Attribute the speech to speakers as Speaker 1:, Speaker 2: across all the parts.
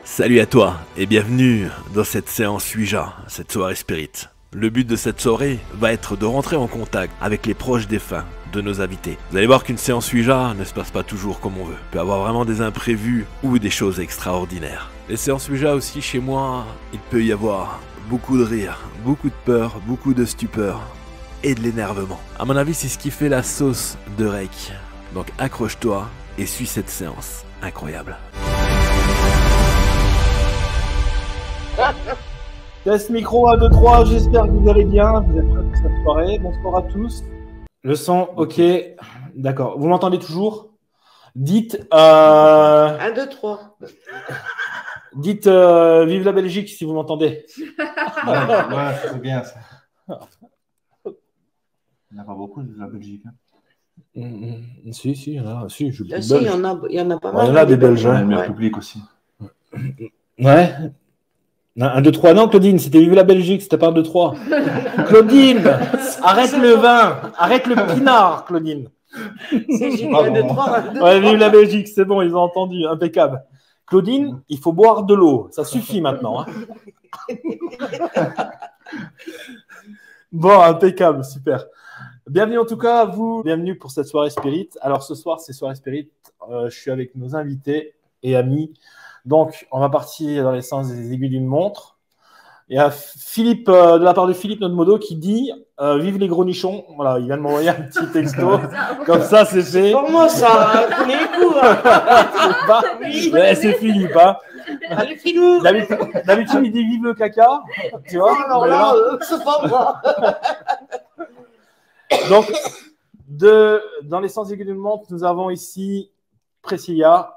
Speaker 1: Salut à toi et bienvenue dans cette séance Ouija, cette soirée spirit. Le but de cette soirée va être de rentrer en contact avec les proches défunts de nos invités. Vous allez voir qu'une séance Ouija ne se passe pas toujours comme on veut. Il peut y avoir vraiment des imprévus ou des choses extraordinaires. Les séances Ouija aussi chez moi, il peut y avoir beaucoup de rire, beaucoup de peur, beaucoup de stupeur et de l'énervement. À mon avis, c'est ce qui fait la sauce de Reik. Donc accroche-toi et suis cette séance incroyable.
Speaker 2: Test micro 1, 2, 3, j'espère que vous allez bien, vous êtes prêts pour cette soirée, bonsoir à tous. Le son, ok, d'accord, vous m'entendez toujours? Dites,
Speaker 3: 1, 2, 3.
Speaker 2: Dites vive la Belgique si vous m'entendez.
Speaker 4: Ouais, c'est bien ça. Il n'y en a pas beaucoup de la Belgique. Hein.
Speaker 2: Si, il y en a, si, je
Speaker 3: Il y en a pas mal.
Speaker 2: Il y en a des Belges.
Speaker 4: Ouais, le public aussi.
Speaker 2: Ouais. 1, 2, 3, non Claudine, c'était vive la Belgique, c'était pas 1, 2, 3. Claudine, arrête le vin, arrête le pinard, Claudine.
Speaker 3: C'est juste 1, 2, 3.
Speaker 2: Ouais, vive la Belgique, c'est bon, ils ont entendu, impeccable. Claudine, il faut boire de l'eau, ça suffit maintenant. Hein. Bon, impeccable, super. Bienvenue en tout cas à vous, bienvenue pour cette soirée spirit. Alors ce soir, c'est soirée spirit, je suis avec nos invités et amis. Donc, on va partir dans les sens des aiguilles d'une montre. Il y a Philippe, de la part de Philippe, notre modo, qui dit vive les gros nichons. Voilà, il vient de m'envoyer un petit texto. Comme ça, c'est fait.
Speaker 3: Pour moi, ça, tous les coups.
Speaker 2: Oui, ouais, c'est Philippe. Hein.
Speaker 3: Allez, Philou.
Speaker 2: D'habitude, il dit vive le caca. Tu vois,
Speaker 3: alors là, c'est pas moi.
Speaker 2: Donc, dans les sens aiguilles d'une montre, nous avons ici Priscilla.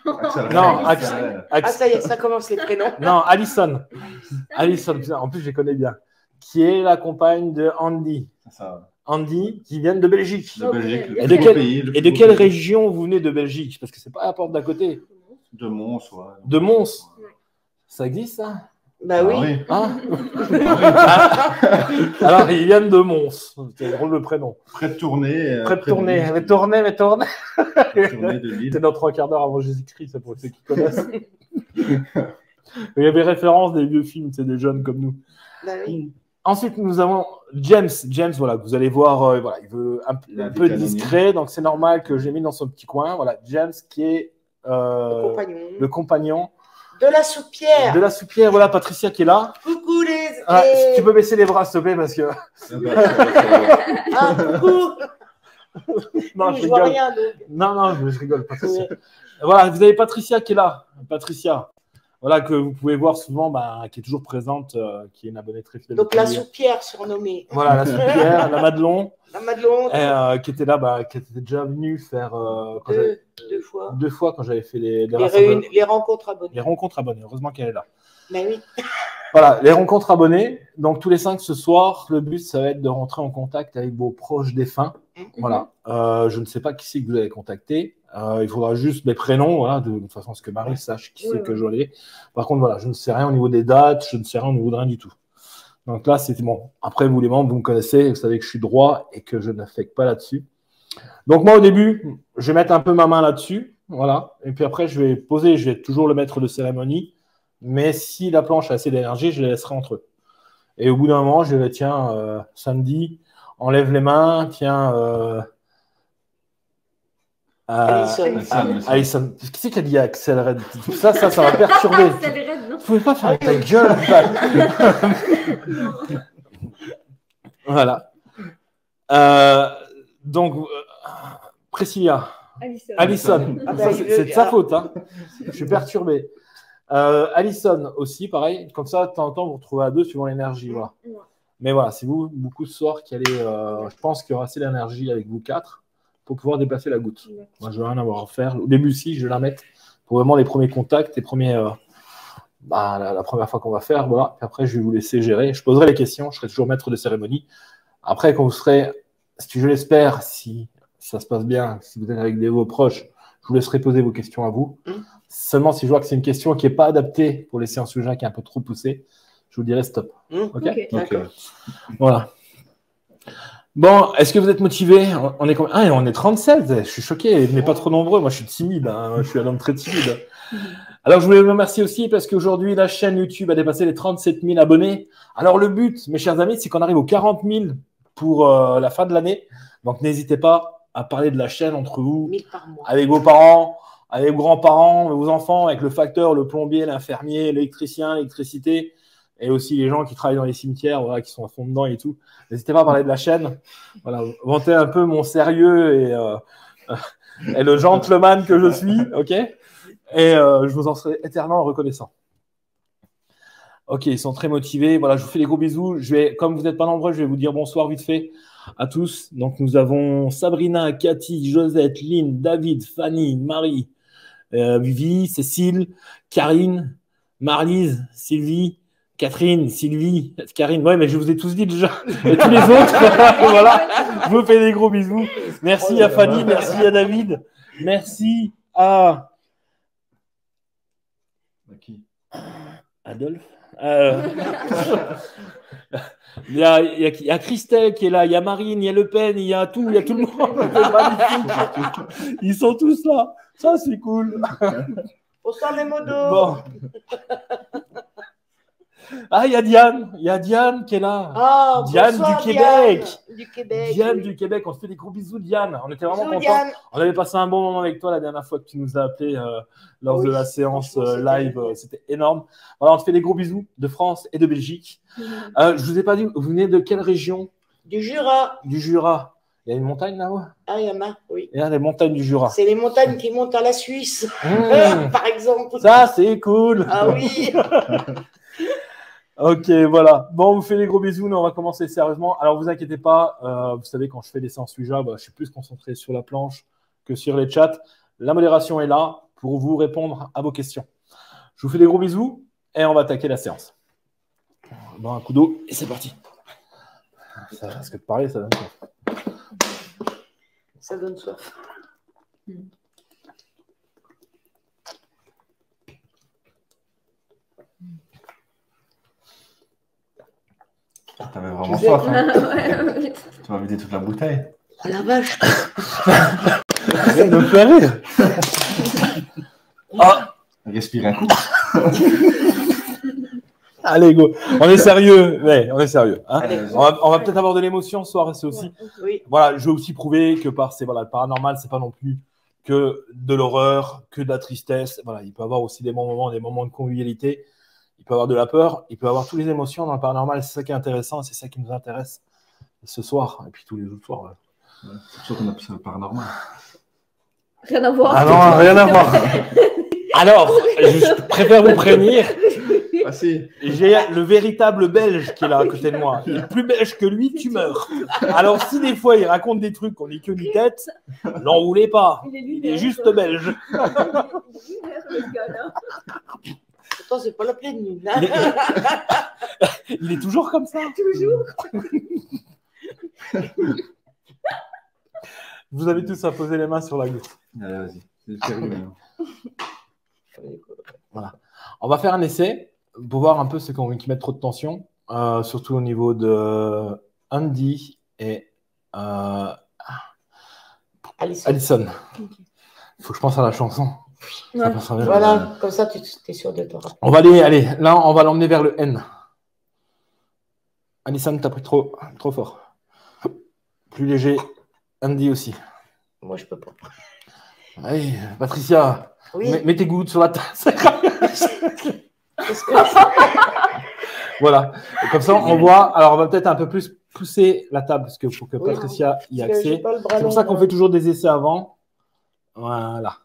Speaker 2: Non,
Speaker 3: ça y est, ça commence les prénoms.
Speaker 2: Non, Alison. Alison, en plus, je les connais bien. Qui est la compagne de Andy.
Speaker 4: Ça.
Speaker 2: Andy, qui vient de Belgique.
Speaker 4: De Belgique,
Speaker 2: Et de quelle région vous venez de Belgique? Parce que c'est pas à la porte d'à côté.
Speaker 4: De Mons, ouais.
Speaker 2: De Mons. Ça existe, ça?
Speaker 3: Bah oui.
Speaker 2: Ah. Alors, ils viennent de Mons. C'est drôle le prénom.
Speaker 4: Prêt de tourner.
Speaker 2: Prêt de tourner. Mais tourner.
Speaker 4: Tourner de Lille.
Speaker 2: C'était dans 3 quarts d'heure avant Jésus-Christ, c'est pour ceux qui connaissent. Il y avait référence des vieux films, c'est des jeunes comme nous.
Speaker 3: Bah oui.
Speaker 2: Ensuite, nous avons James. James, voilà, vous allez voir, voilà, il veut un peu discret, donc c'est normal que j'ai mis dans son petit coin. Voilà, James qui est le compagnon.
Speaker 3: De la soupière.
Speaker 2: De la soupière, voilà, Patricia qui est là.
Speaker 3: Coucou les.
Speaker 2: Ah, si tu peux baisser les bras, s'il te plaît, parce que.
Speaker 3: Ah, coucou.
Speaker 2: Non,
Speaker 3: je vois rien. Donc.
Speaker 2: Non, je rigole, Patricia. Voilà, vous avez Patricia qui est là. Patricia. Voilà, que vous pouvez voir souvent, qui est toujours présente, qui est une abonnée très fidèle.
Speaker 3: Donc la soupière surnommée.
Speaker 2: Voilà, la soupière, la Madelon.
Speaker 3: La Madelon.
Speaker 2: Qui était là, qui était déjà venue faire. Deux fois quand j'avais fait
Speaker 3: les rencontres abonnées.
Speaker 2: Les rencontres abonnées, heureusement qu'elle est là.
Speaker 3: Ben oui.
Speaker 2: Voilà, les rencontres abonnées. Donc tous les 5 ce soir, le but, ça va être de rentrer en contact avec vos proches défunts. Voilà. Je ne sais pas qui c'est que vous allez contacter. Il faudra juste mes prénoms, voilà, de toute façon, ce que Marie sache qui c'est que je l'ai. Par contre, voilà, je ne sais rien au niveau des dates, je ne sais rien au niveau de rien du tout. Donc là, c'était bon. Après, vous les membres, vous me connaissez, vous savez que je suis droit et que je n'affecte pas là-dessus. Donc moi, au début, je vais mettre un peu ma main là-dessus, voilà. Et puis après, je vais poser, je vais toujours le maître de cérémonie. Mais si la planche a assez d'énergie, je les laisserai entre eux. Et au bout d'un moment, je vais tiens, samedi, enlève les mains, tiens. Alison. Qui c'est qui a dit Axel Red? Ça va perturber. Vous ne pouvez pas faire ta gueule. Voilà. Donc, Priscilla. Alison. C'est de sa faute. Hein. Je suis perturbé. Alison aussi, pareil. Comme ça, de temps en temps, vous retrouvez à 2 suivant l'énergie. Voilà. Mais voilà, c'est vous, beaucoup ce soir, qui allez. Je pense qu'il y aura assez d'énergie avec vous 4. Pour pouvoir déplacer la goutte. Moi, je ne veux rien avoir à faire. Au début, si, je vais la mettre pour vraiment les premiers contacts, les premiers, la première fois qu'on va faire. Voilà. Et après, je vais vous laisser gérer. Je poserai les questions. Je serai toujours maître de cérémonie. Après, quand vous serez, si je l'espère, si ça se passe bien, si vous êtes avec vos proches, je vous laisserai poser vos questions à vous. Seulement, si je vois que c'est une question qui n'est pas adaptée pour les séances Ouija, qui est un peu trop poussée, je vous dirai stop.
Speaker 3: Ok.
Speaker 2: Voilà. Bon, est-ce que vous êtes motivés? On est 37, je suis choqué, mais pas trop nombreux. Moi, je suis timide, hein. Je suis un homme très timide. Alors, je voulais vous remercier aussi parce qu'aujourd'hui, la chaîne YouTube a dépassé les 37 000 abonnés. Alors, le but, mes chers amis, c'est qu'on arrive aux 40 000 pour la fin de l'année. Donc, n'hésitez pas à parler de la chaîne entre vous, avec vos parents, avec vos grands-parents, vos enfants, avec le facteur, le plombier, l'infirmier, l'électricien, l'électricité, et aussi les gens qui travaillent dans les cimetières, voilà, qui sont à fond dedans et tout. N'hésitez pas à parler de la chaîne. Voilà, vanter un peu mon sérieux et le gentleman que je suis, ok? Et je vous en serai éternellement reconnaissant. Ok, ils sont très motivés. Voilà, je vous fais des gros bisous. Comme vous n'êtes pas nombreux, je vais vous dire bonsoir vite fait à tous. Donc, nous avons Sabrina, Cathy, Josette, Lynn, David, Fanny, Marie, Vivi, Cécile, Karine, Marlise, Sylvie, Catherine, Sylvie, Karine. Ouais, mais je vous ai tous dit déjà. Et tous les autres. Voilà. Je vous fais des gros bisous. Merci à Fanny, merci à David. Merci à
Speaker 4: Qui?
Speaker 2: Adolphe. Il y a Christelle qui est là, il y a Marine, il y a Le Pen, il y a tout le monde. Ils sont tous là. Ça, c'est cool.
Speaker 3: Bonsoir les modos.
Speaker 2: Bon. Ah, il y a Diane qui est là.
Speaker 3: Ah,
Speaker 2: Diane du Québec. Diane
Speaker 3: oui.
Speaker 2: du Québec, on se fait des gros bisous, Diane. On était vraiment
Speaker 3: Bisous,
Speaker 2: contents.
Speaker 3: Diane.
Speaker 2: On avait passé un bon moment avec toi la dernière fois que tu nous as appelé lors de la séance live. C'était énorme. Voilà, on te fait des gros bisous de France et de Belgique. Je vous ai pas dit, vous venez de quelle région?
Speaker 3: Du Jura.
Speaker 2: Du Jura. Il y a une montagne là-haut?
Speaker 3: Ah, il y en a, oui.
Speaker 2: Il y a des montagnes du Jura.
Speaker 3: C'est les montagnes qui montent à la Suisse, par exemple.
Speaker 2: Ça, c'est cool.
Speaker 3: Ah oui.
Speaker 2: Ok, voilà. Bon, on vous fait des gros bisous, mais on va commencer sérieusement. Alors, vous inquiétez pas, vous savez, quand je fais des séances Ouija, je suis plus concentré sur la planche que sur les chats. La modération est là pour vous répondre à vos questions. Je vous fais des gros bisous et on va attaquer la séance. Bon, un coup d'eau et c'est parti. Ça risque de parler, ça donne soif.
Speaker 3: Ça donne soif.
Speaker 4: T'avais vraiment soif. Hein. Tu vas vider toute la bouteille.
Speaker 3: Oh la vache.
Speaker 2: Ça me fait rire. Ah.
Speaker 4: Respire un coup.
Speaker 2: Allez, go. On est sérieux. Ouais, on est sérieux. Hein.
Speaker 3: Allez,
Speaker 2: on va peut-être avoir de l'émotion ce soir. C'est aussi.
Speaker 3: Oui.
Speaker 2: Voilà, je veux aussi prouver que le paranormal, c'est pas non plus que de l'horreur, que de la tristesse. Voilà, il peut y avoir aussi des bons moments, des moments de convivialité. Il peut y avoir de la peur, il peut y avoir toutes les émotions dans le paranormal. C'est ça qui est intéressant, c'est ça qui nous intéresse ce soir et puis tous les autres soirs. Ouais.
Speaker 4: Ouais, c'est pour ça qu'on appelle ça le paranormal.
Speaker 5: Rien à voir.
Speaker 2: Ah non, rien à voir. Alors, je préfère vous prévenir.
Speaker 4: Ah si.
Speaker 2: J'ai le véritable Belge qui est là à côté de moi. Il est plus belge que lui, tu meurs. Alors, si des fois il raconte des trucs qu'on n'est que ni tête, l'enroulez pas. Il est juste belge.
Speaker 3: Pourtant, c'est pas la pleine lune.
Speaker 2: Il est toujours comme ça.
Speaker 5: Toujours.
Speaker 2: Vous avez tous à poser les mains sur la goutte.
Speaker 4: Allez, vas-y. C'est sérieux.
Speaker 2: Voilà. On va faire un essai pour voir un peu ceux qui mettent trop de tension, surtout au niveau de Andy et Alison. Il faut que je pense à la chanson.
Speaker 5: Ouais.
Speaker 3: Voilà, comme ça, tu es sûr de te rappeler.
Speaker 2: On va aller, là, on va l'emmener vers le N. Alison, t'as pris trop fort. Plus léger, Andy aussi.
Speaker 3: Moi, je peux pas.
Speaker 2: Allez, Patricia,
Speaker 3: Oui.
Speaker 2: mets tes gouttes sur la tasse. Voilà. Et comme ça, on voit. Alors, on va peut-être un peu plus pousser la table pour que
Speaker 3: Oui,
Speaker 2: Patricia y ait
Speaker 3: parce que j'ai
Speaker 2: accès.
Speaker 3: pas le bras
Speaker 2: C'est pour ça qu'on
Speaker 3: long,
Speaker 2: fait toujours des essais avant. Voilà.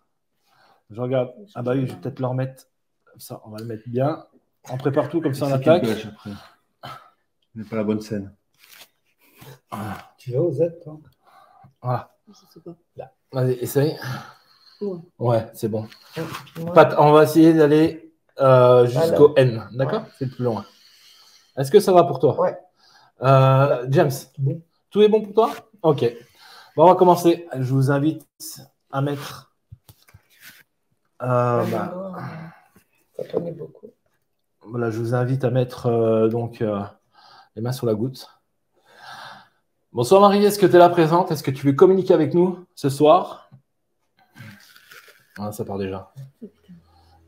Speaker 2: Je regarde. Ah bah oui, je vais peut-être le remettre. Comme ça, on va le mettre bien. On prépare tout, comme ça on
Speaker 4: C'est
Speaker 2: attaque.
Speaker 4: qui le belge, après. Ce n'est pas la bonne scène.
Speaker 2: Voilà.
Speaker 6: Tu vas au Z, toi?
Speaker 2: Voilà.
Speaker 5: Je sais pas.
Speaker 2: Vas-y, essaye.
Speaker 5: Ouais.
Speaker 2: Ouais, c'est bon.
Speaker 3: Ouais.
Speaker 2: Pat, on va essayer d'aller jusqu'au N. D'accord?
Speaker 3: Ouais.
Speaker 2: C'est le plus loin. Est-ce que ça va pour toi?
Speaker 3: Ouais.
Speaker 2: James,
Speaker 6: Bon.
Speaker 2: tout est bon pour toi? Ok. Bon, on va commencer. Je vous invite à mettre.
Speaker 3: Ça tournait beaucoup.
Speaker 2: Voilà, je vous invite à mettre les mains sur la goutte. Bonsoir Marie, est-ce que tu es là présente? Est-ce que tu veux communiquer avec nous ce soir? Ah, ça part déjà.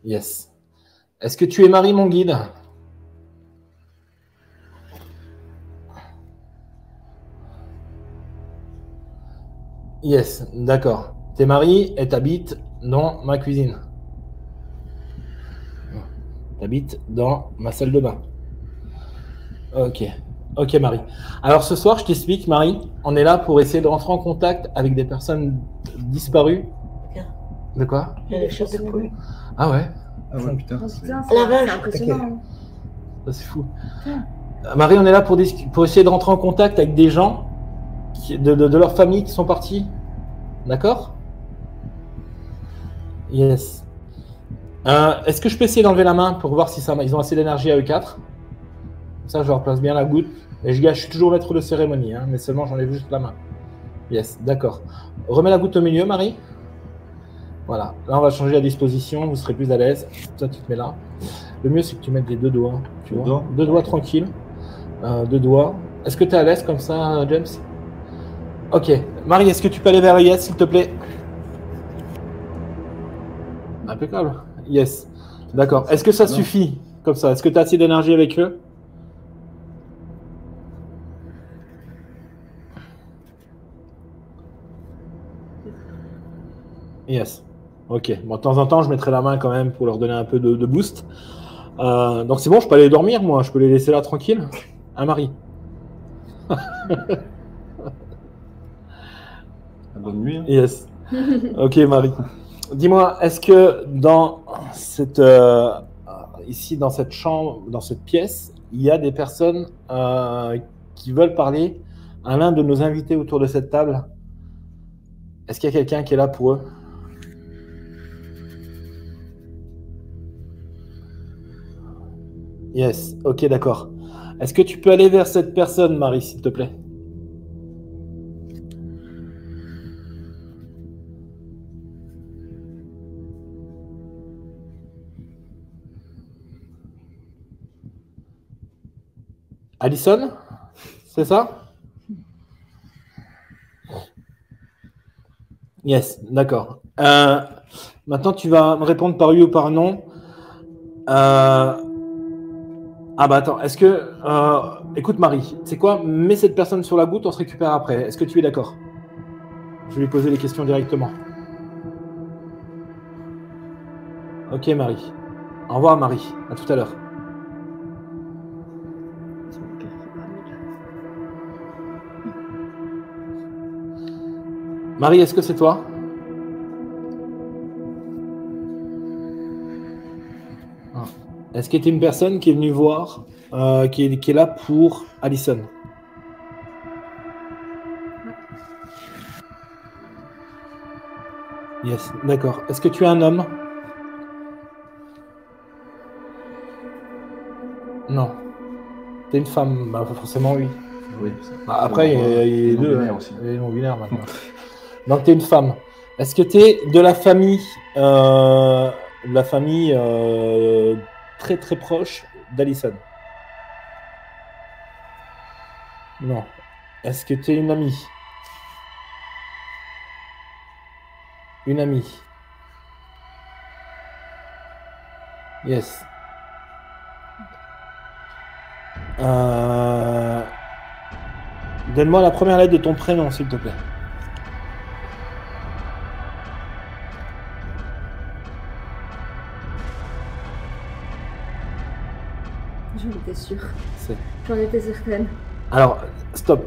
Speaker 2: Yes. Est-ce que tu es Marie, mon guide? Yes, d'accord. T'es Marie et t'habites dans ma cuisine. T'habites dans ma salle de bain. Ok. Ok, Marie. Alors ce soir, je t'explique, Marie, on est là pour essayer de rentrer en contact avec des personnes disparues. De quoi?
Speaker 3: Il y a des choses de poule.
Speaker 2: Ah ouais?
Speaker 4: Ah ouais, putain.
Speaker 3: La vache.
Speaker 5: C'est impressionnant.
Speaker 2: Ça, c'est fou. Marie, on est là pour essayer de rentrer en contact avec des gens de leur famille qui sont partis. D'accord? Yes. Est-ce que je peux essayer d'enlever la main pour voir si ils ont assez d'énergie à E4? Comme ça, je leur place bien la goutte. Et je suis toujours maître de cérémonie, hein, mais seulement j'enlève juste la main. Yes, d'accord. Remets la goutte au milieu, Marie. Voilà. Là, on va changer la disposition. Vous serez plus à l'aise. Toi, tu te mets là. Le mieux, c'est que tu mettes les deux doigts. Tu vois, deux doigts tranquilles. Deux doigts. Est-ce que tu es à l'aise comme ça, James? Ok. Marie, est-ce que tu peux aller vers Yes, s'il te plaît? Impeccable. Yes. D'accord. Est-ce que ça suffit comme ça? Est-ce que tu as assez d'énergie avec eux? Yes. Ok. Bon, de temps en temps, je mettrai la main quand même pour leur donner un peu de boost. Donc c'est bon, je peux aller dormir, moi. Je peux les laisser là tranquille. Hein, Marie?
Speaker 4: Bonne nuit. Hein.
Speaker 2: Yes. Ok, Marie. Dis-moi, est-ce que dans cette ici dans cette chambre, dans cette pièce, il y a des personnes qui veulent parler à l'un de nos invités autour de cette table? Est-ce qu'il y a quelqu'un qui est là pour eux? Yes. Ok, d'accord. Est-ce que tu peux aller vers cette personne, Marie, s'il te plaît? Alison? C'est ça? Yes, d'accord. Maintenant, tu vas me répondre par oui ou par non. Ah bah attends, est-ce que... écoute Marie, c'est quoi? Mets cette personne sur la goutte, on se récupère après. Est-ce que tu es d'accord? Je vais lui poser les questions directement. Ok Marie. Au revoir Marie, à tout à l'heure. Marie, est-ce que c'est toi? Est-ce qu'il y a une personne qui est venue voir, qui est là pour Alison? Yes, d'accord. Est-ce que tu es un homme? Non. T'es une femme? Bah, forcément, oui.
Speaker 4: Oui.
Speaker 2: Bah, après, il y a les deux.
Speaker 4: Aussi.
Speaker 2: Il y a les non-binaires maintenant. Donc, t'es une femme. Est-ce que t'es de la famille, très très proche d'Alison? Non. Est-ce que t'es une amie? Une amie. Yes. Donne-moi la première lettre de ton prénom, s'il te plaît.
Speaker 5: J'en étais sûre. J'en étais certaine.
Speaker 2: Alors, stop.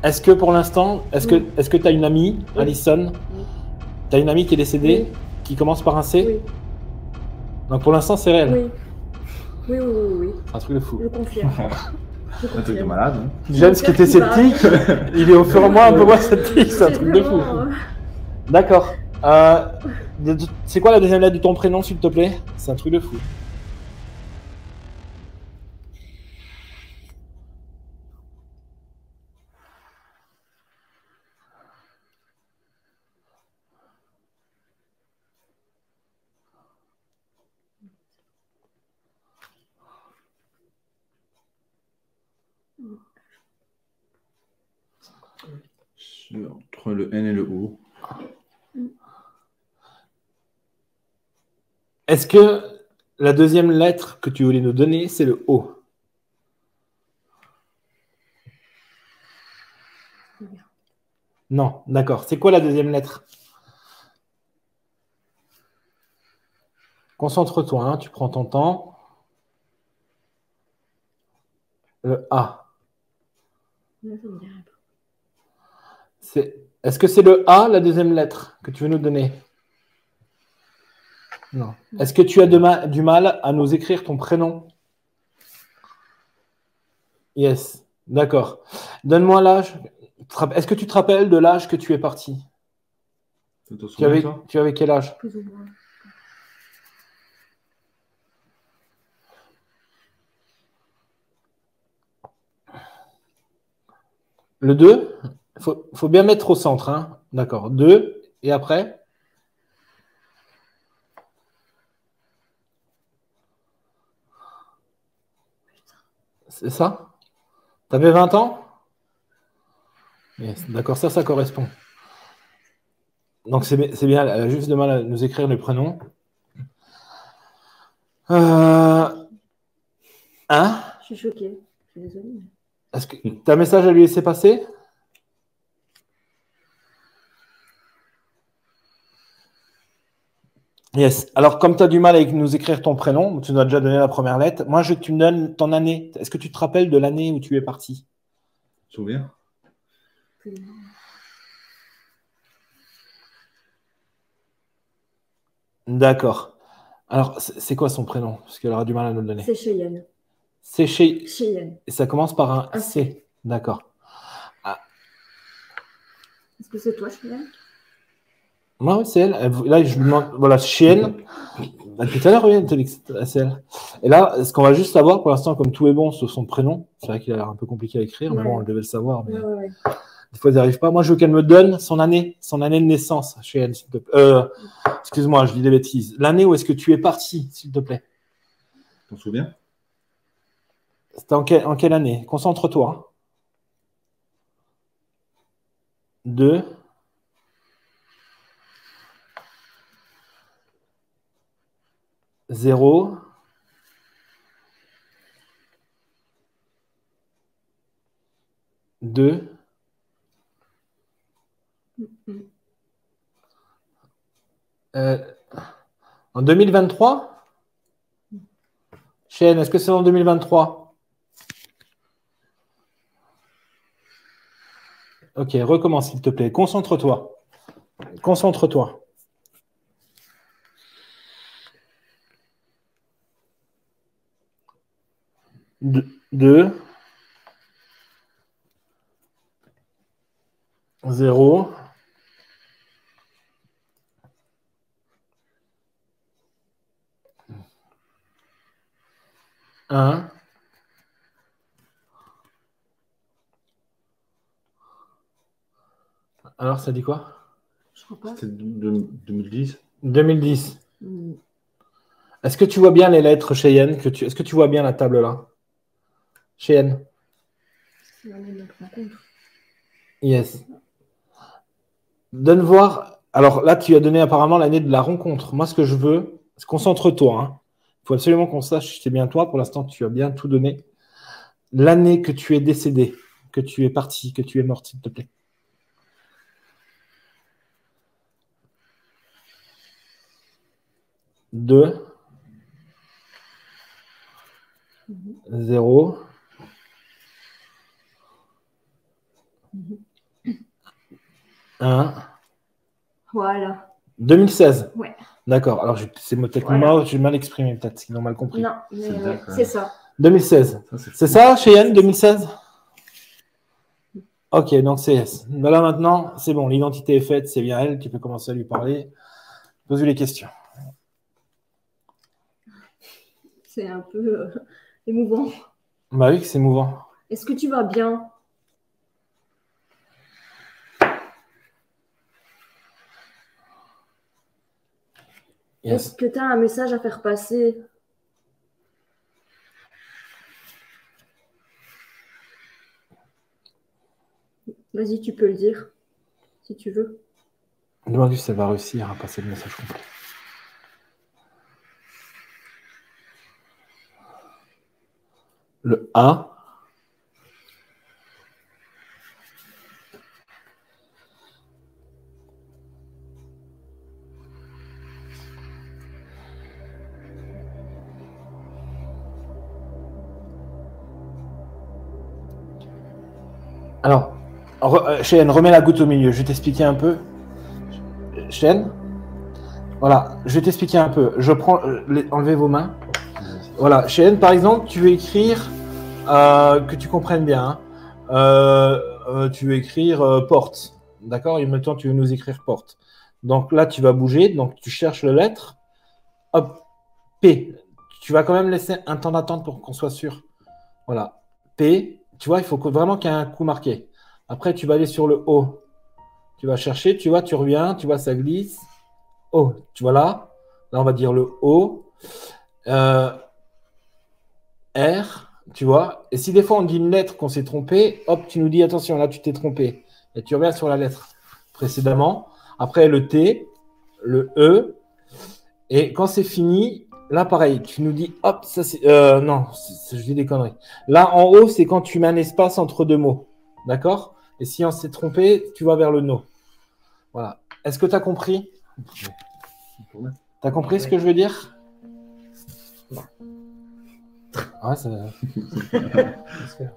Speaker 2: Est-ce que pour l'instant, est-ce que tu as une amie, Alison? Tu as une amie qui est décédée, qui commence par un C?
Speaker 5: Oui.
Speaker 2: Donc pour l'instant, c'est réel.
Speaker 5: Oui. Oui.
Speaker 2: C'est un truc de fou.
Speaker 5: Je confirme.
Speaker 4: Un truc de malade. Hein.
Speaker 2: James qui était sceptique, il est au fur et à mesure un peu moins sceptique, c'est un truc de fou. D'accord. C'est quoi la deuxième lettre de ton prénom, s'il te plaît? C'est un truc de fou.
Speaker 4: Entre le N et le O.
Speaker 2: Est-ce que la deuxième lettre que tu voulais nous donner, c'est le O? Non, d'accord. C'est quoi la deuxième lettre? Concentre-toi, hein, tu prends ton temps. Le A. Est-ce que c'est le A, la deuxième lettre, que tu veux nous donner? Non. Est-ce que tu as du mal à nous écrire ton prénom? Yes, d'accord. Donne-moi l'âge. Est-ce que tu te rappelles de l'âge que tu es parti? Tu avais quel âge?
Speaker 5: Plus ou moins.
Speaker 2: Le 2, il faut bien mettre au centre. Hein. D'accord. 2, et après? C'est ça? Tu avais 20 ans? Yes. D'accord, ça correspond. Donc, c'est bien, elle a juste de mal à nous écrire le prénom. Hein?
Speaker 5: Je suis choquée. Je suis désolée.
Speaker 2: Est-ce que tu as un message à lui laisser passer? Yes. Alors, comme tu as du mal à nous écrire ton prénom, tu nous as déjà donné la première lettre. Moi, je veux que tu me donnes ton année. Est-ce que tu te rappelles de l'année où tu es parti?
Speaker 4: Je me souviens.
Speaker 2: D'accord. Alors, c'est quoi son prénom? Parce qu'elle aura du mal à nous le donner.
Speaker 5: C'est Cheyenne.
Speaker 2: C'est
Speaker 5: Cheyenne.
Speaker 2: Et ça commence par un C. D'accord.
Speaker 5: Ah. Est-ce que c'est toi, Cheyenne?
Speaker 2: Oui, c'est elle. Là, je lui demande. Voilà, Cheyenne. Tout à l'heure, oui, c'est elle. Et là, ce qu'on va juste savoir, pour l'instant, comme tout est bon sur son prénom, c'est vrai qu'il a l'air un peu compliqué à écrire, mais bon, on devait le savoir. Mais...
Speaker 5: Ouais.
Speaker 2: Des fois, ils n'y arrivent pas. Moi, je veux qu'elle me donne son année de naissance, Cheyenne, s'il te plaît. Excuse-moi, je dis des bêtises. L'année où est-ce que tu es parti, s'il te plaît?
Speaker 4: Tu t'en souviens?
Speaker 2: C'était en quelle année? Concentre-toi. 2. 0. 2. En 2023? Cheyenne, est-ce que c'est en 2023? Ok, recommence s'il te plaît. Concentre-toi. Concentre-toi. 2. 0. 1. Alors, ça dit quoi?
Speaker 5: Je crois pas.
Speaker 4: C'était 2010.
Speaker 2: 2010. Est-ce que tu vois bien les lettres, Cheyenne? Est-ce que tu vois bien la table là? Cheyenne?
Speaker 5: C'est l'année de notre rencontre.
Speaker 2: Yes. Donne voir. Alors là, tu as donné apparemment l'année de la rencontre. Moi, ce que je veux, c'est concentre-toi. Hein. Il faut absolument qu'on sache si c'est bien toi. Pour l'instant, tu as bien tout donné. L'année que tu es décédé, que tu es parti, que tu es mort, s'il te plaît. 2. 0. 1.
Speaker 5: Voilà.
Speaker 2: 2016.
Speaker 5: Ouais.
Speaker 2: D'accord. Alors, c'est peut-être moi, j'ai mal exprimé, peut-être, qu'ils n'ont mal compris.
Speaker 5: Non, mais c'est ça.
Speaker 2: 2016. C'est ça, Cheyenne, 2016? Ok, donc c'est S. Là, maintenant, c'est bon, l'identité est faite, c'est bien elle, tu peux commencer à lui parler. Pose-lui les questions.
Speaker 5: C'est un peu émouvant.
Speaker 2: Bah oui, c'est émouvant.
Speaker 5: Est-ce que tu vas bien?
Speaker 2: Yes.
Speaker 5: Est-ce que tu as un message à faire passer? Vas-y, tu peux le dire, si tu veux.
Speaker 2: Demande-lui si elle va réussir à passer le message complet. Le A. Alors, Cheyenne, remets la goutte au milieu. Je vais t'expliquer un peu. Cheyenne, voilà, je vais t'expliquer un peu. Je prends, enlevez vos mains. Voilà, Cheyenne, par exemple, tu veux écrire, que tu comprennes bien, tu veux écrire porte. D'accord? Et maintenant, tu veux nous écrire porte. Donc là, tu vas bouger. Donc, tu cherches la lettre. Hop, P. Tu vas quand même laisser un temps d'attente pour qu'on soit sûr. Voilà, P. Tu vois, il faut vraiment qu'il y ait un coup marqué. Après, tu vas aller sur le O. Tu vas chercher, tu vois, tu reviens, tu vois, ça glisse. O, tu vois là. Là, on va dire le O. R, tu vois. Et si des fois, on dit une lettre qu'on s'est trompé, hop, tu nous dis, attention, là, tu t'es trompé. Et tu reviens sur la lettre précédemment. Après, le T, le E. Et quand c'est fini, là, pareil, tu nous dis, hop, ça c'est... non, je dis des conneries. Là, en haut, c'est quand tu mets un espace entre deux mots. D'accord? Et si on s'est trompé, tu vas vers le no. Voilà. Est-ce que tu as compris? Tu as compris ce que je veux dire? Ouais, ça...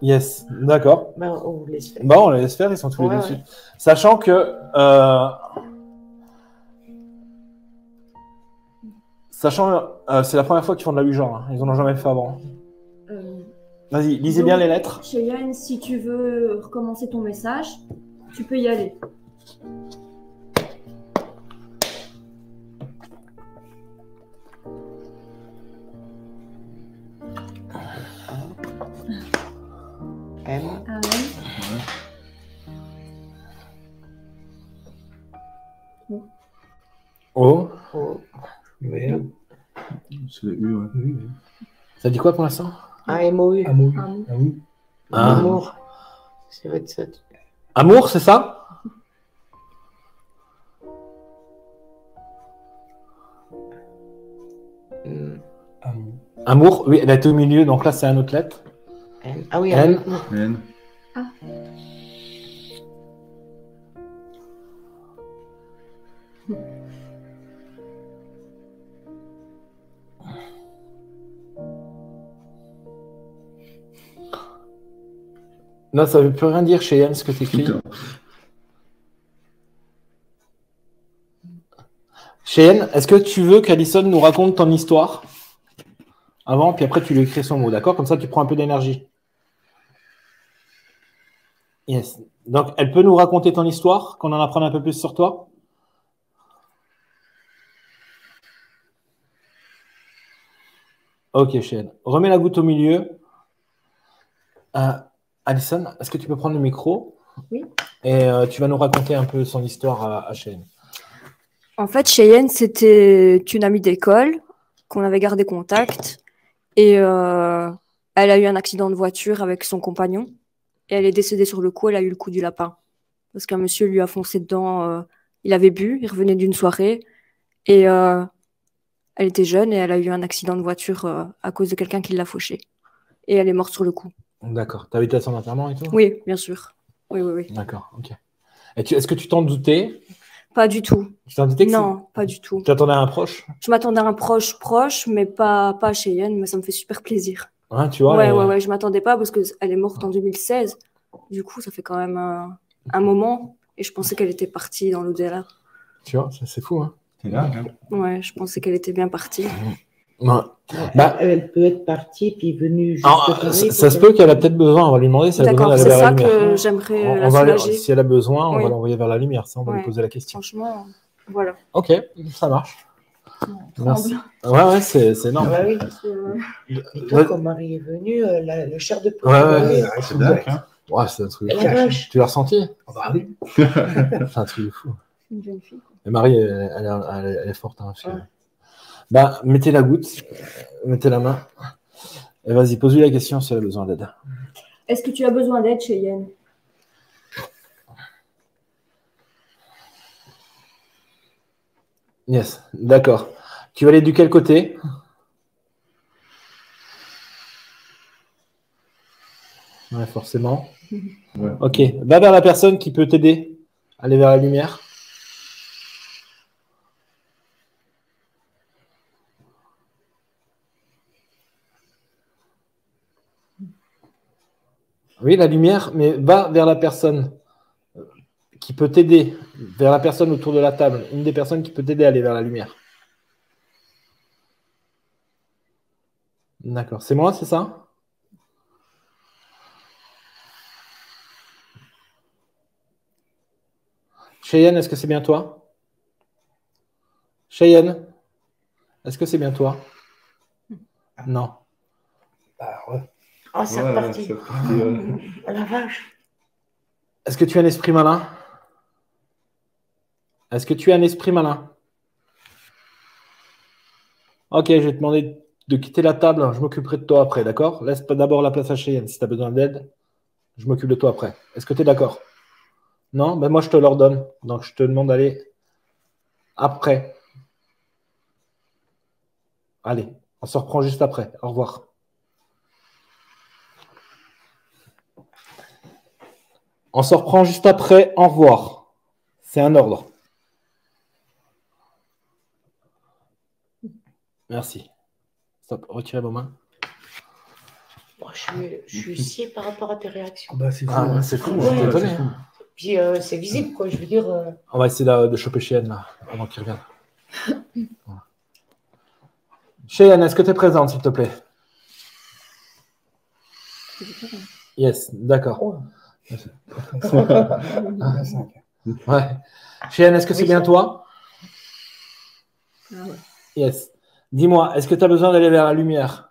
Speaker 2: Yes, d'accord.
Speaker 3: Ben, on laisse faire.
Speaker 2: Bon, on les laisse faire, ils sont tous les deux dessus. Sachant que... c'est la première fois qu'ils font de la U-genre. Hein. Ils n'en ont jamais fait avant. Vas-y, lisez bien les lettres.
Speaker 5: Cheyenne, si tu veux recommencer ton message, tu peux y aller.
Speaker 3: M.
Speaker 2: O.
Speaker 3: O. V.
Speaker 4: C'est le U, ouais.
Speaker 2: Ça dit quoi pour l'instant?
Speaker 3: A-M-O-U.
Speaker 2: Amour.
Speaker 3: Ça va être ça.
Speaker 2: Amour, c'est ça? Amour, oui, elle est au milieu, donc là c'est un autre lettre.
Speaker 3: N. Ah oui,
Speaker 2: N.
Speaker 4: N.
Speaker 2: Non, ça ne veut plus rien dire chez Yann ce que tu écris. Cheyenne, est-ce que tu veux qu'Alison nous raconte ton histoire avant, puis après tu lui écris son mot, d'accord? Comme ça, tu prends un peu d'énergie. Yes. Donc, elle peut nous raconter ton histoire, qu'on en apprenne un peu plus sur toi? Ok, Cheyenne. Remets la goutte au milieu. Alison, est-ce que tu peux prendre le micro?
Speaker 5: Oui.
Speaker 2: Et tu vas nous raconter un peu son histoire à Cheyenne.
Speaker 5: En fait, Cheyenne, c'était une amie d'école qu'on avait gardé contact. Et elle a eu un accident de voiture avec son compagnon. Et elle est décédée sur le coup, elle a eu le coup du lapin. Parce qu'un monsieur lui a foncé dedans. Il avait bu, il revenait d'une soirée. Et elle était jeune et elle a eu un accident de voiture à cause de quelqu'un qui l'a fauchée. Et elle est morte sur le coup.
Speaker 2: D'accord. Tu as été à son enterrement et tout?
Speaker 5: Oui, bien sûr. Oui.
Speaker 2: D'accord, ok. Est-ce que tu t'en doutais?
Speaker 5: Pas du tout.
Speaker 2: Tu t'en doutais que
Speaker 5: non, pas du tout.
Speaker 2: Tu t'attendais à un proche?
Speaker 5: Je m'attendais à un proche, mais pas à Cheyenne, mais ça me fait super plaisir.
Speaker 2: Ouais, tu vois.
Speaker 5: Ouais, je m'attendais pas parce qu'elle est morte en 2016. Du coup, ça fait quand même un moment et je pensais qu'elle était partie dans l'au-delà.
Speaker 2: Tu vois, c'est fou, hein.
Speaker 4: C'est dingue, hein.
Speaker 5: Ouais, je pensais qu'elle était bien partie.
Speaker 2: Ouais.
Speaker 3: Elle peut être partie puis venue juste
Speaker 2: ça se peut qu'elle a peut-être besoin, on va lui demander si elle a besoin d'aller vers la lumière.
Speaker 5: C'est ça que j'aimerais la soulager.
Speaker 2: Si elle a besoin, on va l'envoyer vers la lumière, ça on va lui poser la question.
Speaker 5: Franchement, voilà.
Speaker 2: Ok, ça marche. Merci. Ouais, c'est énorme.
Speaker 3: Ah bah oui. Et toi, quand Marie est venue, le chair de poule.
Speaker 4: C'est dingue, hein.
Speaker 2: Ouais, c'est un truc de
Speaker 3: fou.
Speaker 2: Tu l'as ressenti?
Speaker 3: Bah oui.
Speaker 2: C'est un truc de fou.
Speaker 5: Une jeune fille.
Speaker 2: Et Marie, elle est forte. Hein, Bah, mettez la goutte, mettez la main. Et vas-y, pose-lui la question si elle a besoin d'aide.
Speaker 5: Est-ce que tu as besoin d'aide, Cheyenne?
Speaker 2: Yes, d'accord. Tu vas aller du quel côté? Ouais, forcément.
Speaker 4: Ouais.
Speaker 2: Ok, va vers la personne qui peut t'aider à aller vers la lumière. Oui, la lumière, mais va vers la personne qui peut t'aider, vers la personne autour de la table, une des personnes qui peut t'aider à aller vers la lumière. D'accord, c'est moi, c'est ça? Cheyenne, est-ce que c'est bien toi? Cheyenne, est-ce que c'est bien toi? Non.
Speaker 4: Ah ouais.
Speaker 3: Oh, c'est
Speaker 4: Ouais,
Speaker 3: reparti.
Speaker 4: c'est reparti, ouais.
Speaker 3: Oh la vache.
Speaker 2: Est-ce que tu as un esprit malin? Est-ce que tu as un esprit malin? Ok, je vais te demander de quitter la table. Je m'occuperai de toi après, d'accord? Laisse d'abord la place à Cheyenne. Si tu as besoin d'aide, je m'occupe de toi après. Est-ce que tu es d'accord? Non? Ben moi, je te l'ordonne. Donc, je te demande d'aller après. Allez, on se reprend juste après. Au revoir. On se reprend juste après. Au revoir. C'est un ordre. Merci. Stop. Retirez vos mains.
Speaker 3: Bon, je suis scié par rapport à tes réactions.
Speaker 4: Bah, c'est fou.
Speaker 2: Ah,
Speaker 4: hein.
Speaker 2: c'est fou.
Speaker 3: Ouais,
Speaker 2: J'étais étonné.
Speaker 4: c'est fou.
Speaker 3: Puis c'est visible, quoi. Je veux dire.
Speaker 2: On va essayer de choper Cheyenne là, avant qu'il revienne. Voilà. Cheyenne, est-ce que tu es présente, s'il te plaît? Yes, d'accord.
Speaker 3: Oh.
Speaker 4: Ah, 5.
Speaker 2: Ouais. Cheyenne, est-ce que c'est
Speaker 3: Oui,
Speaker 2: bien
Speaker 3: ça.
Speaker 2: toi?
Speaker 5: Ah ouais.
Speaker 2: Yes. Dis-moi, est-ce que tu as besoin d'aller vers la lumière?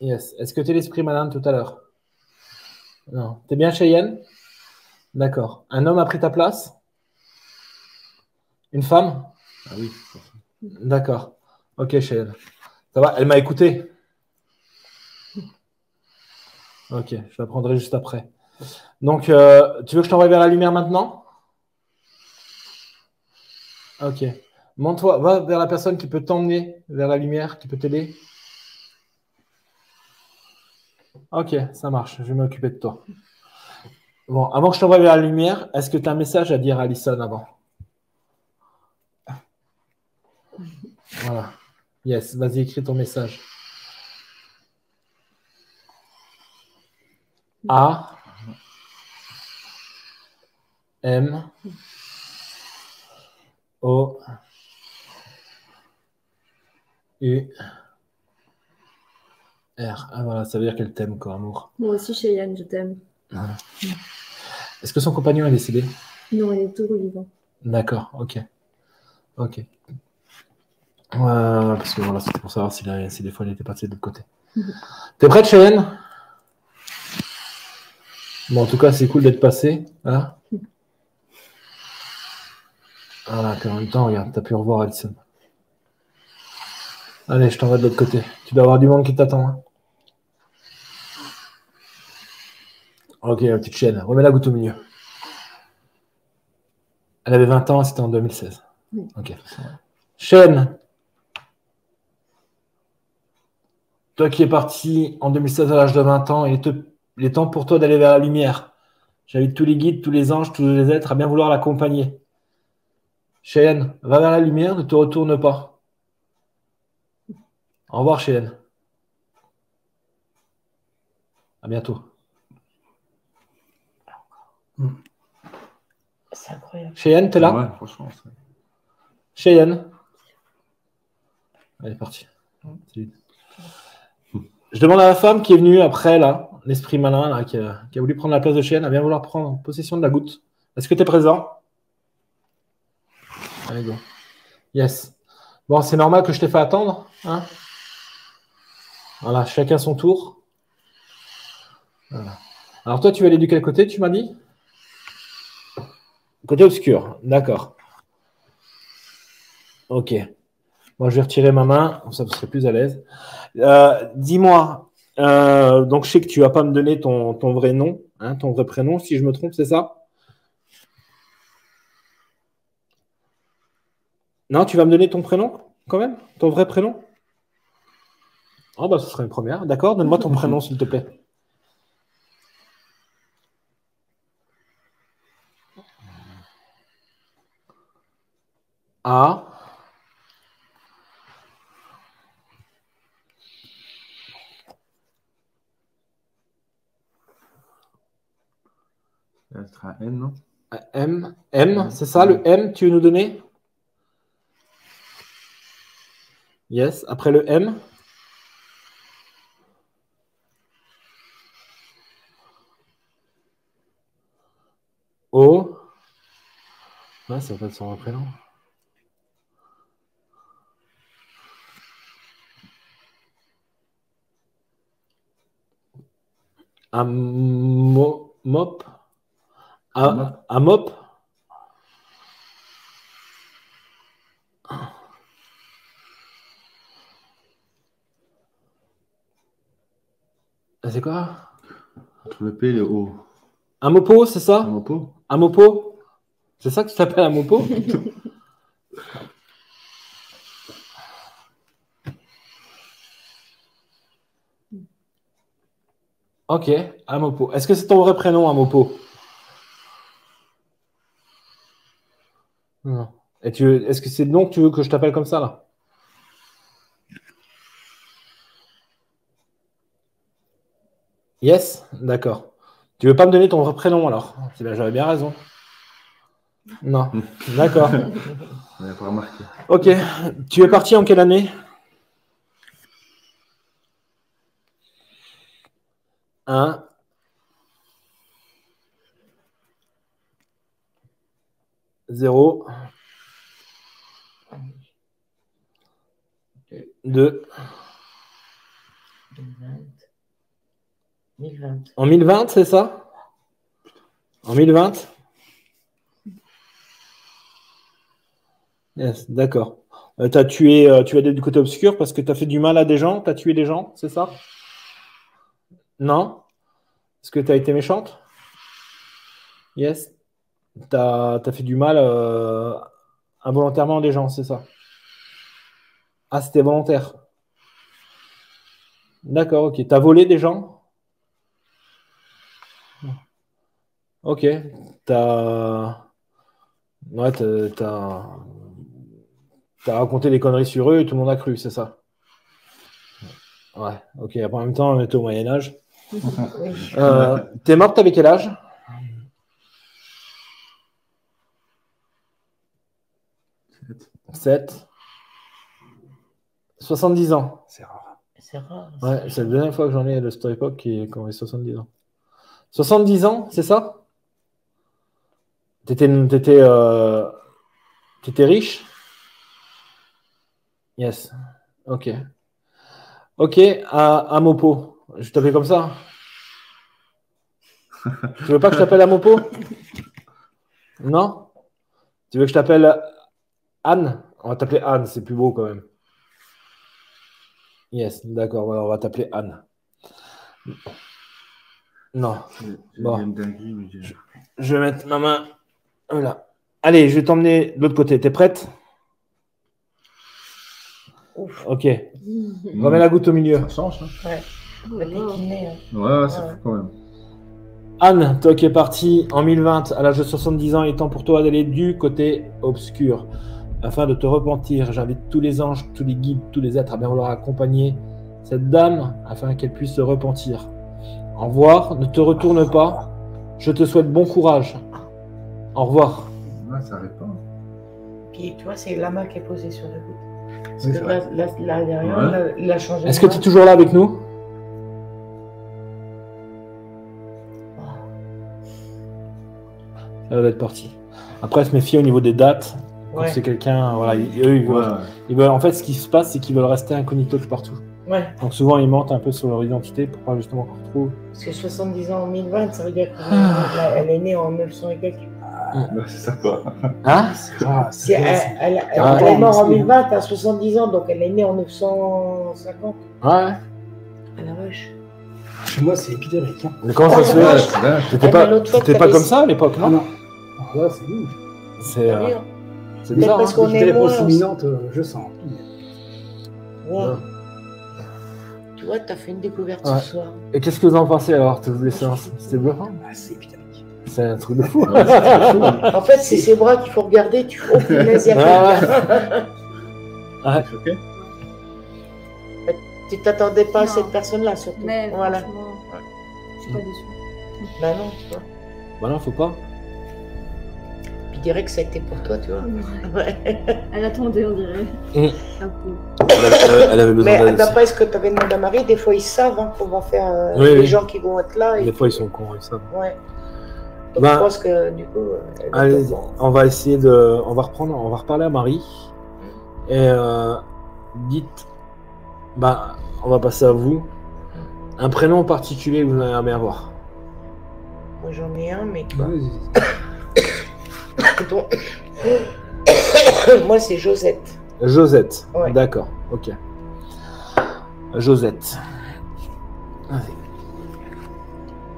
Speaker 2: Yes. Est-ce que tu es l'esprit malin de tout à l'heure? Non. T'es bien Cheyenne? D'accord. Un homme a pris ta place? Une femme?
Speaker 4: Ah oui.
Speaker 2: D'accord. Ok, Cheyenne. Ça va? Elle m'a écouté. Ok, je la prendrai juste après. Donc, tu veux que je t'envoie vers la lumière maintenant? Ok. Monte-toi, va vers la personne qui peut t'emmener vers la lumière, qui peut t'aider. Ok, ça marche. Je vais m'occuper de toi. Bon, avant que je t'envoie vers la lumière, est-ce que tu as un message à dire à Alison avant? Voilà. Yes, vas-y, écris ton message. A M O U R. Ah voilà, ça veut dire qu'elle t'aime, quoi, amour.
Speaker 5: Moi aussi, Cheyenne, je t'aime.
Speaker 2: Voilà. Est-ce que son compagnon est décédé?
Speaker 5: Non, elle est toujours vivant.
Speaker 2: D'accord, ok. Ok. Parce que voilà, c'était pour savoir si des fois il était passé de l'autre côté. T'es prête, Cheyenne? Bon, en tout cas, c'est cool d'être passé. Hein? Voilà, puis en même temps, regarde, t'as pu revoir Alison. Allez, je t'envoie de l'autre côté. Tu dois avoir du monde qui t'attend. Hein? Ok, la petite chienne. Remets la goutte au milieu. Elle avait 20 ans, c'était en 2016.
Speaker 5: Oui.
Speaker 2: Ok. Chienne, toi qui es parti en 2016 à l'âge de 20 ans, il est temps pour toi d'aller vers la lumière. J'invite tous les guides, tous les anges, tous les êtres à bien vouloir l'accompagner. Cheyenne, va vers la lumière, ne te retourne pas. Au revoir, Cheyenne. À bientôt.
Speaker 3: C'est incroyable.
Speaker 2: Cheyenne, t'es là?
Speaker 4: Ouais, franchement.
Speaker 2: Cheyenne. Elle est partie. Je demande à la femme qui est venue après, là, l'esprit malin, là, qui a voulu prendre la place de Cheyenne, à bien vouloir prendre possession de la goutte. Est-ce que tu es présent? Allez, go. Yes. Bon, c'est normal que je t'ai fait attendre. Hein? Voilà, chacun son tour. Voilà. Alors toi, tu vas aller du quel côté, tu m'as dit? Côté obscur, d'accord. Ok. Moi, je vais retirer ma main, comme ça vous serez plus à l'aise. Dis-moi, donc je sais que tu ne vas pas me donner ton vrai nom, hein, ton vrai prénom, si je me trompe, c'est ça? Non, tu vas me donner ton prénom, quand même? Ton vrai prénom? Oh, bah, ce serait une première. D'accord, donne-moi ton prénom, s'il te plaît. A.
Speaker 4: Ça sera N, non?
Speaker 2: M. M, c'est ça, le M, tu veux nous donner? Yes, après le M. O. Ouais, ça peut être son prénom. Mop. Amop. C'est quoi?
Speaker 4: Entre le P et le O.
Speaker 2: Amopo, c'est ça?
Speaker 4: Amopo?
Speaker 2: Amopo? C'est ça que tu t'appelles Amopo? Ok, Amopo. Est-ce que c'est ton vrai prénom, Amopo? Non. Est-ce que c'est le nom que tu veux que je t'appelle comme ça, là? Yes? D'accord. Tu veux pas me donner ton vrai prénom, alors? J'avais bien raison. Non. D'accord.
Speaker 4: On n'a pas remarqué.
Speaker 2: Ok. Tu es parti en quelle année? 1. 0. 2.
Speaker 3: 1020.
Speaker 2: En 1020, c'est ça? En 1020? Yes, d'accord. Tu as du côté obscur parce que tu as fait du mal à des gens? Tu as tué des gens, c'est ça? Non? Est-ce que tu as été méchante? Yes. Tu as fait du mal involontairement à des gens, c'est ça? Ah, c'était volontaire. D'accord, ok. Tu as volé des gens? Ok. T'as ouais, t'as raconté des conneries sur eux et tout le monde a cru, c'est ça? Ouais, ok. En même temps, on était au Moyen-Âge. T'es morte, t'avais quel âge? 7. 70 ans.
Speaker 3: C'est rare. C'est rare.
Speaker 2: Ouais, c'est la dernière fois que j'en ai de cette époque qui ont 70 ans. 70 ans, c'est ça? T'étais riche? Yes. Ok. Ok, à Mopo. Je t'appelle comme ça? Tu veux pas que je t'appelle à Mopo? Non? Tu veux que je t'appelle Anne? On va t'appeler Anne, c'est plus beau quand même. Yes, d'accord, on va t'appeler Anne. Non. Bon. Je vais mettre ma main là. Allez, je vais t'emmener de l'autre côté. T'es prête?
Speaker 3: Ouf.
Speaker 2: Ok. Remets la goutte au milieu.
Speaker 4: Ça change, hein?
Speaker 3: Ouais.
Speaker 4: Ouais, ça fait quand même.
Speaker 2: Anne, toi qui es partie en 1020 à l'âge de 70 ans, il est temps pour toi d'aller du côté obscur. Afin de te repentir, j'invite tous les anges, tous les guides, tous les êtres à bien vouloir accompagner cette dame afin qu'elle puisse se repentir. Au revoir, ne te retourne pas. Je te souhaite bon courage. Au revoir.
Speaker 4: Ouais, ça n'arrête pas.
Speaker 3: Puis tu vois, c'est la main qui est posée sur la goutte. Parce
Speaker 4: Oui,
Speaker 3: que là derrière,
Speaker 4: ouais.
Speaker 3: il a changé.
Speaker 2: Est-ce que tu es toujours là avec nous? Ça va être parti. Après, se méfier au niveau des dates. Quand c'est quelqu'un, voilà, ils veulent, en fait, ce qui se passe, c'est qu'ils veulent rester incognito de partout.
Speaker 3: Ouais.
Speaker 2: Donc souvent, ils mentent un peu sur leur identité pour pas justement qu'on retrouve.
Speaker 3: Parce que 70 ans en 1020, ça veut dire qu'elle est née en 900 et quelques.
Speaker 4: Ouais, c'est ça quoi.
Speaker 2: Hein?
Speaker 3: Elle est morte en 1020 à 70 ans, donc elle est née en 950.
Speaker 2: Ouais.
Speaker 3: À la vache.
Speaker 6: Chez moi, c'est épidémique. Hein.
Speaker 2: Mais comment ça se fait? C'était pas comme ça à l'époque, non?
Speaker 6: Non. Là, c'est nous.
Speaker 2: C'est bizarre.
Speaker 3: Parce qu'on
Speaker 6: est
Speaker 3: est
Speaker 6: réponse
Speaker 3: moins.
Speaker 6: imminente, je sens.
Speaker 3: Ouais. Tu vois, tu as fait une découverte
Speaker 2: Ouais.
Speaker 3: ce soir.
Speaker 2: Et qu'est-ce que vous en pensez alors, toutes les séances? C'était bluffant?
Speaker 6: C'est épidémique.
Speaker 2: C'est un truc de fou.
Speaker 3: En fait, c'est ses bras qu'il faut regarder. Tu vois, punaise, il y a quelqu'un.
Speaker 2: Ouais.
Speaker 4: Choqué?
Speaker 3: Tu t'attendais pas à
Speaker 5: Non.
Speaker 3: cette personne-là, surtout.
Speaker 5: Mais
Speaker 3: Voilà.
Speaker 5: franchement, je suis pas déçue.
Speaker 3: Bah non, tu vois.
Speaker 2: Bah non, faut pas.
Speaker 3: Je dirais que ça a été pour toi, tu vois. Ouais.
Speaker 5: Elle attendait, on dirait.
Speaker 2: Mm.
Speaker 5: Un peu.
Speaker 2: Elle avait besoin
Speaker 3: Mais
Speaker 2: d'aide.
Speaker 3: d'après ce que tu avais demandé à Marie, des fois ils savent qu'on va faire
Speaker 2: Oui,
Speaker 3: les
Speaker 2: oui.
Speaker 3: gens qui vont être là.
Speaker 2: Des fois, ils sont cons, ils savent.
Speaker 3: Ouais. Donc
Speaker 2: Bah,
Speaker 3: je pense que du coup. Elle va
Speaker 2: Allez,
Speaker 3: être bon.
Speaker 2: on va essayer de. On va reparler à Marie. Et dites. Bah, on va passer à vous. Un prénom en particulier que vous avez aimé avoir.
Speaker 3: Moi j'en ai un, mais. Bon. Moi c'est Josette.
Speaker 2: Josette.
Speaker 3: Ouais.
Speaker 2: D'accord, ok. Josette. Allez.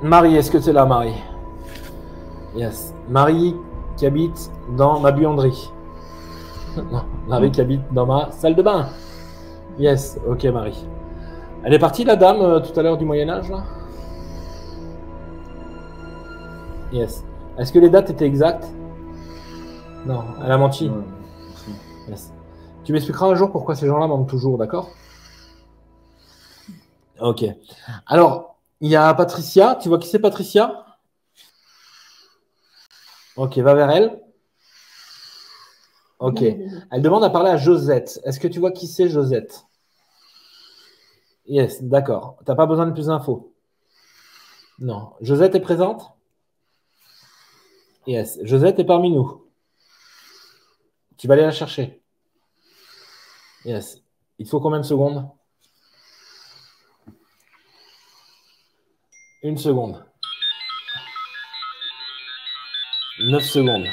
Speaker 2: Marie, est-ce que tu es là, Marie? Yes. Marie qui habite dans ma buanderie. Non, Marie qui habite dans ma salle de bain. Yes, ok, Marie. Elle est partie, la dame, tout à l'heure du Moyen-Âge, là? Yes. Est-ce que les dates étaient exactes? Non, elle a menti.
Speaker 4: Ouais,
Speaker 2: Yes. Tu m'expliqueras un jour pourquoi ces gens-là mentent toujours, d'accord? Ok. Alors, il y a Patricia. Tu vois qui c'est, Patricia? Ok, va vers elle. Ok. Elle demande à parler à Josette. Est-ce que tu vois qui c'est, Josette? Yes, d'accord. T'as pas besoin de plus d'infos? Non. Josette est présente? Yes. Josette est parmi nous. Tu vas aller la chercher. Yes. Il faut combien de secondes? 1 seconde. 9 secondes.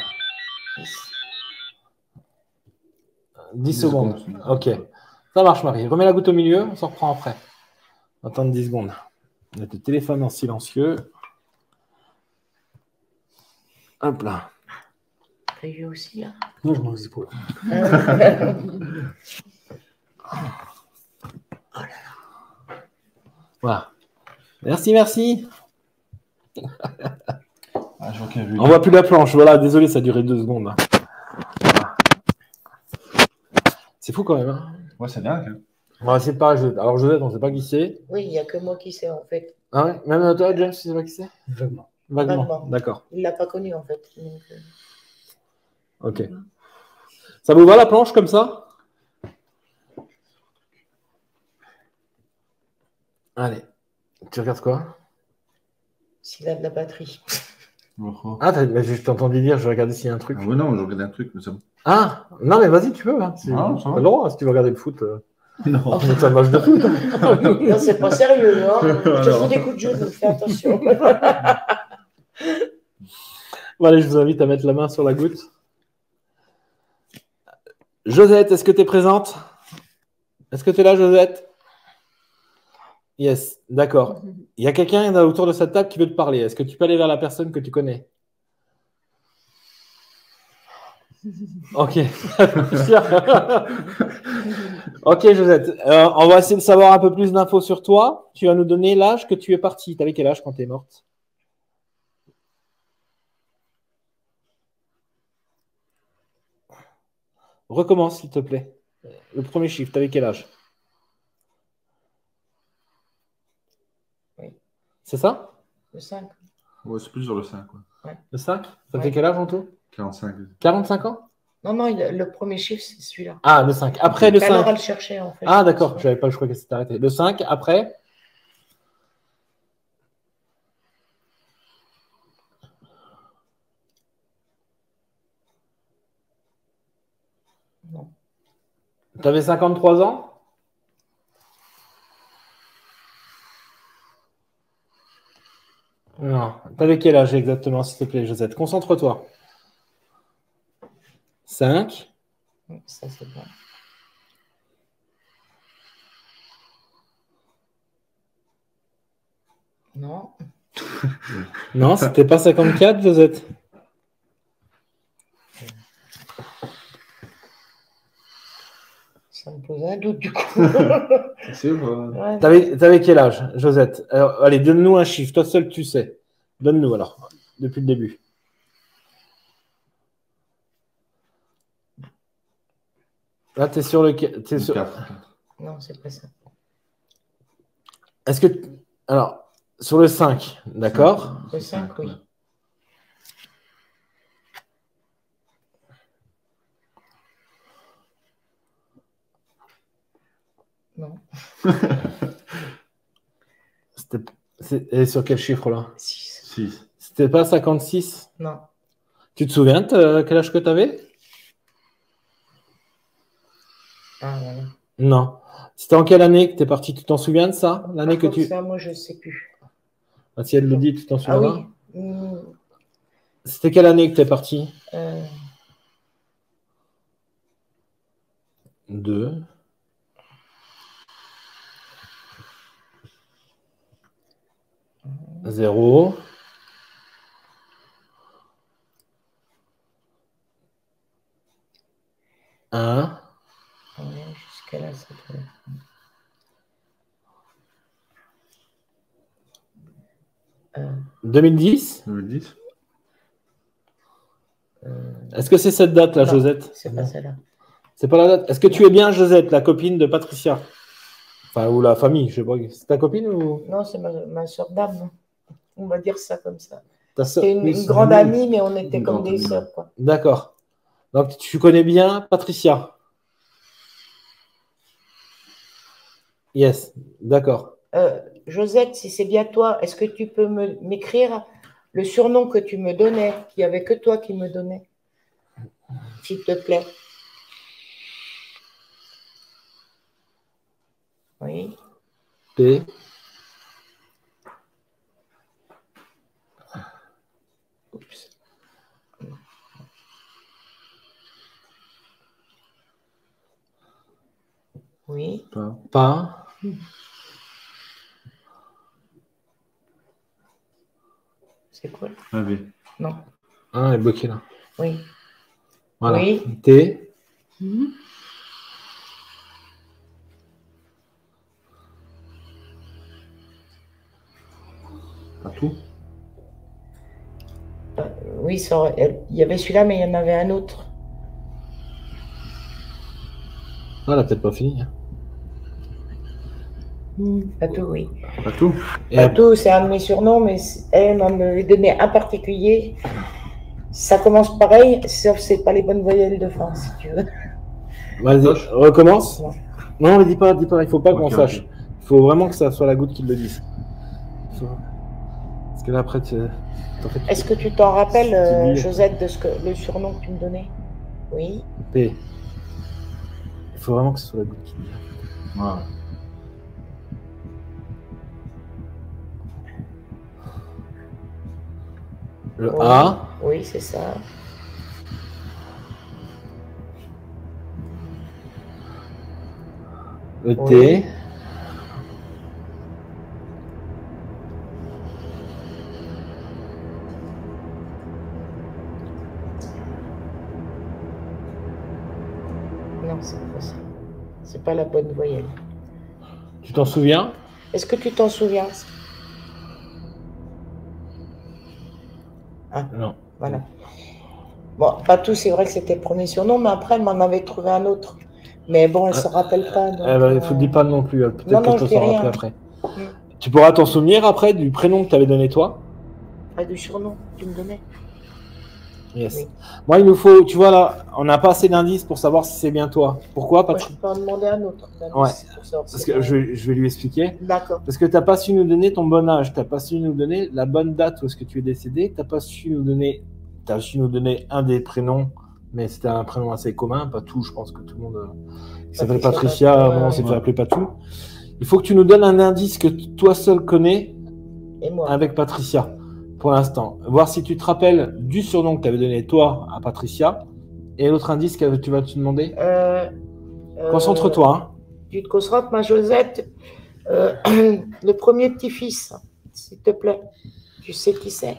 Speaker 2: 10 secondes. Ok. Ça marche, Marie. Remets la goutte au milieu, on s'en reprend après. On va attendre 10 secondes. On met le téléphone en silencieux. Hop là.
Speaker 3: T'as eu aussi là.
Speaker 6: Non, je m'en dis pas.
Speaker 2: Voilà. Merci, merci.
Speaker 4: Ah, je vois qu'il y a vu.
Speaker 2: On voit plus la planche. Voilà, désolé, ça a duré 2 secondes. Hein. Voilà. C'est fou quand même. Hein.
Speaker 4: Ouais, c'est dingue.
Speaker 2: On va essayer de parler. Alors, Josette, on ne sait pas qui c'est.
Speaker 3: Oui, il n'y a que moi qui sais en fait.
Speaker 2: Ah ouais? Même toi, James, tu sais pas qui c'est?
Speaker 6: Vaguement.
Speaker 2: Vaguement.
Speaker 3: Vaguement.
Speaker 2: D'accord.
Speaker 3: Il ne l'a pas connu en fait. Donc,
Speaker 2: Ok. Ça vous va la planche comme ça? Allez. Tu regardes quoi?
Speaker 3: s'il a de la batterie.
Speaker 2: Ah, je t'ai entendu dire, je vais regarder s'il y a un truc.
Speaker 4: Ah, ouais, non, je regarde un truc, mais c'est bon.
Speaker 2: Ah, non, mais vas-y, tu peux. Hein.
Speaker 4: Ah, ça
Speaker 2: T'as
Speaker 4: va.
Speaker 2: le droit, si tu veux regarder le foot.
Speaker 4: Non.
Speaker 2: C'est un match de foot.
Speaker 3: Non, c'est pas sérieux, hein. Je te
Speaker 4: Alors.
Speaker 3: fous des coups de genou, fais attention.
Speaker 2: Bon, allez, je vous invite à mettre la main sur la goutte. Josette, est-ce que tu es présente? Est-ce que tu es là, Josette? Yes, d'accord. Il y a quelqu'un autour de cette table qui veut te parler. Est-ce que tu peux aller vers la personne que tu connais? Ok. Ok, Josette. On va essayer de savoir un peu plus d'infos sur toi. Tu vas nous donner l'âge que tu es partie. Tu avais quel âge quand tu es morte? Recommence, s'il te plaît. Le premier chiffre, tu avais quel âge?
Speaker 3: Oui.
Speaker 2: C'est ça?
Speaker 3: Le 5.
Speaker 4: Ouais, c'est plus sur le 5, quoi.
Speaker 2: Le 5? Ça
Speaker 3: Ouais.
Speaker 2: fait quel âge en tout?
Speaker 4: 45.
Speaker 2: 45 ans?
Speaker 3: Non, non, le premier chiffre, c'est celui-là.
Speaker 2: Ah, le 5. Après le
Speaker 3: Alors,
Speaker 2: 5.
Speaker 3: elle cherchait, en fait.
Speaker 2: Ah, d'accord. Je crois que c'était arrêté. Le 5, après?
Speaker 3: Non.
Speaker 2: Tu avais 53 ans? Non. T'avais quel âge exactement, s'il te plaît, Josette? Concentre-toi. 5.
Speaker 3: Ça, c'est bon. Non.
Speaker 2: Non, c'était pas 54, Josette.
Speaker 3: Ça me pose un doute, du coup.
Speaker 4: C'est vrai.
Speaker 3: Ouais.
Speaker 2: T'avais quel âge, Josette? Alors, allez, donne-nous un chiffre. Toi seul, tu sais. Donne-nous alors, depuis le début. Là, tu es sur le. T'es sur...
Speaker 4: 4.
Speaker 3: Non, c'est pas ça.
Speaker 2: Est-ce que. Alors, sur le 5, d'accord?
Speaker 3: Le 5, oui. Non.
Speaker 2: Et sur quel chiffre là?
Speaker 3: 6.
Speaker 2: C'était pas 56?
Speaker 3: Non.
Speaker 2: Tu te souviens de quel âge que tu avais?
Speaker 3: Ah, voilà.
Speaker 2: Non. C'était en quelle année que tu es parti? Tu t'en souviens de ça? L'année que tu.
Speaker 3: Ça, moi, je ne sais plus.
Speaker 2: Ah, si elle le dit, tu t'en souviens?
Speaker 3: Ah oui.
Speaker 2: C'était quelle année que tu es parti? 2. Zéro. Un.
Speaker 3: Jusqu'à là, ça peut...
Speaker 2: 2010?
Speaker 4: 2010.
Speaker 2: Est-ce que c'est cette date-là, Josette?
Speaker 3: C'est pas celle-là.
Speaker 2: C'est pas la date. Est-ce que tu es bien Josette, la copine de Patricia? Enfin, ou la famille, je sais pas. C'est ta copine ou?
Speaker 3: Non, c'est ma soeur d'âme. On va dire ça comme ça.
Speaker 2: Ta soeur...
Speaker 3: C'était une grande amie, mais on était comme des sœurs, quoi.
Speaker 2: D'accord. Donc, tu connais bien Patricia? Yes, d'accord.
Speaker 3: Josette, si c'est bien toi, est-ce que tu peux m'écrire le surnom que tu me donnais, qu'il n'y avait que toi qui me donnais, s'il te plaît? Oui.
Speaker 2: P.
Speaker 3: Oups. Oui.
Speaker 2: Pas.
Speaker 3: C'est quoi?
Speaker 4: Ah oui.
Speaker 3: Non.
Speaker 2: Ah, elle est bloquée là.
Speaker 3: Oui.
Speaker 2: Voilà.
Speaker 3: Oui.
Speaker 2: T.
Speaker 4: Pas tout.
Speaker 3: Oui, il y avait celui-là, mais il y en avait un autre.
Speaker 2: Ah, elle a peut-être pas fini.
Speaker 3: Pas tout, oui.
Speaker 4: Pas tout.
Speaker 3: Pas tout, c'est un de mes surnoms, mais elle m'en avait donné un particulier. Ça commence pareil, sauf que c'est pas les bonnes voyelles de fin, si tu veux.
Speaker 2: Vas-y, recommence.
Speaker 3: Non.
Speaker 2: Non, mais dis pas, il faut pas qu'on sache. Il faut vraiment que ça soit la goutte qui le dise. Parce que là, après,
Speaker 3: Est-ce que tu t'en rappelles, Josette, de le surnom que tu me donnais? Oui.
Speaker 2: P. Il faut vraiment que ce soit la goutte qui le dise.
Speaker 4: Voilà.
Speaker 2: Le
Speaker 3: Oui.
Speaker 2: A.
Speaker 3: Oui, c'est ça.
Speaker 2: Le
Speaker 3: Oui.
Speaker 2: T.
Speaker 3: Non, c'est pas ça. C'est pas la bonne voyelle.
Speaker 2: Tu t'en souviens?
Speaker 3: Est-ce que tu t'en souviens? Ah,
Speaker 2: Non.
Speaker 3: voilà. Bon, pas tout, c'est vrai que c'était le premier surnom, mais après, elle m'en avait trouvé un autre. Mais bon, elle ne se rappelle pas. Donc,
Speaker 2: il faut dire pas non plus. Peut-être
Speaker 3: non,
Speaker 2: qu'elle
Speaker 3: je
Speaker 2: peut
Speaker 3: dis
Speaker 2: s'en
Speaker 3: rien.
Speaker 2: rappeler après. Tu pourras t'en souvenir après du prénom que tu avais donné toi?
Speaker 3: Pas du surnom que tu me donnais.
Speaker 2: Yes.
Speaker 3: Oui.
Speaker 2: Moi, il nous faut, tu vois là, on n'a pas assez d'indices pour savoir si c'est bien toi. Pourquoi,
Speaker 3: Moi,
Speaker 2: Patrick?
Speaker 3: je peux en demander un autre.
Speaker 2: Ouais.
Speaker 3: Pour savoir
Speaker 2: Parce
Speaker 3: si
Speaker 2: que
Speaker 3: c'est
Speaker 2: je vais lui expliquer.
Speaker 3: D'accord.
Speaker 2: Parce que tu n'as pas su nous donner ton bon âge, tu n'as pas su nous donner la bonne date où est-ce que tu es décédé, tu n'as pas su nous donner, tu as su nous donner un des prénoms, mais c'était un prénom assez commun, pas tout, je pense que tout le monde qui s'appelle Patricia, à un moment s'est fait appeler pas tout. Il faut que tu nous donnes un indice que toi seul connais
Speaker 3: Et moi.
Speaker 2: avec Patricia, pour l'instant. Voir si tu te rappelles du surnom que tu avais donné toi à Patricia, et l'autre indice que tu vas te demander. Concentre-toi. Hein.
Speaker 3: Tu te concentres, ma Josette. Le premier petit-fils, s'il te plaît. Tu sais qui c'est?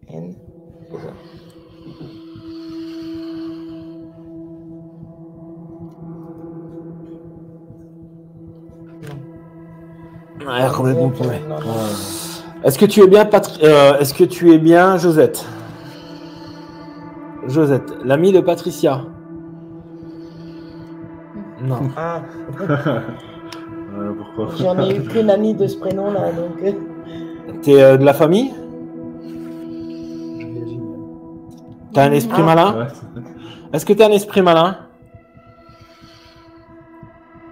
Speaker 3: N.
Speaker 2: Ouais, complètement paumé.
Speaker 3: Non, non.
Speaker 2: Est-ce que tu es bien, est-ce que tu es bien Josette? Josette, l'amie de Patricia? Non.
Speaker 3: Ah,
Speaker 4: Pourquoi?
Speaker 3: j'en ai eu qu'une amie de ce prénom-là, donc.
Speaker 2: T'es de la famille? T'as un esprit malin?
Speaker 4: Ouais,
Speaker 2: Est-ce que t'as un esprit malin?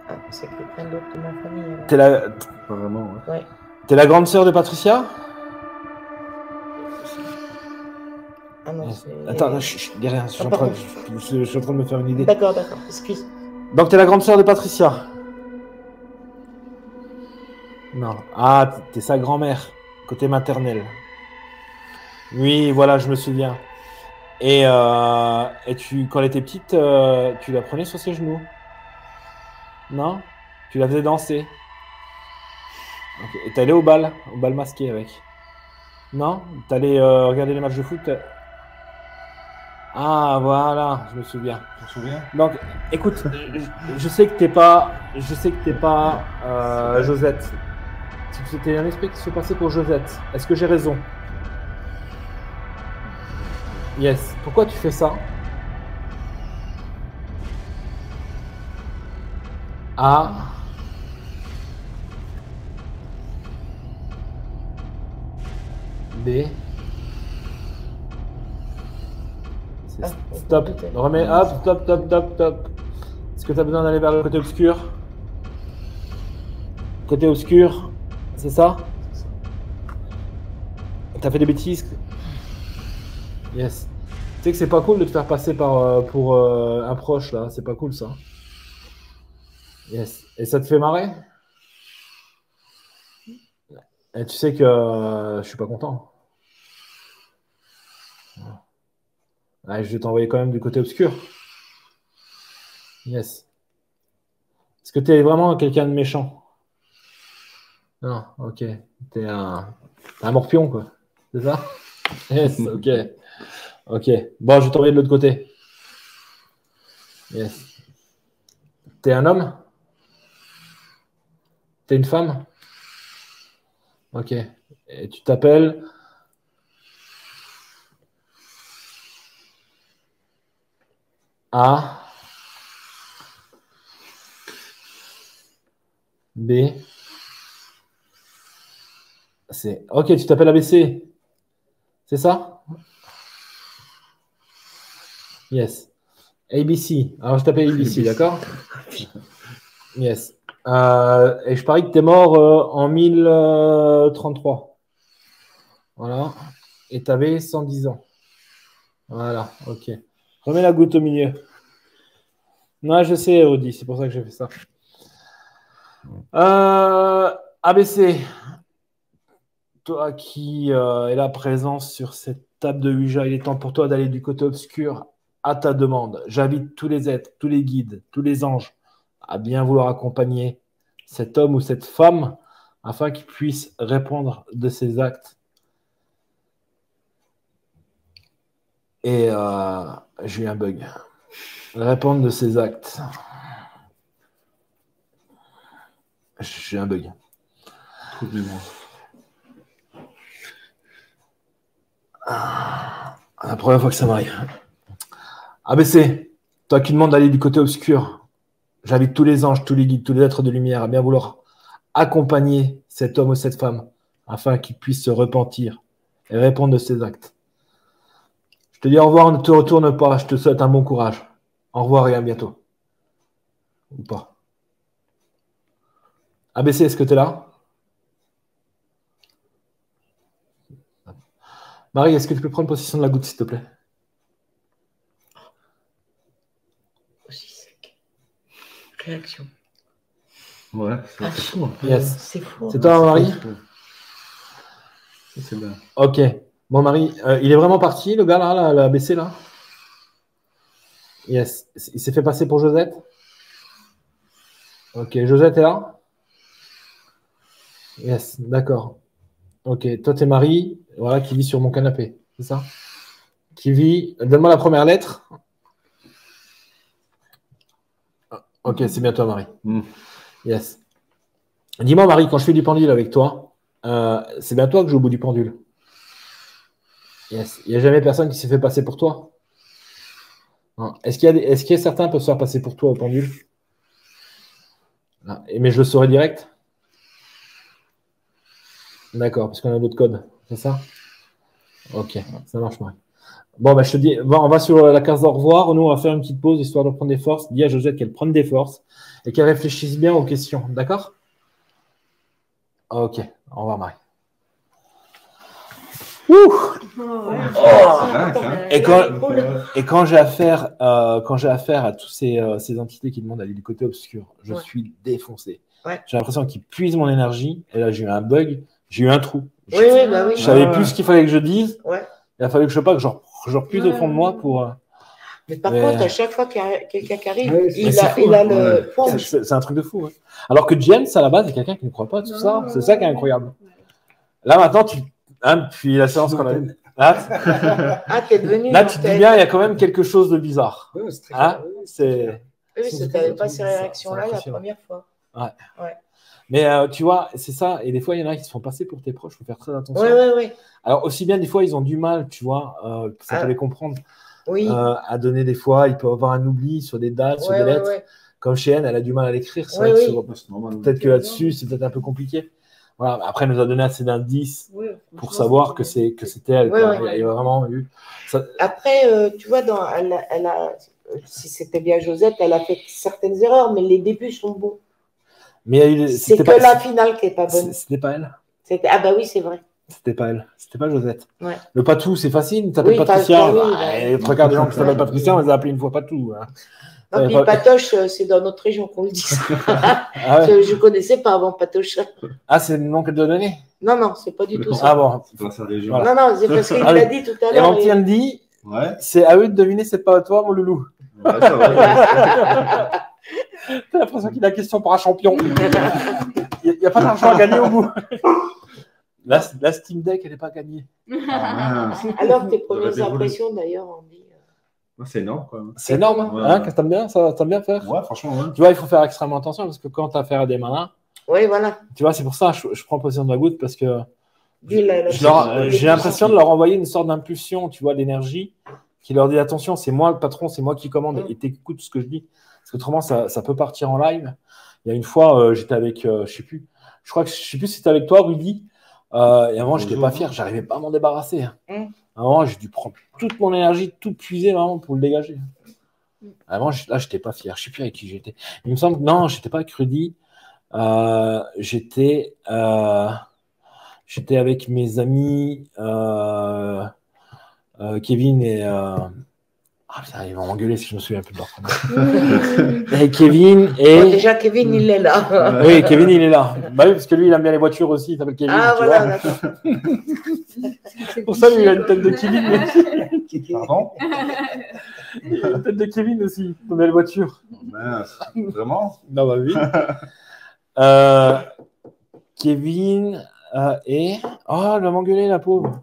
Speaker 3: Ah, c'est quelqu'un d'autre de ma famille. Alors.
Speaker 2: T'es la...
Speaker 4: pas vraiment, ouais.
Speaker 3: Ouais.
Speaker 2: T'es la grande sœur de Patricia?
Speaker 3: Ah non, c'est.
Speaker 2: Attends, dis rien, je suis, je suis en train de me faire une idée.
Speaker 3: D'accord, excuse.
Speaker 2: Donc t'es la grande sœur de Patricia? Non. Ah, t'es sa grand-mère, côté maternel. Oui, voilà, je me souviens. Et quand elle était petite, tu la prenais sur ses genoux? Non? Tu la faisais danser? Okay. Et t'allais au bal masqué avec? Non? T'allais regarder les matchs de foot? Ah, voilà, je me souviens.
Speaker 4: Tu te souviens?
Speaker 2: Donc, écoute, je sais que t'es pas, Josette. C'était un esprit qui se passait pour Josette. Est-ce que j'ai raison? Yes. Pourquoi tu fais ça? A. B. Stop. Remets. Hop, stop. Est-ce que tu as besoin d'aller vers le côté obscur? Côté obscur, c'est ça? T'as fait des bêtises? Yes. Tu sais que c'est pas cool de te faire passer pour un proche là, c'est pas cool ça. Yes. Et ça te fait marrer? Et tu sais que je suis pas content. Ouais, je vais t'envoyer quand même du côté obscur. Yes. Est-ce que tu es vraiment quelqu'un de méchant? Non, ok. T'es un morpion, quoi. C'est ça? Yes, ok. Ok. Bon, je vais t'envoyer de l'autre côté. Yes. T'es un homme? T'es une femme? Ok. Et tu t'appelles? A. B. C. Ok, tu t'appelles ABC. C'est ça? Yes. ABC. Alors, je t'appelle ABC, d'accord? Yes. Et je parie que tu es mort en 1033. Voilà. Et tu avais 110 ans. Voilà, ok. Remets la goutte au milieu. Non, je sais, Audi, c'est pour ça que j'ai fait ça. ABC. Toi qui es la présence sur cette table de Ouija, il est temps pour toi d'aller du côté obscur à ta demande. J'invite tous les êtres, tous les guides, tous les anges à bien vouloir accompagner cet homme ou cette femme afin qu'il puisse répondre de ses actes. Et j'ai eu un bug. Répondre de ses actes. J'ai un bug.
Speaker 4: Trop de mémoire.
Speaker 2: La première fois que ça m'arrive. ABC, toi qui demandes d'aller du côté obscur, j'invite tous les anges, tous les guides, tous les êtres de lumière à bien vouloir accompagner cet homme ou cette femme afin qu'il puisse se repentir et répondre de ses actes. Je te dis au revoir, ne te retourne pas, je te souhaite un bon courage. Au revoir et à bientôt. Ou pas. ABC, est-ce que tu es là? Marie, est-ce que tu peux prendre possession de la goutte, s'il te plaît?
Speaker 3: Aussi sec. Réaction.
Speaker 4: Ouais, c'est fou.
Speaker 2: Yes.
Speaker 3: C'est fou.
Speaker 2: C'est toi, Marie?
Speaker 4: C'est bien.
Speaker 2: Ok. Bon, Marie, il est vraiment parti, le gars là, la ABC là? Yes. Il s'est fait passer pour Josette? Ok, Josette est là? Yes, d'accord. Ok, toi, t'es Marie, voilà, qui vit sur mon canapé, c'est ça? Qui vit. Donne-moi la première lettre. Ok, c'est bien toi, Marie.
Speaker 4: Mm.
Speaker 2: Yes. Dis-moi, Marie, quand je fais du pendule avec toi, c'est bien toi que je joue au bout du pendule. Yes. Il n'y a jamais personne qui s'est fait passer pour toi. Est-ce qu'il y a certains qui peuvent se faire passer pour toi au pendule? Mais je le saurai direct. D'accord, parce qu'on a d'autres codes, c'est ça? Ok, ça marche, Marie. Bon, bah, je te dis, on va sur la case au revoir. Nous, on va faire une petite pause histoire de prendre des forces. Dis à Josette qu'elle prenne des forces et qu'elle réfléchisse bien aux questions. D'accord? Ok, au revoir, Marie. Et quand j'ai affaire à toutes ces entités qui demandent d'aller du côté obscur, je suis défoncé.
Speaker 3: Ouais.
Speaker 2: J'ai l'impression qu'ils puisent mon énergie. Et là, j'ai eu un bug, j'ai eu un trou.
Speaker 3: Oui, bah oui.
Speaker 2: Je savais plus ce qu'il fallait que je dise.
Speaker 3: Ouais.
Speaker 2: Il a fallu que je repuise au fond de moi pour.
Speaker 3: Mais par contre, à chaque fois qu'il y a quelqu'un qui arrive,
Speaker 2: c'est un truc de fou. Hein. Alors que James, à la base, est quelqu'un qui ne croit pas tout ça. C'est ça qui est incroyable. Là, maintenant, puis la séance qu'on a eue.
Speaker 3: T'es devenu.
Speaker 2: Là, tu te dis bien, il y a quand même quelque chose de bizarre.
Speaker 6: Ouais, c'est très
Speaker 3: Oui, tu n'avais pas ces réactions-là la première fois.
Speaker 2: Ouais. Mais tu vois, c'est ça. Et des fois, il y en a qui se font passer pour tes proches. Il faut faire très attention.
Speaker 3: Oui.
Speaker 2: Alors, aussi bien, des fois, ils ont du mal, tu vois, ça peut les comprendre.
Speaker 3: Oui.
Speaker 2: À donner des fois, il peut avoir un oubli sur des dates, sur des lettres. Comme chez elle a du mal à l'écrire. Peut-être que là-dessus, c'est peut-être un peu compliqué. Voilà. Après, elle nous a donné assez d'indices pour savoir que c'était elle. Il y a vraiment eu. Ça...
Speaker 3: Après, tu vois, si c'était bien Josette, elle a fait certaines erreurs, mais les débuts sont bons.
Speaker 2: Mais
Speaker 3: c'est que la finale qui n'est pas bonne.
Speaker 2: C'était pas elle.
Speaker 3: Ah bah oui, c'est vrai.
Speaker 2: C'était pas elle. C'était pas Josette.
Speaker 3: Ouais.
Speaker 2: Le Patou, c'est facile. Tu t'appelles Patricia. Les trois quarts des gens qui s'appellent Patricia, on les a appelés une fois Patou. Hein.
Speaker 3: Non, puis Patoche, c'est dans notre région qu'on le dit. Je ne connaissais pas avant Patoche.
Speaker 2: Ah, c'est le nom qu'elle doit donner?
Speaker 3: Non, c'est pas du tout ça.
Speaker 2: Ah bon.
Speaker 3: Voilà. Non, c'est parce qu'il l'a dit tout à l'heure.
Speaker 2: Et mon petit Andy, c'est à eux de deviner, c'est pas à toi, mon loulou. Ouais, ça va. T'as l'impression qu'il a la question pour un champion. Il n'y a pas d'argent à gagner au bout. La Steam Deck, elle n'est pas gagnée.
Speaker 3: Alors, tes premières impressions, d'ailleurs, Andy.
Speaker 4: C'est énorme, quoi.
Speaker 2: C'est énorme, hein? Que t'aimes bien, ça t'aimes bien faire?
Speaker 4: Ouais, franchement, ouais.
Speaker 2: Tu vois, il faut faire extrêmement attention parce que quand tu as affaire à des malins.
Speaker 3: Oui, voilà.
Speaker 2: Tu vois, c'est pour ça que je prends position de ma goutte parce que j'ai l'impression de leur envoyer une sorte d'impulsion, tu vois, d'énergie qui leur dit attention, c'est moi le patron, c'est moi qui commande et t'écoutes ce que je dis. Parce qu'autrement, ça peut partir en live. Il y a une fois, j'étais avec, je sais plus si c'était avec toi, Rudy. Et avant, j'étais pas fier, j'arrivais pas à m'en débarrasser. Avant, j'ai dû prendre toute mon énergie, tout puiser vraiment pour le dégager. Avant, là, j'étais pas fier. Je sais plus avec qui j'étais. Il me semble que non, j'étais pas avec Rudy. J'étais avec mes amis Kevin et putain, ils vont m'engueuler si je me souviens plus de leur nom. Et Kevin et.
Speaker 3: Bon, déjà, Kevin, il est là.
Speaker 2: Oui, Kevin, il est là. Bah oui, parce que lui, il aime bien les voitures aussi. Il s'appelle Kevin.
Speaker 3: Ah, voilà, d'accord.
Speaker 2: Pour ça, lui, il a une tête de Kevin aussi.
Speaker 4: Pardon?
Speaker 2: Il a une tête de Kevin aussi, dans les voitures.
Speaker 4: Vraiment?
Speaker 2: Non, bah oui. Kevin et. Oh, elle va m'engueuler, la pauvre.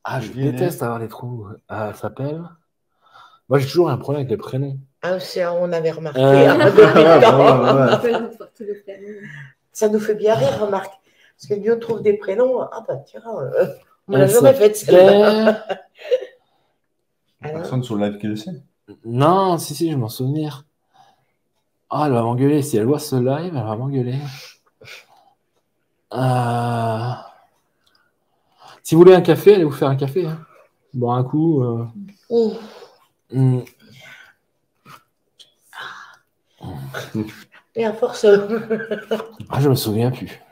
Speaker 2: Ah, je déteste avoir les trous. Elle s'appelle. Moi, j'ai toujours un problème avec les prénoms.
Speaker 3: Ah, on avait remarqué. Ça nous fait bien rire, remarque. Parce que Dieu trouve des prénoms. Ah, bah, tiens, on l'a jamais fait celle-là.
Speaker 4: Personne sur le live qui le sait.
Speaker 2: Non, si, je m'en souviens. Ah, elle va m'engueuler. Si elle voit ce live, elle va m'engueuler. Si vous voulez un café, allez vous faire un café. Hein. Bon, un coup.
Speaker 3: Et à force.
Speaker 2: Je me souviens plus.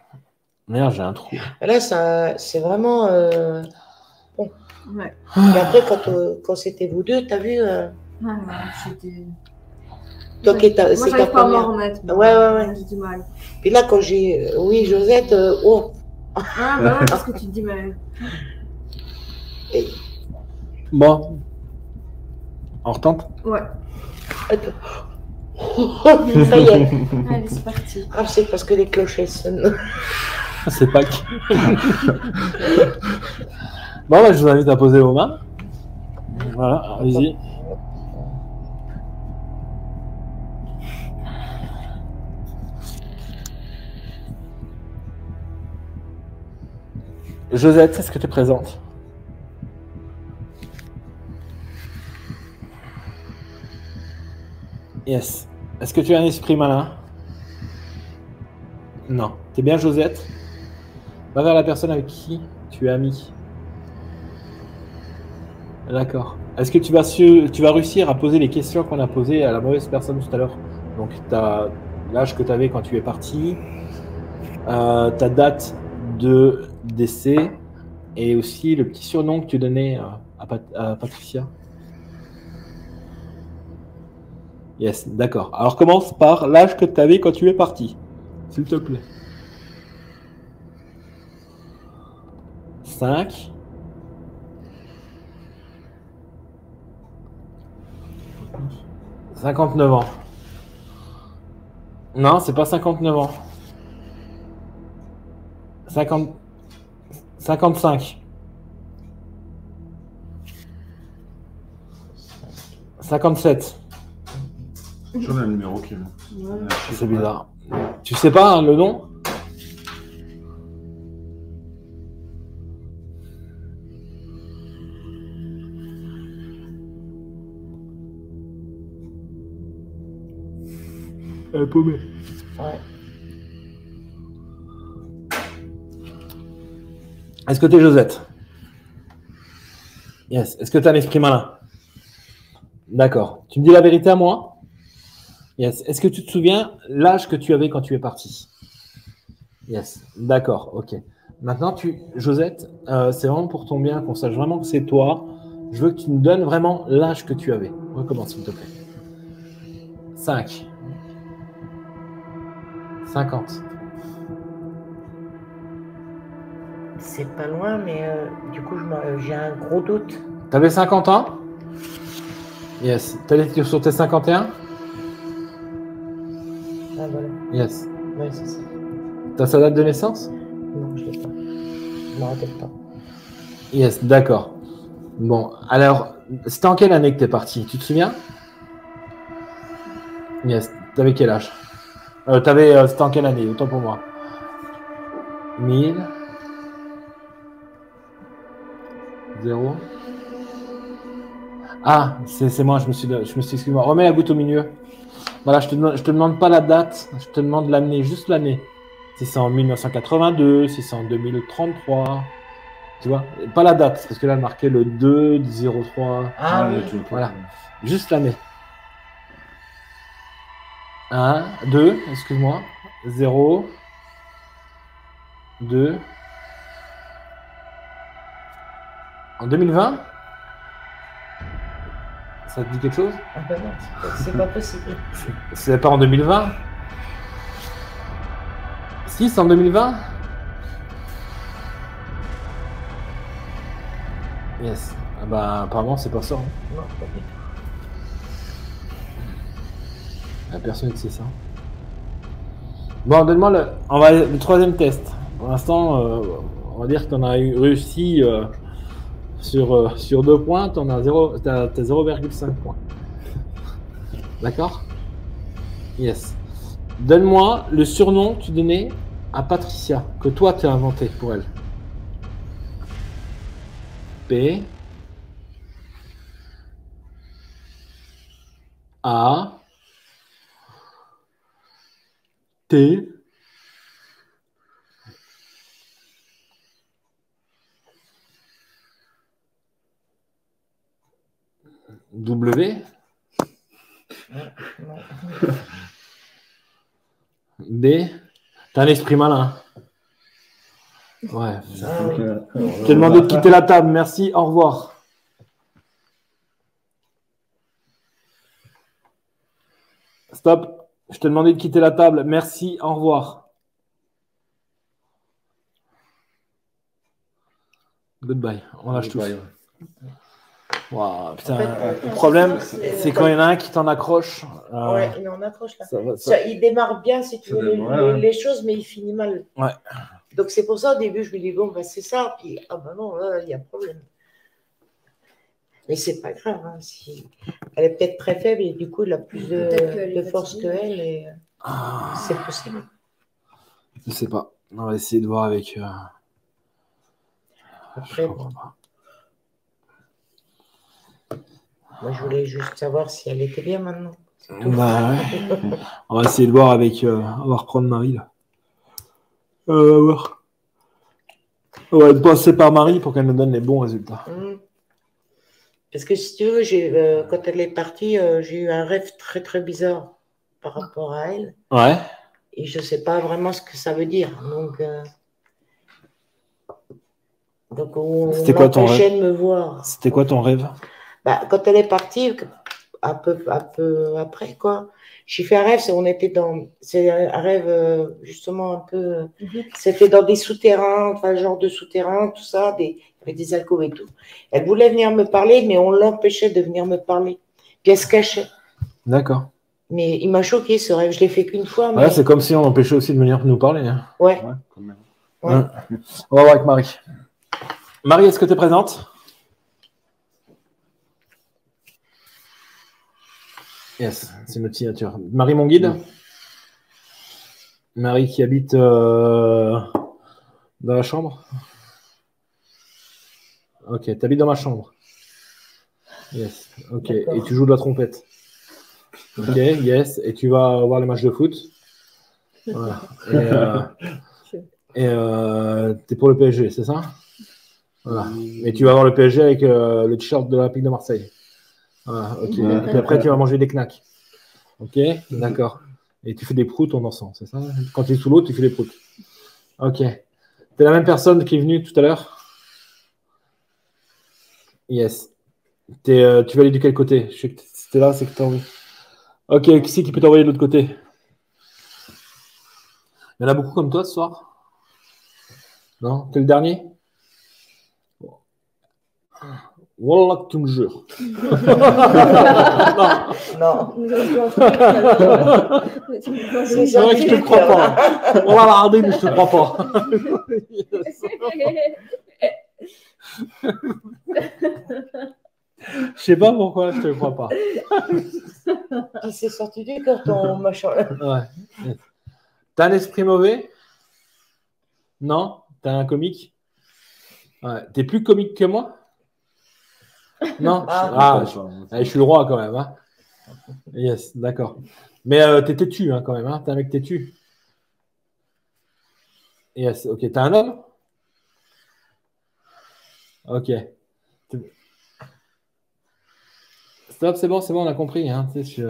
Speaker 2: Merde, j'ai un trou.
Speaker 3: Là, c'est vraiment. Bon. Ouais. Et après, quand c'était vous deux, t'as vu.
Speaker 5: C'était.
Speaker 3: Toi, c'est ta première. Ouais.
Speaker 5: J'ai du mal.
Speaker 3: Et là, quand j'ai. Oui, Josette.
Speaker 5: Parce que tu te dis, mais.
Speaker 2: Bon. On retente?
Speaker 3: Ouais. Ça y est.
Speaker 5: Allez, c'est parti.
Speaker 3: Ah, c'est parce que les clochers sonnent.
Speaker 2: C'est Pâques. Bon, je vous invite à poser vos mains. Voilà, allez-y. Josette, est-ce que tu es présente? Yes. Est-ce que tu as un esprit malin? Non. T'es bien Josette? Va vers la personne avec qui tu es ami. D'accord. Est-ce que tu vas réussir à poser les questions qu'on a posées à la mauvaise personne tout à l'heure? Donc, tu as l'âge que tu avais quand tu es parti, ta date de décès et aussi le petit surnom que tu donnais à Patricia. Yes, d'accord. Alors, commence par l'âge que tu avais quand tu es parti, s'il te plaît. 5. 59 ans. Non, c'est pas 59 ans. 55. 57.
Speaker 4: J'en ai le numéro qui est là.
Speaker 2: C'est bizarre. Tu sais pas hein, le nom? Elle est paumée.
Speaker 3: Ouais.
Speaker 2: Est-ce que tu es Josette? Yes. Est-ce que tu as un esprit malin? D'accord. Tu me dis la vérité à moi? Yes. Est-ce que tu te souviens l'âge que tu avais quand tu es parti? Yes. D'accord. Ok. Maintenant, Josette, c'est vraiment pour ton bien qu'on sache vraiment que c'est toi. Je veux que tu me donnes vraiment l'âge que tu avais. Recommence, s'il te plaît. 5. 50.
Speaker 3: C'est pas loin, mais du coup, j'ai un gros doute.
Speaker 2: T'avais 50 ans? Yes. T'allais sur tes 51?
Speaker 3: Ah, voilà.
Speaker 2: Yes.
Speaker 3: Oui, c'est ça.
Speaker 2: T'as sa date de naissance?
Speaker 3: Non, je l'ai pas. Je me rappelle pas.
Speaker 2: Yes, d'accord. Bon, alors, c'était en quelle année que t'es parti? Tu te souviens? Yes. T'avais quel âge? C'était en quelle année? Autant pour moi. 1000. 0. Ah, c'est moi, je me suis excuse-moi. Remets la goutte au milieu. Voilà, je te demande pas la date, je te demande l'année, juste l'année. Si c'est en 1982, si c'est en 2033. Tu vois, pas la date, parce que là, marqué le 2-03.
Speaker 3: Ah oui.
Speaker 2: Voilà, juste l'année. 1, 2, excuse-moi. 0, 2. En 2020? Ça te dit quelque chose?
Speaker 3: Ah ben non, c'est pas possible.
Speaker 2: C'est pas en 2020? Si, c'est en 2020? Yes. Ah bah, apparemment, c'est pas ça. Hein.
Speaker 3: Non, pas du tout.
Speaker 2: La personne qui sait ça. Bon, donne-moi le troisième test. Pour l'instant, on va dire que tu en as réussi sur 2 points, tu as 0,5 points. D'accord? Yes. Donne-moi le surnom que tu donnais à Patricia, que toi tu as inventé pour elle. P. A. T. W. D. T'as un esprit malin. Ouais. Je t'ai demandé de quitter la table. Merci. Au revoir. Stop. Je t'ai demandé de quitter la table. Merci. Au revoir. Goodbye. On lâche tous. Wow, putain, le problème, c'est quand il y en a un qui t'en accroche.
Speaker 3: Ouais, il en accroche là. Il démarre bien, si tu veux, les choses, mais il finit mal.
Speaker 2: Ouais.
Speaker 3: Donc c'est pour ça, au début, je me dis, bon, bah, c'est ça. Puis, ah ben non, là, il y a problème. Mais c'est pas grave. Hein, elle est peut-être très faible et du coup, elle a plus de force qu'elle. Et c'est possible.
Speaker 2: Je sais pas. On va essayer de voir avec.
Speaker 3: Après, bon. Moi, je voulais juste savoir si elle était bien maintenant.
Speaker 2: Bah, ouais. On va essayer de voir avec. On va reprendre Marie là. On va voir. On va passer par Marie pour qu'elle nous donne les bons résultats.
Speaker 3: Parce que si tu veux, quand elle est partie, j'ai eu un rêve très très bizarre par rapport à elle.
Speaker 2: Ouais.
Speaker 3: Et je ne sais pas vraiment ce que ça veut dire. Donc on m'empêchait de me voir.
Speaker 2: C'était quoi ton rêve?
Speaker 3: Bah, quand elle est partie, un peu après, quoi. J'ai fait un rêve, c'est un rêve justement un peu, c'était dans des souterrains, enfin genre de souterrains, tout ça, avec des alcôves et tout. Elle voulait venir me parler, mais on l'empêchait de venir me parler. Puis elle se cachait.
Speaker 2: D'accord.
Speaker 3: Mais il m'a choqué ce rêve, je l'ai fait qu'une fois.
Speaker 2: Ouais, c'est comme si on empêchait aussi de venir nous parler. Hein.
Speaker 3: Ouais.
Speaker 4: Quand même.
Speaker 3: Ouais.
Speaker 2: On va voir avec Marie. Marie, est-ce que tu es présente? Yes, c'est notre signature. Marie, mon guide. Marie qui habite dans la chambre. Ok, tu habites dans ma chambre. Yes, ok. Et tu joues de la trompette. Ok, yes. Et tu vas voir les matchs de foot. Voilà. Et tu es pour le PSG, c'est ça? Voilà. Et tu vas voir le PSG avec le t-shirt de l'Olympique de Marseille. Voilà, ok. Et puis après, tu vas manger des knacks. Ok, d'accord. Et tu fais des proutes en dansant, c'est ça? Quand tu es sous l'eau, tu fais des proutes. Ok. Tu es la même personne qui est venue tout à l'heure? Yes. Tu vas aller de quel côté? Je sais que c'était là, c'est que tu as envie. Ok, qui c'est qui peut t'envoyer de l'autre côté? Il y en a beaucoup comme toi ce soir? Non? T'es le dernier? Wallah, tu me jures.
Speaker 3: Non.
Speaker 2: C'est vrai que je te crois pas. On va la regarder, mais je te crois pas. Je sais pas pourquoi je te crois pas.
Speaker 3: Qui s'est sorti du carton, machin.
Speaker 2: Ouais. T'as un esprit mauvais? Non? T'as un comique? Ouais. T'es plus comique que moi? Non? Je suis le roi quand même. Hein. Yes, d'accord. Mais t'es têtu hein, quand même. Hein. T'es un mec têtu. Yes, ok. T'es un homme? Ok. Stop, c'est bon, on a compris. Hein. Je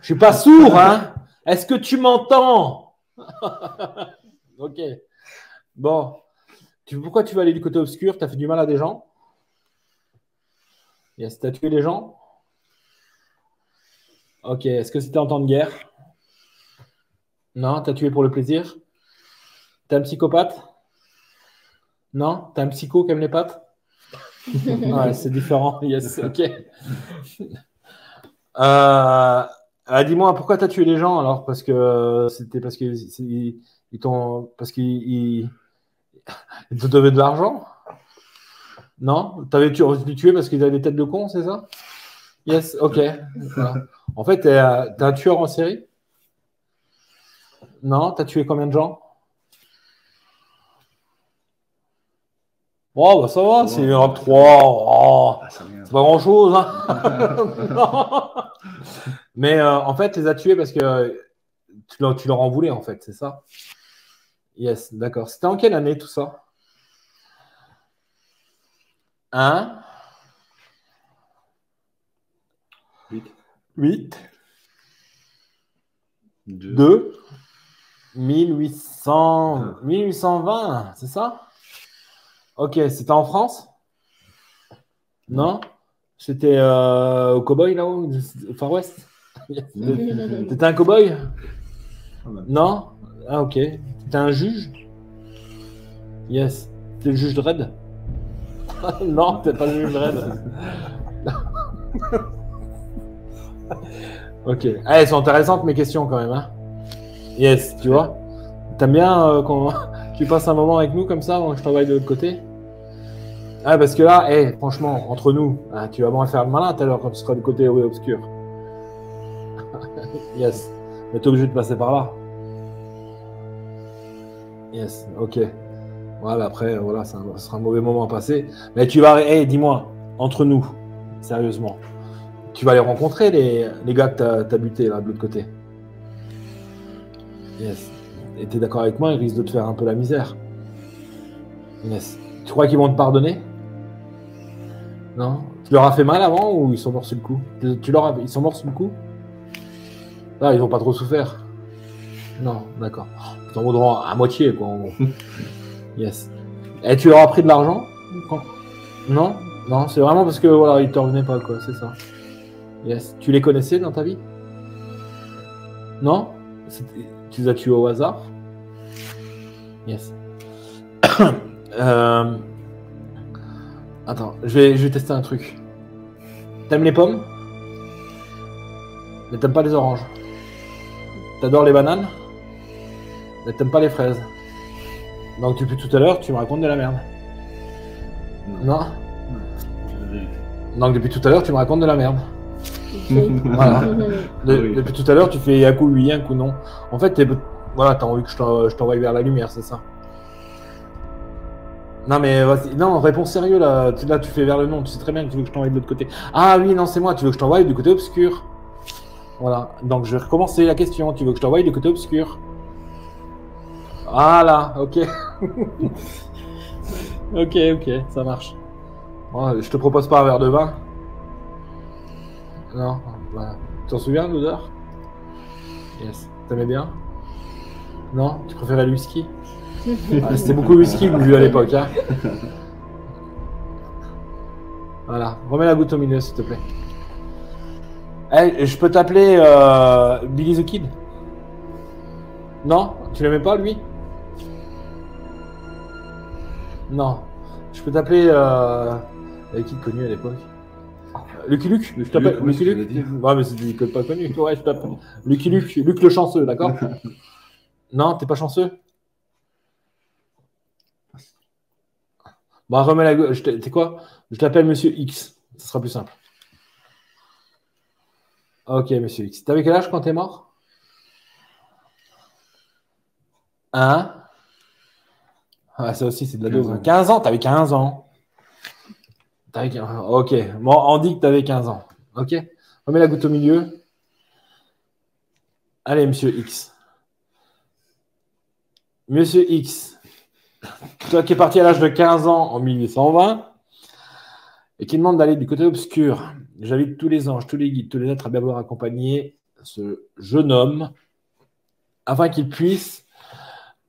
Speaker 2: suis pas sourd. Hein. Est-ce que tu m'entends? Ok. Bon. Pourquoi tu vas aller du côté obscur? T'as fait du mal à des gens? Yes, t'as tué des gens? Ok. Est-ce que c'était en temps de guerre? Non, t'as tué pour le plaisir? T'es un psychopathe? Non? T'es un psycho qui aime les pâtes? Ouais, c'est différent. Yes, ok. Dis-moi, pourquoi t'as tué les gens alors? Parce que c'était parce qu'ils te devaient de l'argent? Non? T'avais tué parce qu'ils avaient des têtes de cons, c'est ça? Yes, ok. Voilà. En fait, t'es un tueur en série? Non? T'as tué combien de gens? Oh, bah ça va, c'est 3. Oh, c'est pas grand-chose. Hein. Mais en fait, tu les as tués parce que tu leur en voulais, en fait, c'est ça? Yes, d'accord. C'était en quelle année tout ça? 1 8 2 1820, c'est ça? Ok, c'était en France? Non? C'était au Cowboy là-haut, au Far West? T'étais un Cowboy? Non? Ah ok. T'es un juge? Yes. T'es le juge de Red? Non, t'es pas le juge de Red. Ok. Ah, elles sont intéressantes mes questions quand même. Hein. Yes, tu vois. T'aimes bien quand tu passes un moment avec nous comme ça, quand je travaille de l'autre côté? Ah, parce que là, franchement, entre nous, hein, tu vas moins faire le malin tout à l'heure quand tu seras du côté obscur. Yes. Mais t'es obligé de passer par là. Yes, ok. Voilà, après, voilà, ça sera un mauvais moment à passer. Mais tu vas... Hey, dis-moi, entre nous, sérieusement, tu vas les rencontrer, les gars que t'as buté, là, de l'autre côté. Yes. Et t'es d'accord avec moi, ils risquent de te faire un peu la misère. Yes. Tu crois qu'ils vont te pardonner? Non? Tu leur as fait mal avant ou ils sont morts sur le coup? Ils sont morts sur le coup? Ah, ils n'ont pas trop souffert. Non, d'accord. Ils t'en vaudront à moitié, quoi, en gros. Yes. Et tu leur as pris de l'argent? Non? Non, c'est vraiment parce que, voilà, ils ne te revenaient pas, quoi, c'est ça. Yes. Tu les connaissais dans ta vie? Non? Tu les as tués au hasard? Yes. Attends, je vais tester un truc. T'aimes les pommes? Mais t'aimes pas les oranges. T'adores les bananes? Mais t'aimes pas les fraises. Donc depuis tout à l'heure, tu me racontes de la merde. Non? Donc depuis tout à l'heure, tu me racontes de la merde. Voilà. Depuis tout à l'heure, tu fais un coup oui, un coup non. En fait, voilà, t'as envie que je t'envoie vers la lumière, c'est ça? Non mais vas-y, non, réponds sérieux là. Là, tu fais vers le non. Tu sais très bien que tu veux que je t'envoie de l'autre côté. Ah oui, non, c'est moi. Tu veux que je t'envoie du côté obscur. Voilà. Donc je vais recommencer la question. Tu veux que je t'envoie du côté obscur? Voilà. Ok. Ok, ça marche. Bon, je te propose pas un verre de vin. Non. Voilà. Tu t'en souviens de l'odeur? Yes. T'aimais bien? Non? Tu préférais le whisky? Ah, c'était beaucoup whisky que vous buvez à l'époque. Hein. Voilà. Remets la goutte au milieu, s'il te plaît. Hey, je peux t'appeler Billy the Kid? Non? Tu l'aimais pas, lui? Non. Je peux t'appeler... qui connu à l'époque? Lucky Luke? Je t'appelle Lucky Luke? Ouais, mais c'est du code pas connu. Ouais, je t'appelle Lucky Luke. Luke le chanceux, d'accord? Non, t'es pas chanceux? Bon, remets la gauche. T'es quoi? Je t'appelle Monsieur X. Ce sera plus simple. Ok, Monsieur X. T'avais quel âge quand t'es mort? Hein? Ah, ça aussi, c'est de la dose. 15 ans? T'avais 15 ans. Ok. Bon, on dit que t'avais 15 ans. Ok? Remets la goutte au milieu. Allez, Monsieur X. Monsieur X. Toi qui es parti à l'âge de 15 ans en 1820 et qui demande d'aller du côté obscur. J'invite tous les anges, tous les guides, tous les êtres à bien vouloir accompagner ce jeune homme afin qu'il puisse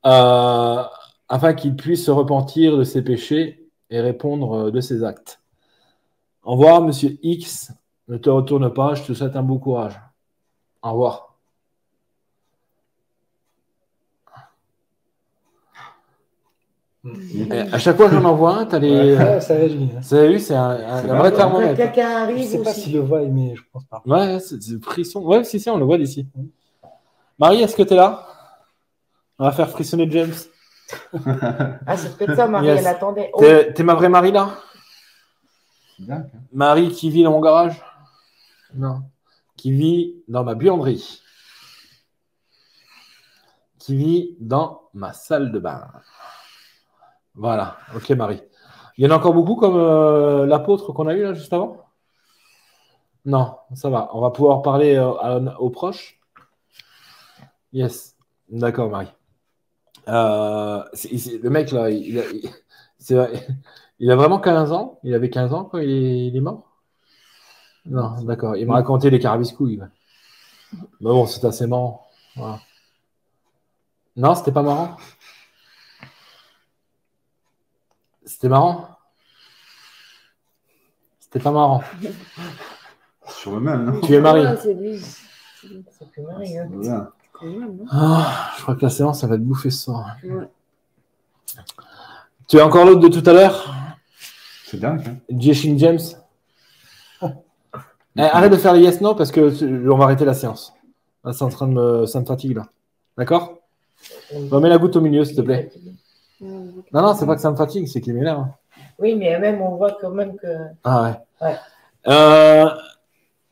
Speaker 2: se repentir de ses péchés et répondre de ses actes. Au revoir, Monsieur X. Ne te retourne pas, je te souhaite un beau courage. Au revoir. À chaque fois que j'en envoie un, t'as les.
Speaker 6: Ouais, ça réduit.
Speaker 2: Vous avez vu, c'est un vrai thermomètre.
Speaker 3: Quelqu'un arrive.
Speaker 6: Je sais pas s'il le voit, mais je pense pas.
Speaker 2: Ouais, c'est frisson. Ouais, si, on le voit d'ici. Marie, est-ce que tu es là? On va faire frissonner James.
Speaker 3: Ah, c'est peut-être ça, Marie,
Speaker 2: Yes.
Speaker 3: elle attendait. Oh.
Speaker 2: T'es ma vraie Marie là?
Speaker 4: Bien.
Speaker 2: Marie qui vit dans mon garage? Non. Qui vit dans ma buanderie? Qui vit dans ma salle de bain? Voilà, ok Marie. Il y en a encore beaucoup comme l'apôtre qu'on a eu là juste avant? Non, ça va. On va pouvoir parler aux proches. Yes, d'accord Marie. Le mec là, il a vraiment 15 ans? Il avait 15 ans quand il est mort? Non, d'accord. Il m'a raconté les carabiscouilles. Mais bon, c'est assez marrant. Voilà. Non, c'était pas marrant? C'était marrant? C'était pas marrant.
Speaker 4: Sur le même, non?
Speaker 2: Tu es Marie.
Speaker 5: C'est lui.
Speaker 3: C'est plus Marie. Hein.
Speaker 4: Bien.
Speaker 2: Je crois que la séance, ça va te bouffer ce soir.
Speaker 5: Ouais.
Speaker 2: Tu es encore l'autre de tout à l'heure?
Speaker 4: C'est dingue. Hein.
Speaker 2: Jeshin James? Arrête de faire les yes-no parce que on va arrêter la séance. Là, c'est en train de ça me fatigue là. D'accord? Remets la goutte au milieu, s'il te plaît. Non, c'est pas que ça me fatigue, c'est qu'il m'énerve.
Speaker 3: Oui, mais même, on voit quand même que.
Speaker 2: Ah ouais.
Speaker 3: Ouais.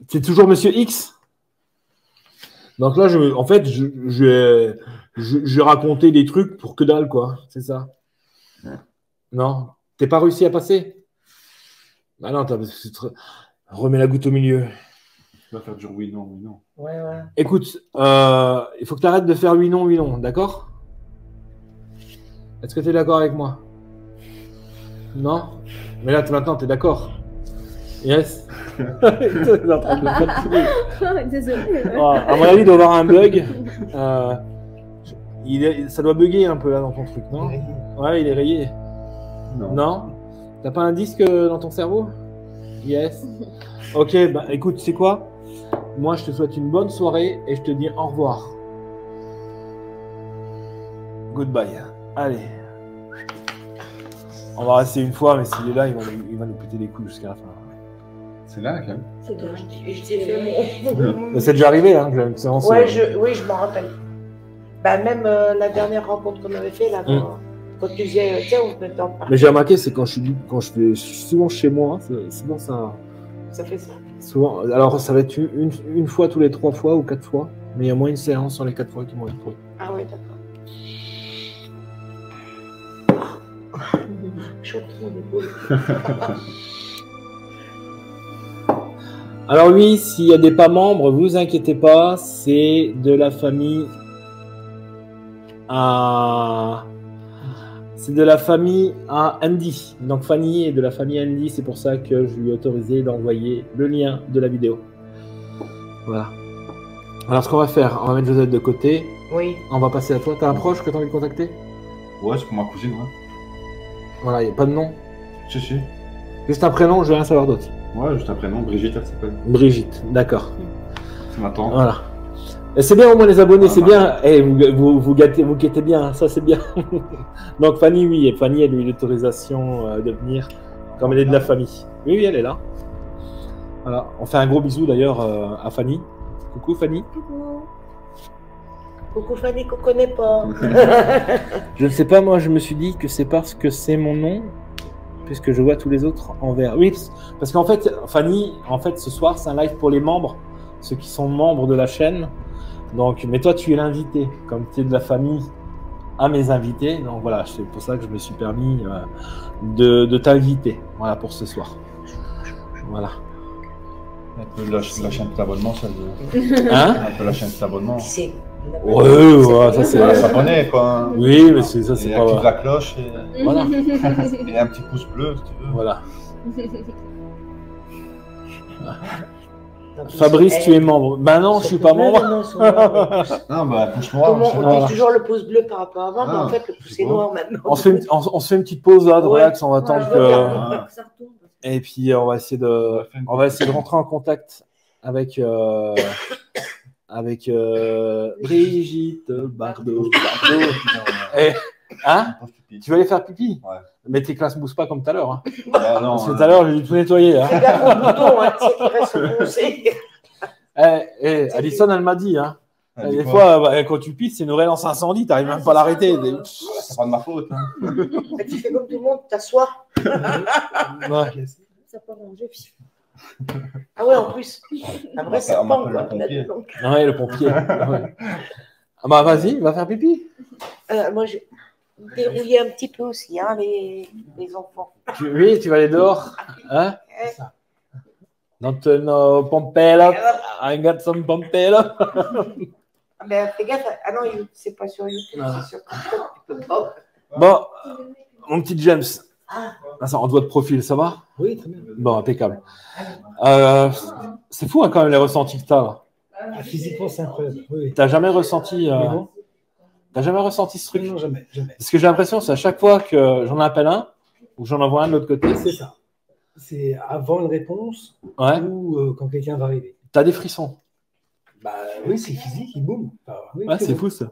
Speaker 2: C'est toujours Monsieur X? Donc là, j'ai raconté des trucs pour que dalle, quoi. C'est ça. Non. T'es pas réussi à passer? Ah non, remets la goutte au milieu.
Speaker 4: Tu vas faire du oui, non, oui, non.
Speaker 3: Ouais.
Speaker 2: Écoute, il faut que tu arrêtes de faire oui, non, d'accord? Est-ce que tu es d'accord avec moi? Non? Mais là, maintenant, tu es d'accord? Yes? Il est en train de me fatiguer.
Speaker 5: Désolé.
Speaker 2: À mon avis, il doit y avoir un bug. Ça doit bugger un peu là dans ton truc, non? Ouais, il est rayé. Non? T'as pas un disque dans ton cerveau? Yes. Ok, bah écoute, tu sais quoi? Moi, je te souhaite une bonne soirée et je te dis au revoir. Goodbye. Allez. On va rester une fois, mais s'il est là, il va nous péter les couilles jusqu'à la fin.
Speaker 4: C'est là, quand même.
Speaker 5: C'est dommage.
Speaker 3: Je t'ai fait mon.
Speaker 2: C'est déjà arrivé, hein, que j'ai une séance.
Speaker 3: Ouais, oui, je m'en rappelle. Bah, même la dernière rencontre qu'on avait fait là, quand tu disais, tiens, on peut t'en parler.
Speaker 2: Mais j'ai remarqué, c'est quand je vais souvent chez moi, souvent ça.
Speaker 3: Ça fait ça.
Speaker 2: Souvent, alors ça va être une fois tous les 3 fois ou 4 fois, mais il y a moins une séance sur les 4 fois qui vont être pris.
Speaker 3: Ah ouais, d'accord. Je suis en train de
Speaker 2: Alors oui, s'il y a des pas membres, vous inquiétez pas, c'est de la famille à Andy. Donc Fanny est de la famille Andy, c'est pour ça que je lui ai autorisé d'envoyer le lien de la vidéo. Voilà. Alors ce qu'on va faire, on va mettre Josette de côté.
Speaker 3: Oui.
Speaker 2: On va passer à toi. T'as un proche que tu as envie de contacter?
Speaker 4: Ouais, c'est pour ma cousine, ouais.
Speaker 2: Voilà, il n'y a pas de nom.
Speaker 4: Si.
Speaker 2: Juste un prénom, je veux rien savoir d'autre.
Speaker 4: Ouais, juste un prénom, Brigitte, elle s'appelle.
Speaker 2: Brigitte, d'accord.
Speaker 4: C'est ma tante.
Speaker 2: Voilà. Et c'est bien au moins les abonnés, c'est bien. Eh, vous guettez bien, ça c'est bien. Donc Fanny, oui, et Fanny, elle a eu l'autorisation de venir, comme elle est de la famille. Oui, elle est là. Voilà. On fait un gros bisou d'ailleurs à Fanny. Coucou Fanny.
Speaker 3: Coucou Fanny qu'on connaît pas.
Speaker 2: Je ne sais pas, moi je me suis dit que c'est parce que c'est mon nom, puisque je vois tous les autres en vert. Oui, parce qu'en fait, Fanny, ce soir, c'est un live pour les membres, ceux qui sont membres de la chaîne. Donc, mais toi, tu es l'invité, comme tu es de la famille à mes invités. Donc voilà, c'est pour ça que je me suis permis de t'inviter, voilà, pour ce soir. Voilà.
Speaker 4: Un peu la chaîne d'abonnement, ça veut.
Speaker 2: Hein?
Speaker 4: Un peu la chaîne d'abonnement.
Speaker 2: Ouais, ça c'est.
Speaker 4: S'abonner, quoi.
Speaker 2: Oui, mais ça c'est pas.
Speaker 4: Active la cloche et...
Speaker 2: Voilà.
Speaker 4: Et un petit pouce bleu, si tu veux.
Speaker 2: Voilà. Fabrice, tu es membre. Ben non, je suis pas membre.
Speaker 4: Non, bah, pouce noir.
Speaker 3: On dit toujours le pouce bleu par rapport à avant, mais en fait, le pouce est noir maintenant.
Speaker 2: On se fait une petite pause là, de relax, on va attendre que. Et puis on va essayer de rentrer en contact avec Brigitte Bardot. Hein? Tu vas aller faire pipi? Ouais. Mais tes classes ne bougent pas comme tout à l'heure. Hein. Non, parce que tout à l'heure, j'ai dû tout nettoyer. Hein.
Speaker 3: C'est bien mon bouton, hein, c'est qui reste
Speaker 2: Alison, elle m'a dit. Hein. Des fois, quand tu pisses, c'est une relance incendie, tu n'arrives même pas à l'arrêter.
Speaker 4: C'est pas de ma faute. Hein.
Speaker 3: Tu fais comme tout le monde, t'assois.
Speaker 2: Ouais.
Speaker 3: Ça peut ranger. Ah ouais, en plus. Un vrai serpent.
Speaker 2: Ouais, le pompier. Ouais. Ah bah vas-y, va faire pipi.
Speaker 3: Moi, j'ai dérouillé un petit peu aussi, hein, les enfants.
Speaker 2: Oui, tu vas aller dehors. Hein? Don't know Pompela. I got some Pompela.
Speaker 3: Mais fais gaffe. Ah non, c'est pas sur YouTube, c'est sur TikTok.
Speaker 2: Bon, mon petit James. En doigt de profil, ça va?
Speaker 6: Oui, très bien.
Speaker 2: Bon, impeccable. C'est fou hein, quand même les ressentis que tu as.
Speaker 6: Physiquement, c'est incroyable. Oui.
Speaker 2: T'as jamais ressenti ce truc?
Speaker 6: Non, jamais.
Speaker 2: Parce que j'ai l'impression, c'est à chaque fois que j'en appelle un ou j'en envoie un de l'autre côté.
Speaker 6: C'est ça. C'est avant une réponse ou quand quelqu'un va arriver.
Speaker 2: T'as des frissons?
Speaker 6: Bah oui, c'est physique, il boum. Enfin, oui,
Speaker 2: ouais, c'est fou ça.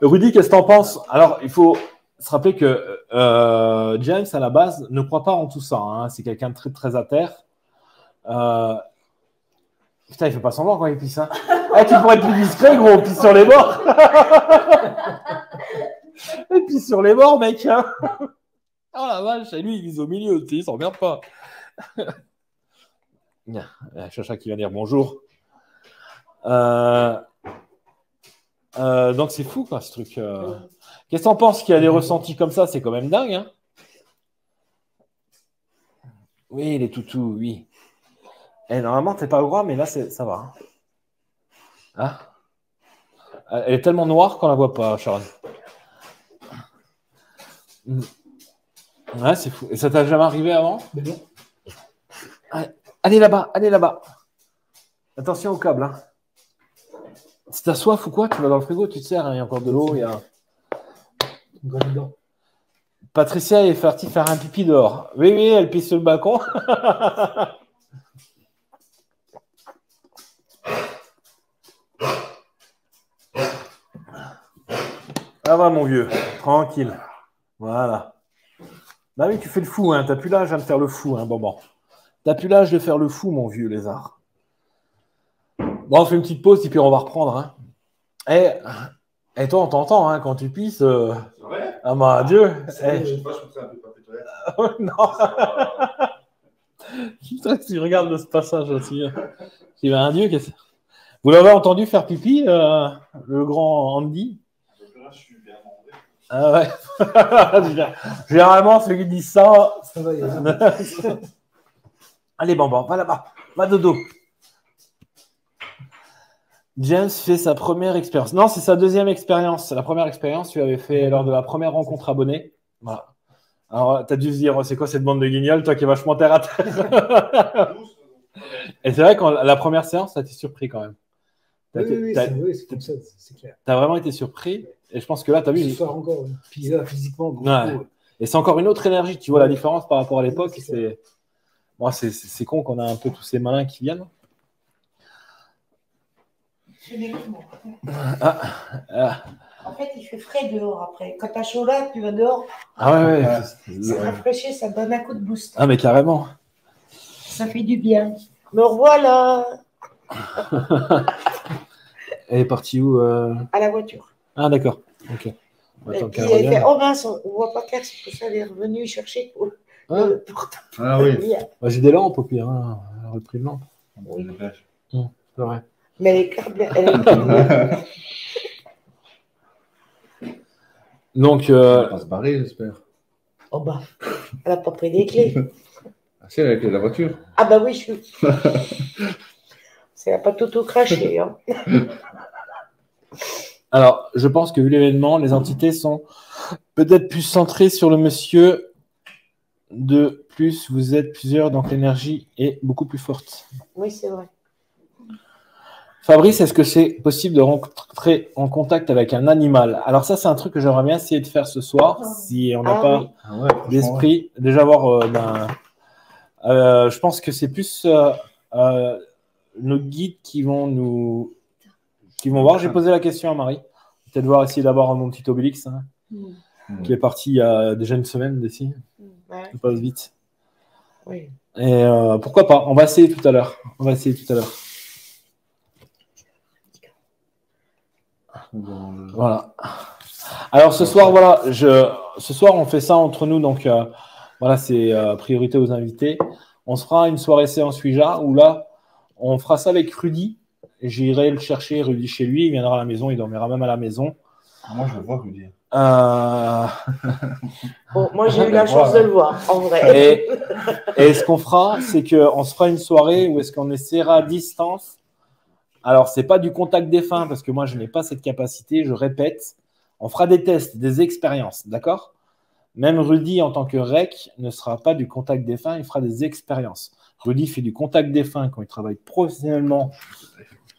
Speaker 2: Rudy, qu'est-ce que t'en penses? Alors, il faut se rappeler que James, à la base, ne croit pas en tout ça. Hein. C'est quelqu'un de très, très à terre. Putain, il fait pas semblant quand il pisse. Hein. Tu pourrais être plus discret, gros. Pisse sur les bords. Il pisse sur les bords, mec. Hein. Oh la vache, et lui, il vise au milieu. Il s'emmerde pas. Chacha qui vient dire bonjour. Donc c'est fou, quoi, ce truc. Qu'est-ce que t'en penses qu'il y a des ressentis comme ça? C'est quand même dingue, hein? Oui, les toutous, oui. Et normalement, t'es pas au droit, mais là, ça va. Hein? Elle est tellement noire qu'on la voit pas, Sharon. Ouais, c'est fou. Et ça t'a jamais arrivé avant?
Speaker 6: Mais non.
Speaker 2: Allez là-bas, allez là-bas. Attention au câble, hein. Si t'as soif ou quoi, tu vas dans le frigo, tu te sers, hein, il y a encore de l'eau, il y a... Patricia est partie faire un pipi dehors. Oui, oui, elle pisse sur le balcon. Ah va, mon vieux, tranquille. Voilà. Bah oui, tu fais le fou, hein. T'as plus l'âge de faire le fou, hein, bon. T'as plus l'âge de faire le fou, mon vieux lézard. Bon, on fait une petite pause et puis on va reprendre, hein. Et toi, on t'entend, hein, quand tu pisses.
Speaker 4: Ouais.
Speaker 2: Ah bah, Dieu.
Speaker 4: Je me ferai un peu papier toilette.
Speaker 2: Non. Tu regardes ce passage aussi. Il y a un Dieu. Vous l'avez entendu faire pipi, le grand Andy?
Speaker 4: Là, je suis bien demandé.
Speaker 2: Ah ouais. Généralement, ceux qui disent ça.
Speaker 6: Ça va, il y a...
Speaker 2: Allez, Bamban, va là-bas. Va dodo. James fait sa première expérience. Non, c'est sa deuxième expérience. La première expérience, tu avais fait lors de la première rencontre abonnée. Voilà. Alors, tu as dû se dire, c'est quoi cette bande de guignols, toi qui es vachement terre à terre. Et c'est vrai que la première séance, ça t'a surpris quand même.
Speaker 6: Oui, c'est comme ça, c'est clair.
Speaker 2: Tu as vraiment été surpris. Et je pense que là, tu as vu.
Speaker 6: Ce soir encore, puis là, physiquement.
Speaker 2: Ouais. Et c'est encore une autre énergie. Tu vois la différence par rapport à l'époque. C'est con qu'on a un peu tous ces malins qui viennent.
Speaker 3: En fait, il fait frais dehors après. Quand t'as chaud là, tu vas dehors.
Speaker 2: Ah ouais.
Speaker 3: Ça rafraîchit, ça donne un coup de boost.
Speaker 2: Ah, mais carrément.
Speaker 3: Ça fait du bien. Me revoilà.
Speaker 2: Elle est partie où
Speaker 3: À la voiture.
Speaker 2: Ah, d'accord. Ok.
Speaker 3: Et puis elle fait, oh mince, on voit pas clair, c'est pour ça qu'elle est revenue chercher pour le portable.
Speaker 4: Ah oui.
Speaker 2: Bah, j'ai des lampes au pire. Hein. Elle aurait pris une lampe.
Speaker 3: Oui.
Speaker 2: C'est vrai.
Speaker 3: Mais elle est câblée.
Speaker 2: Donc,
Speaker 4: Elle va pas se barrer, j'espère.
Speaker 3: Oh bah, elle n'a pas pris les clés.
Speaker 4: Ah, c'est avec la voiture.
Speaker 3: Ah bah oui, je suis. Ça n'a pas tout craché. Hein.
Speaker 2: Alors, je pense que vu l'événement, les entités sont peut-être plus centrées sur le monsieur. De plus, vous êtes plusieurs, donc l'énergie est beaucoup plus forte.
Speaker 3: Oui, c'est vrai.
Speaker 2: Fabrice, est-ce que c'est possible de rentrer en contact avec un animal? Alors ça, c'est un truc que j'aimerais bien essayer de faire ce soir, si on n'a pas d'esprit. Ouais. Déjà voir, je pense que c'est plus nos guides qui vont voir. J'ai posé la question à Marie. Peut-être voir essayer d'avoir mon petit Obélix, hein, qui est parti il y a déjà une semaine d'ici. Ouais. Ça passe vite.
Speaker 3: Oui.
Speaker 2: Et pourquoi pas? On va essayer tout à l'heure. Voilà. Alors ce soir, on fait ça entre nous, donc voilà, c'est priorité aux invités. On se fera une soirée séance Ouija où là, on fera ça avec Rudy. J'irai le chercher, Rudy, chez lui. Il viendra à la maison, il dormira même à la maison.
Speaker 4: Moi, je le vois, Rudy.
Speaker 3: Bon, moi, j'ai eu la chance de le voir, en vrai.
Speaker 2: Et ce qu'on fera, c'est qu'on se fera une soirée où est-ce qu'on essaiera à distance. Alors, ce n'est pas du contact défunt, parce que moi, je n'ai pas cette capacité. Je répète, on fera des tests, des expériences, d'accord? Même Rudy, en tant que rec, ne sera pas du contact défunt, il fera des expériences. Rudy fait du contact défunt quand il travaille professionnellement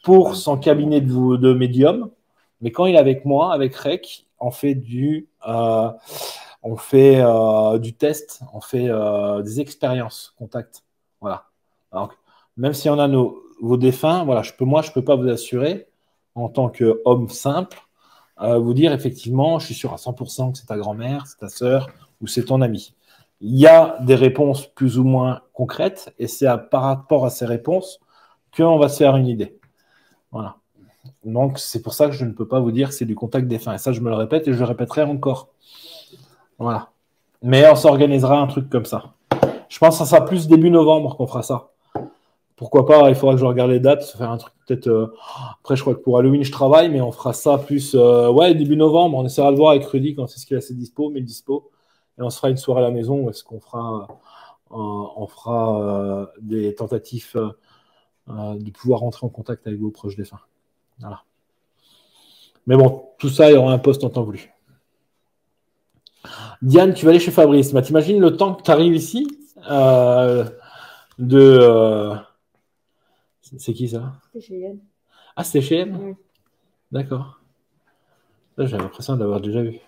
Speaker 2: pour son cabinet de médium. Mais quand il est avec moi, avec rec, on fait du test, on fait des expériences contact. Voilà. Donc, même si on a vos défunts, voilà, je peux pas vous assurer, en tant qu'homme simple, vous dire effectivement, je suis sûr à 100% que c'est ta grand-mère, c'est ta sœur ou c'est ton ami. Il y a des réponses plus ou moins concrètes et c'est par rapport à ces réponses qu'on va se faire une idée. Voilà. Donc, c'est pour ça que je ne peux pas vous dire que c'est du contact défunt. Et ça, je me le répète et je le répéterai encore. Voilà. Mais on s'organisera un truc comme ça. Je pense que ça sera plus début novembre qu'on fera ça. pourquoi pas, il faudra que je regarde les dates, se faire un truc peut-être. Après, je crois que pour Halloween, je travaille, mais on fera ça plus ouais, début novembre. On essaiera de voir avec Rudy quand c'est ce qu'il a ses dispo, mes dispo. Et on se fera une soirée à la maison où est-ce qu'on fera, des tentatives de pouvoir rentrer en contact avec vos proches défunts. Voilà. Mais bon, tout ça, il y aura un poste en temps voulu. Diane, tu vas aller chez Fabrice. Bah, t'imagines le temps que tu arrives ici c'est qui ça?
Speaker 5: C'est chez Yann.
Speaker 2: Ah, c'était chez elle?
Speaker 5: Oui.
Speaker 2: D'accord. J'ai l'impression de l'avoir déjà vu.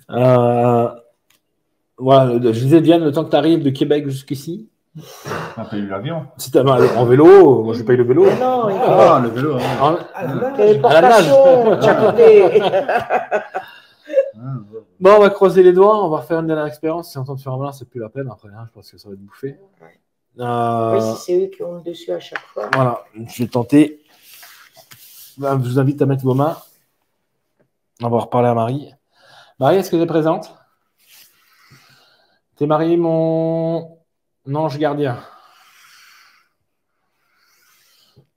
Speaker 2: Voilà, je disais, Diane, le temps que tu arrives de Québec jusqu'ici.
Speaker 4: On a payé l'avion.
Speaker 2: Si t'as en vélo, moi je paye le vélo.
Speaker 3: Non,
Speaker 4: le vélo.
Speaker 2: À la nage. Bon, on va croiser les doigts, on va faire une dernière expérience. Si on tente de faire un malin, c'est plus la peine après, hein, je pense que ça va être bouffé.
Speaker 3: Oui, si c'est eux qui ont le dessus à chaque fois.
Speaker 2: Voilà, je vais tenter. Je vous invite à mettre vos mains. On va reparler à Marie. Marie, est-ce que tu es présente? T'es Marie, mon ange gardien.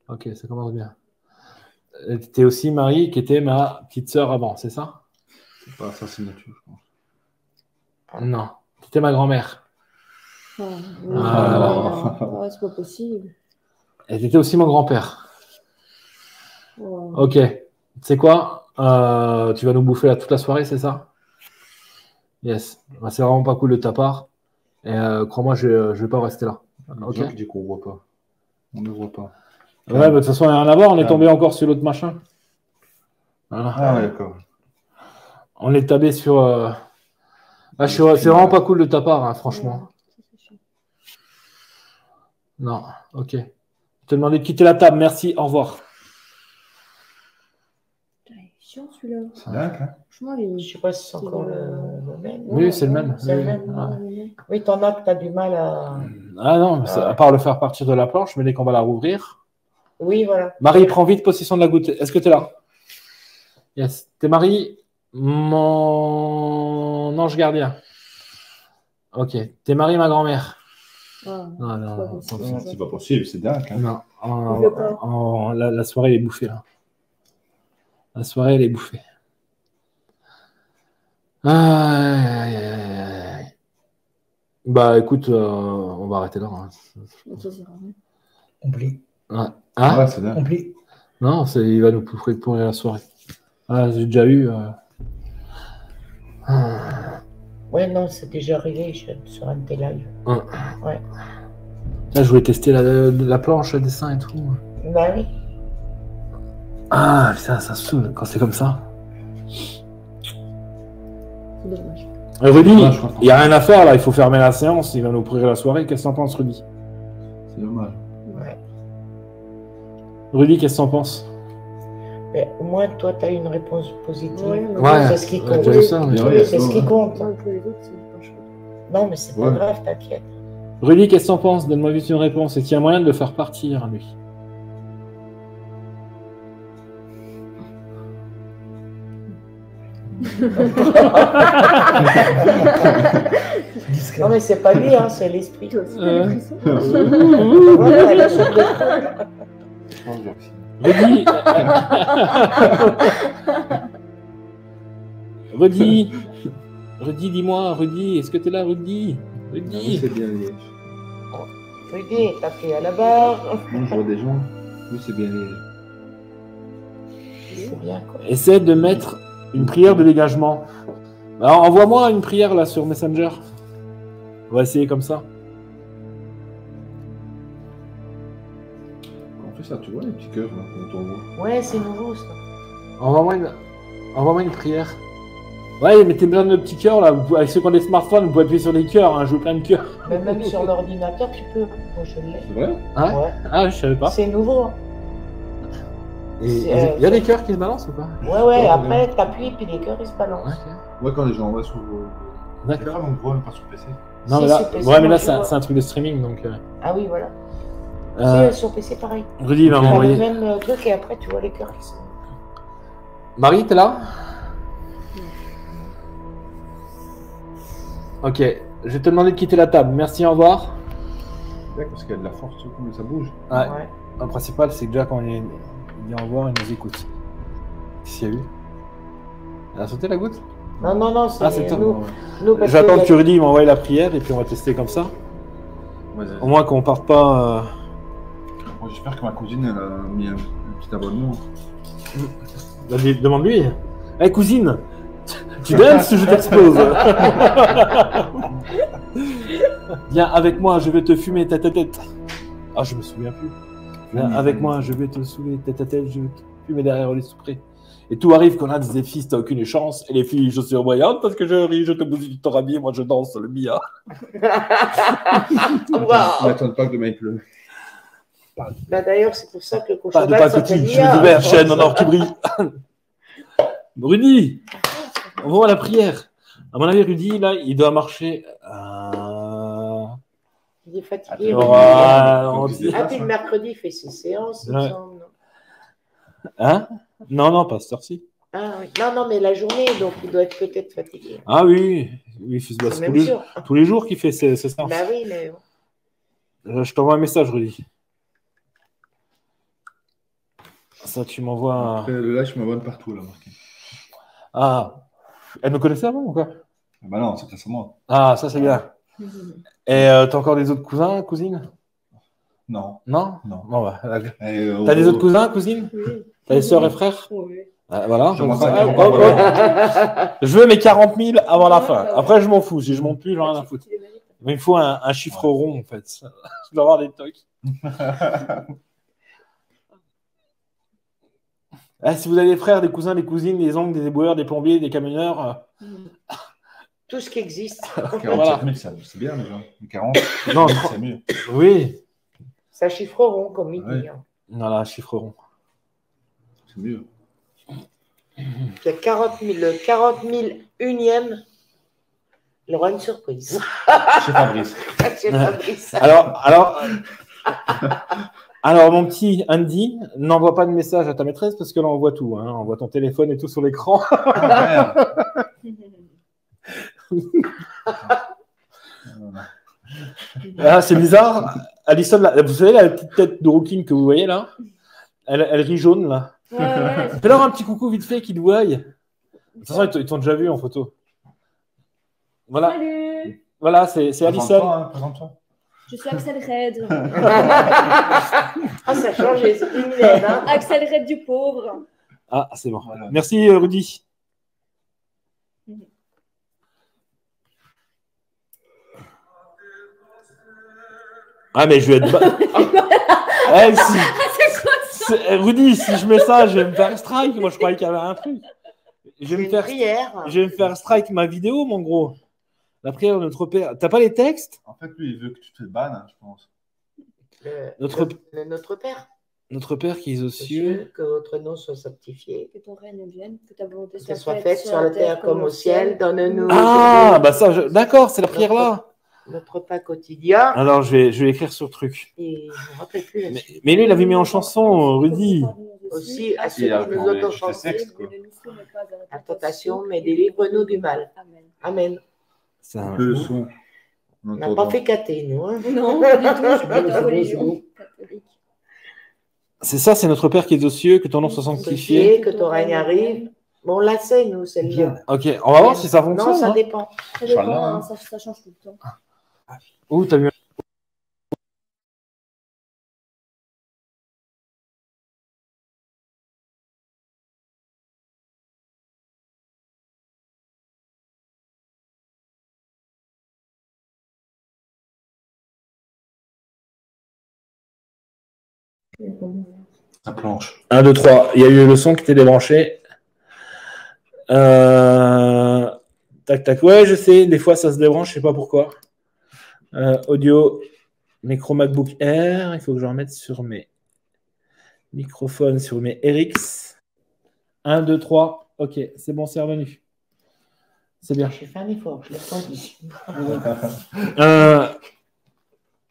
Speaker 2: Ok, ça commence bien. T'es aussi Marie, qui était ma petite sœur avant, c'est ça?
Speaker 4: C'est pas sa signature, je pense.
Speaker 2: Non, t'étais ma grand-mère.
Speaker 5: Oh, c'est pas possible.
Speaker 2: Et t'étais aussi mon grand-père.
Speaker 5: Oh.
Speaker 2: Ok, tu sais quoi? Tu vas nous bouffer là toute la soirée, c'est ça? Yes. Bah, c'est vraiment pas cool de ta part. Et crois-moi, je vais pas rester là.
Speaker 4: Ok. Qui dit qu'on voit pas. On ne voit pas.
Speaker 2: Ouais, bah, de toute façon, il n'y a rien à voir. On est tombé encore sur l'autre machin. Voilà.
Speaker 4: Ah, ouais, d'accord.
Speaker 2: On est tabé sur. C'est vraiment pas cool de ta part, hein, franchement. Non, ok. Je te demandais de quitter la table. Merci, au revoir.
Speaker 5: Putain, il est chiant celui-là.
Speaker 4: C'est dingue, hein?
Speaker 5: Franchement,
Speaker 3: Je sais pas si c'est encore le même.
Speaker 2: Oui, c'est le même.
Speaker 3: C'est le
Speaker 2: Oui,
Speaker 3: même.
Speaker 2: ouais.
Speaker 3: Oui, t'en as que t'as du mal à.
Speaker 2: Ah non, mais à part le faire partir de la planche, mais dès qu'on va la rouvrir.
Speaker 3: Oui, voilà.
Speaker 2: Marie, prends vite possession de la goutte. Est-ce que tu es là? Yes. T'es Marie, mon ange gardien. Ok. T'es Marie, ma grand-mère. Non.
Speaker 4: C'est pas possible, c'est dingue. Hein.
Speaker 2: Non. La soirée, elle est bouffée, là. La soirée, elle est bouffée. Bah, écoute, on va arrêter là. Hein.
Speaker 6: Oublie.
Speaker 2: Hein?
Speaker 4: Ouais, c'est dingue.
Speaker 6: Oublie.
Speaker 2: Non, il va nous pourrir la soirée. Ah, j'ai déjà eu.
Speaker 3: Ouais, non, c'est déjà arrivé sur un de tes lives. Ouais.
Speaker 2: Là, je voulais tester la planche, le dessin et tout.
Speaker 3: Bah oui.
Speaker 2: Ah, putain, ça saoule quand c'est comme ça.
Speaker 5: C'est dommage.
Speaker 2: Rudy, il n'y a rien à faire là, il faut fermer la séance, il va nous pourrir la soirée. Qu'est-ce que t'en penses, Rudy?
Speaker 4: C'est dommage.
Speaker 3: Ouais.
Speaker 2: Rudy, qu'est-ce que t'en penses?
Speaker 3: Mais au moins, toi, tu as une réponse positive.
Speaker 2: Ouais,
Speaker 3: c'est ce qui compte.
Speaker 2: c'est ça,
Speaker 3: C'est ce qui compte.
Speaker 5: Pour les autres, c'est pas chouette.
Speaker 3: Non, mais c'est pas grave, t'inquiète.
Speaker 2: Rudy, qu'est-ce que t'en penses? Donne-moi vite une réponse. Est-ce qu'il y a moyen de le faire partir, lui?
Speaker 3: Non, mais c'est pas lui, hein, c'est l'esprit.
Speaker 2: Rudy, Rudy, dis-moi, Rudy, est-ce que t'es là, Rudy? Rudy.
Speaker 4: C'est bien lié.
Speaker 3: Rudy, t'as fait à la barre.
Speaker 4: Moi, je vois des gens. Oui, c'est bien lié.
Speaker 3: C'est bien, quoi.
Speaker 2: Essaie de mettre une prière de dégagement. Alors, envoie-moi une prière là sur Messenger. On va essayer comme ça.
Speaker 4: En fait, ça, tu vois les petits cœurs là, quand on voit.
Speaker 3: Ouais, c'est nouveau, ça.
Speaker 2: Envoie-moi une prière. Ouais, mettez plein de petits cœurs là. Avec ceux qui ont des smartphones, vous pouvez appuyer sur des cœurs. Hein. Je veux plein de cœurs.
Speaker 3: Mais même sur l'ordinateur, tu peux. Moi, je l'ai.
Speaker 4: C'est vrai?
Speaker 2: Ah, ouais. Ah, je savais pas.
Speaker 3: C'est nouveau.
Speaker 2: Il y a des cœurs qui se balancent ou pas?
Speaker 3: Ouais, après, t'appuies, puis les cœurs, ils se balancent.
Speaker 2: Okay.
Speaker 4: Ouais, quand les gens envoient sur.
Speaker 2: D'accord.
Speaker 4: On voit, même pas sur PC.
Speaker 2: Non,
Speaker 3: Si,
Speaker 2: mais là,
Speaker 3: sur PC,
Speaker 2: ouais, mais là,
Speaker 3: moi,
Speaker 2: c'est un truc de streaming donc.
Speaker 3: Ah oui, voilà. Sur PC, pareil.
Speaker 2: Rudy va m'envoyer.
Speaker 3: Le même truc, et après, tu vois les cœurs qui sont.
Speaker 2: Marie, t'es là? Ok, je vais te demander de quitter la table. Merci, au revoir.
Speaker 4: C'est parce qu'il y a de la force, surtout, mais ça bouge.
Speaker 2: Ouais. Le principal, c'est que déjà quand il dit au revoir, il nous écoute. Qu'est-ce qu'il y a eu? Elle a sauté la goutte?
Speaker 3: Non, c'est
Speaker 2: toi. J'attends que Rudy m'envoie la prière et puis on va tester comme ça. Au moins qu'on parte pas.
Speaker 4: Bon, j'espère que ma cousine elle a mis un petit abonnement.
Speaker 2: Demande-lui. Hey cousine, tu danses ou je t'explose? Viens avec moi, je vais te fumer tête à tête. Ah, je me souviens plus. Viens avec moi, je vais te saouler tête à tête, je vais te fumer derrière les souprés. Et tout arrive qu'on a des fils, t'as aucune chance. Et les filles, je suis voyante parce que je ris, je te bousille ton habillé, moi je danse le billard.
Speaker 4: N'attends pas que demain il pleut.
Speaker 3: Bah, d'ailleurs, c'est pour ça que le
Speaker 2: Pas de pacotille, je vais ouvert, chaîne en or qui brille. Rudy, on va à la prière. À mon avis, Rudy, là, il doit marcher.
Speaker 3: Il est fatigué. Puis le mercredi, il fait ses séances, il me semble.
Speaker 2: Hein? Non, pas cette heure-ci.
Speaker 3: Ah, oui. Non, mais la journée, donc il doit être peut-être fatigué.
Speaker 2: Ah oui, il fait tous les jours qu'il fait ses séances.
Speaker 3: Bah oui, mais...
Speaker 2: Je t'envoie un message, Rudy. Ça, tu m'envoies...
Speaker 4: Le live, je m'abonne partout, là, marqué.
Speaker 2: Ah, elle me connaissait avant ou quoi?
Speaker 4: Bah non, c'est récemment.
Speaker 2: Ah, ça, c'est bien. Et t'as encore des autres cousins, cousines?
Speaker 4: Non.
Speaker 2: Non?
Speaker 4: Non.
Speaker 2: Bon, bah, t'as des autres cousins, cousines? Oui. T'as des sœurs et frères? Oui. Ah, voilà. Je veux mes 40 000 avant la fin. Après, je m'en fous. Si je monte plus, j'en ai rien à foutre. Mais il me faut un chiffre rond, en fait. Je dois avoir des tocs. Si vous avez des frères, des cousins, des cousines, des oncles, des éboueurs, des plombiers, des camionneurs...
Speaker 3: Tout ce qui existe.
Speaker 4: 47 000, c'est bien déjà. 40
Speaker 2: non,
Speaker 4: c'est mieux.
Speaker 2: Oui.
Speaker 3: Ça chiffreront, comme il dit.
Speaker 2: Voilà, chiffreront.
Speaker 4: C'est mieux.
Speaker 3: Il y a 40 000. Le 40 000 unième, il aura une surprise.
Speaker 4: Chez Fabrice.
Speaker 3: Chez Fabrice.
Speaker 2: Alors, mon petit Andy, n'envoie pas de message à ta maîtresse parce que là, on voit tout. Hein. On voit ton téléphone et tout sur l'écran. C'est bizarre. Alison, vous savez la petite tête de rouquine que vous voyez là, elle rit jaune là. Ouais. Fais-leur un petit coucou vite fait qu'ils te voient. De toute façon, ils t'ont déjà vu en photo. Voilà.
Speaker 5: Salut.
Speaker 2: Voilà, c'est Alison.
Speaker 4: Présente-toi.
Speaker 5: Je suis Axel Red.
Speaker 3: Ah, ça a changé, c'est une laine, hein.
Speaker 5: Axel Red du pauvre.
Speaker 2: Ah, c'est bon. Voilà. Merci Rudy. Ah, mais je vais être... Rudy, si je mets ça, je vais me faire strike. Moi, je croyais qu'il y avait un truc. Je vais me faire strike ma vidéo, mon gros. La prière de notre Père. T'as pas les textes?
Speaker 4: En fait, lui, il veut que tu te bannes, hein, je pense.
Speaker 3: Notre Père.
Speaker 2: Notre Père qui est aux cieux.
Speaker 3: Que votre nom soit sanctifié.
Speaker 5: Que ton règne vienne. Que ta volonté
Speaker 3: soit faite sur la terre comme au ciel. Donne-nous.
Speaker 2: Ah, bah ça, d'accord, c'est la prière là.
Speaker 3: Notre pain quotidien.
Speaker 2: Alors, je vais écrire sur le truc.
Speaker 3: Et je me rappelle plus.
Speaker 2: Mais lui, il avait mis en chanson, Rudy.
Speaker 3: Aussi, à ceux qui nous ont offensés, la tentation, mais délivre-nous du mal. Amen.
Speaker 4: C'est un peu le son.
Speaker 3: On n'a pas fait caté, nous. Hein.
Speaker 5: Non, pas du tout, je suis pas de religion catholique.
Speaker 2: C'est ça, c'est notre Père qui est aux cieux, que ton nom soit sanctifié.
Speaker 3: Que ton règne arrive. Bon, on la sait, nous, celle-là.
Speaker 2: Ok, on va voir si ça fonctionne.
Speaker 3: Non, ça dépend.
Speaker 5: Ça dépend, hein, ça change tout le temps.
Speaker 2: Ouh, t'as vu.
Speaker 4: La planche.
Speaker 2: 1, 2, 3. Il y a eu le son qui était débranché. Tac, tac. Ouais, je sais. Des fois, ça se débranche. Je sais pas pourquoi. Audio. Micro MacBook Air. Il faut que je remette sur mes microphones, sur mes RX. 1, 2, 3. Ok, c'est bon, c'est revenu. C'est bien.
Speaker 3: J'ai fait un effort. Je l'ai senti.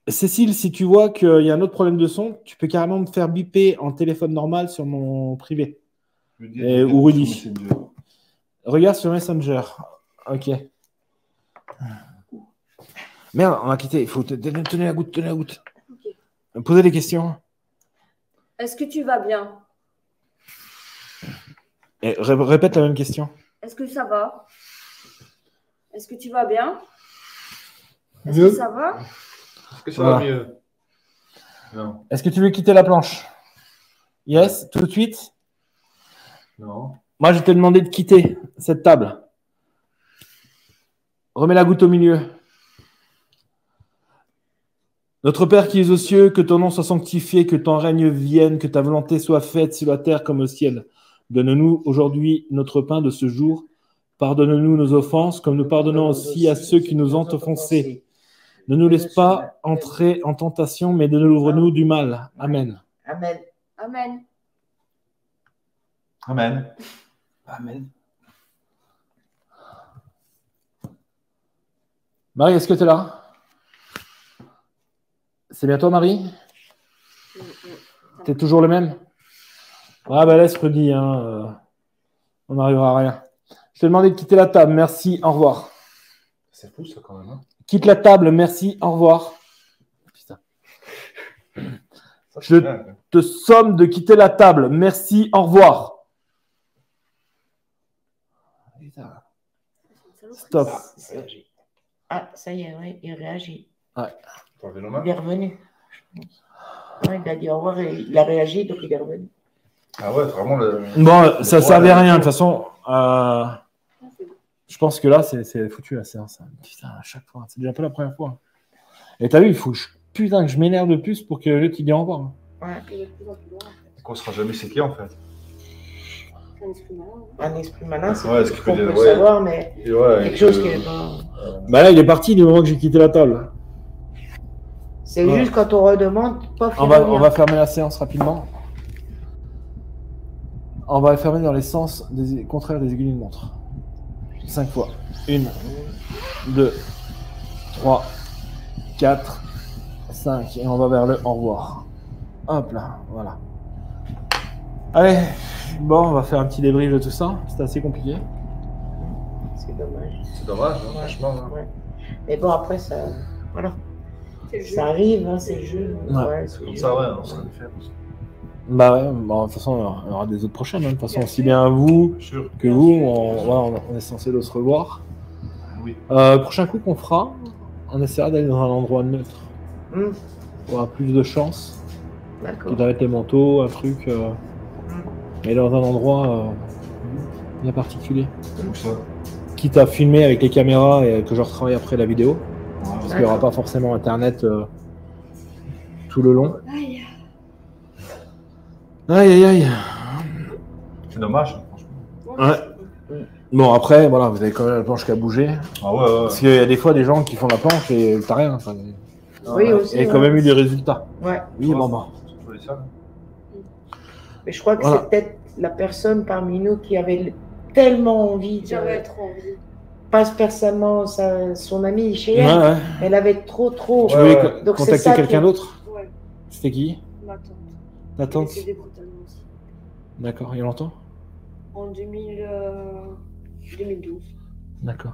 Speaker 2: Cécile, si tu vois qu'il y a un autre problème de son, tu peux carrément me faire biper en téléphone normal sur mon privé. Ou Rudy. Regarde sur Messenger. Ok. Merde, on a quitté. Il faut tenir la goutte, tenir la goutte. Posez des questions.
Speaker 5: Est-ce que tu vas bien?
Speaker 2: Et répète la même question.
Speaker 5: Est-ce que ça va? Est-ce que tu vas bien? Est-ce
Speaker 6: Mieux.
Speaker 5: que ça va?
Speaker 4: Est-ce que ça va mieux? Non.
Speaker 2: Est-ce que tu veux quitter la planche? Yes, tout de suite?
Speaker 4: Non.
Speaker 2: Moi, je t'ai demandé de quitter cette table. Remets la goutte au milieu. Notre Père qui es aux cieux, que ton nom soit sanctifié, que ton règne vienne, que ta volonté soit faite sur la terre comme au ciel. Donne-nous aujourd'hui notre pain de ce jour. Pardonne-nous nos offenses, comme nous pardonnons aussi à ceux qui nous ont offensés. Ne nous laisse pas entrer en tentation, mais délivre-nous du mal. Amen.
Speaker 3: Amen.
Speaker 5: Amen.
Speaker 4: Amen.
Speaker 6: Amen.
Speaker 2: Marie, est-ce que tu es là? C'est bien toi, Marie? Tu es toujours le même? Ah ben laisse Rudy, hein, on n'arrivera à rien. Je t'ai demandé de quitter la table, merci, au revoir.
Speaker 4: C'est fou ça quand même. Hein.
Speaker 2: Quitte la table, merci, au revoir. Putain. Je te somme de quitter la table, merci, au revoir. Stop.
Speaker 3: Ah, ça y est, oui, il réagit.
Speaker 2: Ouais.
Speaker 3: Il est revenu. Ouais, il a dit au revoir et il a réagi, donc il est revenu.
Speaker 4: Ah ouais, vraiment le.
Speaker 2: Bon, ça ne servait à rien, de toute façon. Je pense que là, c'est foutu la séance. Putain, à chaque fois. C'est déjà pas la première fois. Et t'as vu, il faut que je m'énerve de plus pour que l'autre il dise au revoir.
Speaker 3: Ouais.
Speaker 4: Qu'on sera jamais séqué en fait.
Speaker 3: Un esprit malin, c'est
Speaker 4: ouais,
Speaker 3: ce qu'on peut savoir, mais quelque chose qui est pas.
Speaker 2: Bah là, il est parti du moment que j'ai quitté la table.
Speaker 3: C'est juste quand on redemande, pas faire
Speaker 2: on va fermer la séance rapidement. On va la fermer dans les sens contraires des aiguilles d'une montre. 5 fois. 1, 2, 3, 4, 5. Et on va vers le au revoir. Hop là, voilà. Allez, bon, on va faire un petit débrief de tout ça. C'était assez compliqué.
Speaker 3: C'est dommage.
Speaker 4: C'est dommage, hein, franchement. Hein.
Speaker 3: Ouais. Mais bon, après, ça. Voilà. Ça arrive, hein, c'est le jeu.
Speaker 2: Ouais.
Speaker 4: C'est comme ça, ouais, on sera fait.
Speaker 2: Bah ouais, bon, de toute façon, il y aura des autres prochaines. Hein. De toute façon, aussi bien vous que vous, on est censé se revoir.
Speaker 4: Oui.
Speaker 2: Prochain coup qu'on fera, on essaiera d'aller dans un endroit neutre. Pour avoir plus de chance.
Speaker 3: D'accord.
Speaker 2: Quitte à mettre les manteaux, un truc. Et dans un endroit bien particulier.
Speaker 4: Où ça?
Speaker 2: Quitte à filmer avec les caméras et que je retravaille après la vidéo. Parce qu'il n'y aura pas forcément internet tout le long. Aïe aïe aïe.
Speaker 4: C'est dommage, franchement.
Speaker 2: Ouais. Bon après, voilà, vous avez quand même la planche qui a bougé.
Speaker 4: Ah ouais.
Speaker 2: Parce qu'il y a des fois des gens qui font la planche et t'as rien. Enfin,
Speaker 3: oui, aussi.
Speaker 2: Et quand même eu des résultats.
Speaker 3: Ouais.
Speaker 2: Oui, bon.
Speaker 3: Mais je crois que c'est peut-être la personne parmi nous qui avait tellement envie.
Speaker 5: J'avais trop envie.
Speaker 3: Pas spécialement son amie chez elle.
Speaker 2: Ouais.
Speaker 3: Elle avait trop.
Speaker 2: Tu voulais contacter quelqu'un d'autre?
Speaker 5: Ouais.
Speaker 2: C'était qui?
Speaker 5: Ma tante.
Speaker 2: Ta tante?
Speaker 5: Elle était brutalement aussi.
Speaker 2: D'accord, il y a longtemps?
Speaker 5: En 2012.
Speaker 2: D'accord.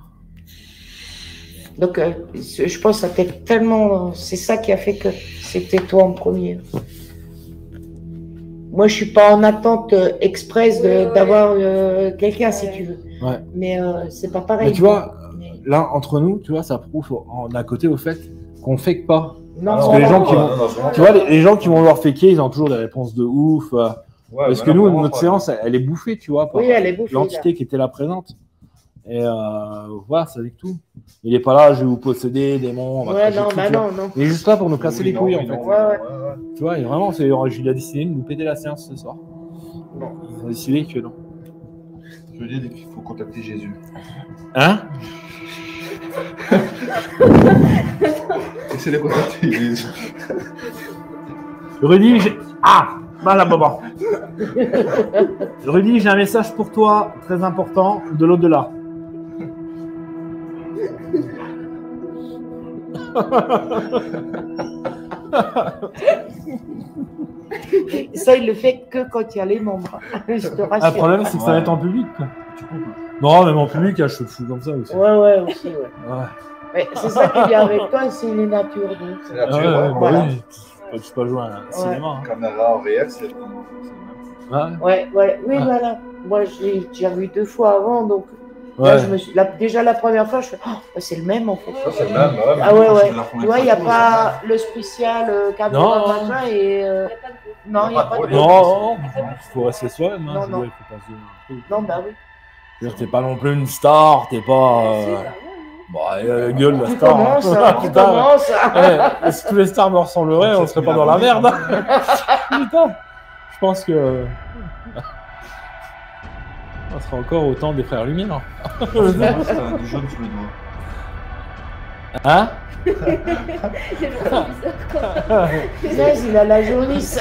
Speaker 3: Donc, je pense que ça peut-être tellement. C'est ça qui a fait que c'était toi en premier. Moi, je suis pas en attente express d'avoir quelqu'un, si tu veux.
Speaker 2: Ouais.
Speaker 3: Mais c'est pas pareil.
Speaker 2: Mais tu vois, là, entre nous, tu vois, ça prouve d'un côté au fait qu'on fake pas.
Speaker 3: Non,
Speaker 2: parce que les gens qui vont, tu vois, les gens qui vont voir faker, ils ont toujours des réponses de ouf. Parce que nous, notre séance, elle est bouffée, tu vois, par
Speaker 3: elle est bouffée,
Speaker 2: l'entité qui était là présente. Et voilà, ça dit tout. Il est pas là, je vais vous posséder, démon.
Speaker 3: Non.
Speaker 2: Il est juste là pour nous casser les couilles, en fait.
Speaker 3: Ouais.
Speaker 2: Tu vois, et vraiment, il a décidé de nous péter la séance ce soir. Bon, ils ont décidé que non.
Speaker 4: Je veux dire qu'il faut contacter Jésus.
Speaker 2: Hein?
Speaker 4: Essayez de contacter Jésus.
Speaker 2: Rudy, voilà, maman. Rudy, j'ai un message pour toi, très important, de l'au-delà.
Speaker 3: Ça, il le fait que quand il y a les membres. Je te rassure.
Speaker 2: Le problème, c'est que ça va être en public. Non, même en public, je te fous comme ça aussi.
Speaker 3: Ouais, aussi, ouais. C'est ça qui vient avec toi, c'est les natures.
Speaker 4: C'est la nature,
Speaker 3: voilà.
Speaker 2: Tu peux jouer à un cinéma. Hein.
Speaker 4: Caméra en réel, c'est le
Speaker 3: même. Ouais, oui, voilà. Moi, j'ai déjà vu 2 fois avant, donc
Speaker 2: ouais.
Speaker 3: là, déjà la première fois, je fais, c'est le même en fait.
Speaker 4: Ça, c'est le même. Ouais,
Speaker 3: ah ouais. Tu vois, il n'y a pas le spécial caméra machin et. Non, il n'y a pas de.
Speaker 2: Non, il faut rester soi-même.
Speaker 3: Non, non, bah oui.
Speaker 2: C'est-à-dire, t'es pas non plus une star, t'es pas. Bah, gueule, la star.
Speaker 3: Tu commences.
Speaker 2: Si tous les stars me ressembleraient, on serait pas dans la merde. Putain. Je pense que. On sera encore au temps des frères Lumière.
Speaker 4: C'est un jaune sous le doigt.
Speaker 2: Hein?
Speaker 3: Il a la jaunisse.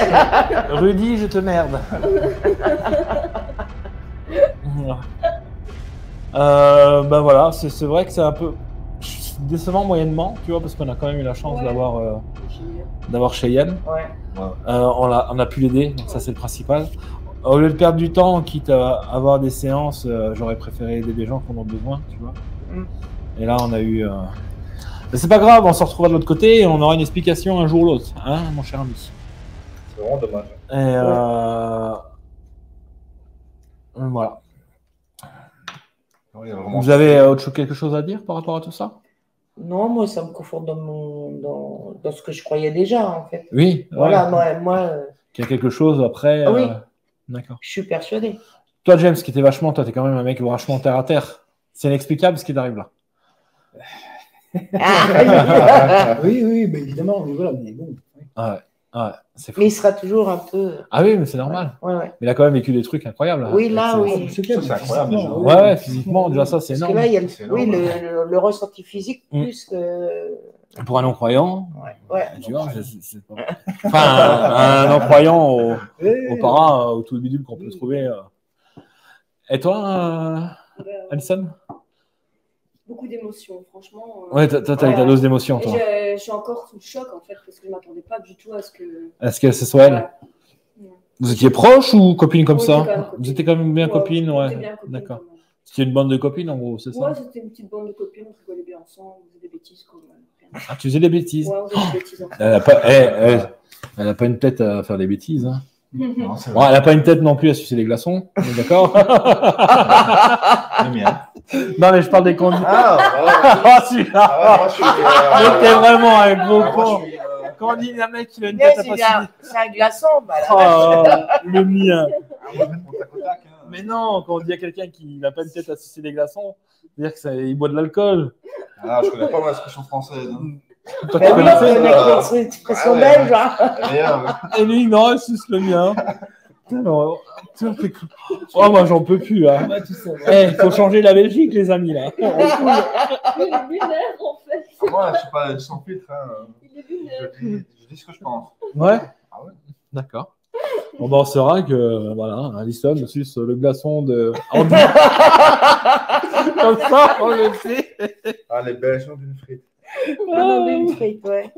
Speaker 2: Rudy, je te merde. Ben voilà, c'est vrai que c'est un peu décevant moyennement, tu vois, parce qu'on a quand même eu la chance d'avoir Cheyenne.
Speaker 3: Ouais.
Speaker 2: On a pu l'aider, donc ça c'est le principal. Au lieu de perdre du temps, quitte à avoir des séances, j'aurais préféré aider des gens qui en ont besoin, tu vois. Et là, on a eu... Mais c'est pas grave, on se retrouvera de l'autre côté et on aura une explication un jour ou l'autre, hein, mon cher ami.
Speaker 4: C'est vraiment dommage.
Speaker 2: Et voilà.
Speaker 4: Oui, vraiment...
Speaker 2: Vous avez quelque chose à dire par rapport à tout ça?
Speaker 3: Non, moi, ça me conforte dans ce que je croyais déjà, en fait.
Speaker 2: Oui.
Speaker 3: Voilà, moi
Speaker 2: qu'il y a quelque chose après.
Speaker 3: Oui.
Speaker 2: D'accord.
Speaker 3: Je suis persuadée.
Speaker 2: Toi, James, qui était vachement, toi, t'es quand même un mec vachement terre à terre. C'est inexplicable ce qui t'arrive là.
Speaker 6: Oui, mais évidemment, mais voilà, mais bon.
Speaker 2: Ouais, c'est fou.
Speaker 3: Mais il sera toujours un peu.
Speaker 2: Ah oui, mais c'est normal.
Speaker 3: Ouais.
Speaker 2: Mais il a quand même vécu des trucs incroyables. Là.
Speaker 3: Oui, là, oui.
Speaker 4: C'est incroyable déjà.
Speaker 2: Ouais, physiquement, déjà ça, c'est énorme.
Speaker 3: Parce que là, il y a le ressenti physique plus que.
Speaker 2: Pour un non-croyant,
Speaker 3: ouais.
Speaker 2: Tu vois, c'est pas... Enfin, un non-croyant au para, au tout bidule qu'on peut trouver. Et toi, Alison?
Speaker 5: Beaucoup d'émotions, franchement.
Speaker 2: Ouais, t'as ta dose d'émotion, toi.
Speaker 5: Je suis encore sous le choc, en fait, parce que je ne m'attendais pas du tout à ce que...
Speaker 2: Est-ce que ce soit elle? Vous étiez proches ou copines comme ça? Vous étiez quand même bien copines, ouais. D'accord. C'était une bande de copines, en gros, c'est ça?
Speaker 5: Ouais, c'était une petite bande de copines, on rigolait bien ensemble, on faisait des bêtises, quoi.
Speaker 2: Ah, tu faisais des bêtises?
Speaker 5: Ouais, on faisait des bêtises.
Speaker 2: Elle a pas une tête à faire des bêtises, hein.
Speaker 4: Non,
Speaker 2: bon, elle n'a pas une tête non plus à sucer des glaçons, on est d'accord? Non, mais je parle des conduits. Ah, celui-là! T'es vraiment un gros con. Quand on dit un mec qui a une tête à pas sucer.
Speaker 3: C'est un glaçon, bah
Speaker 2: là. Le mien. Mais non, quand on dit à quelqu'un qui n'a pas une tête à sucer des glaçons, c'est-à-dire qu'il boit de l'alcool.
Speaker 4: Ah, je connais pas l'expression française.
Speaker 2: Toi, tu connais
Speaker 3: c'est une expression belge.
Speaker 2: Et lui, non, il suce le mien. Alors, oh, moi, j'en peux plus. Hein. Il faut changer la Belgique, les amis. Là.
Speaker 5: Il est lunaire, en fait.
Speaker 4: Moi, je suis pas sans filtre. Hein. Il est lunaire. Je dis ce que je pense.
Speaker 2: Ouais. Ah ouais. D'accord. Bon, ben, on saura que, voilà, Alison suce le glaçon de Andy. Comme ça, on le sait.
Speaker 4: Ah, les Belges ont une frite.
Speaker 3: Une frite, ouais.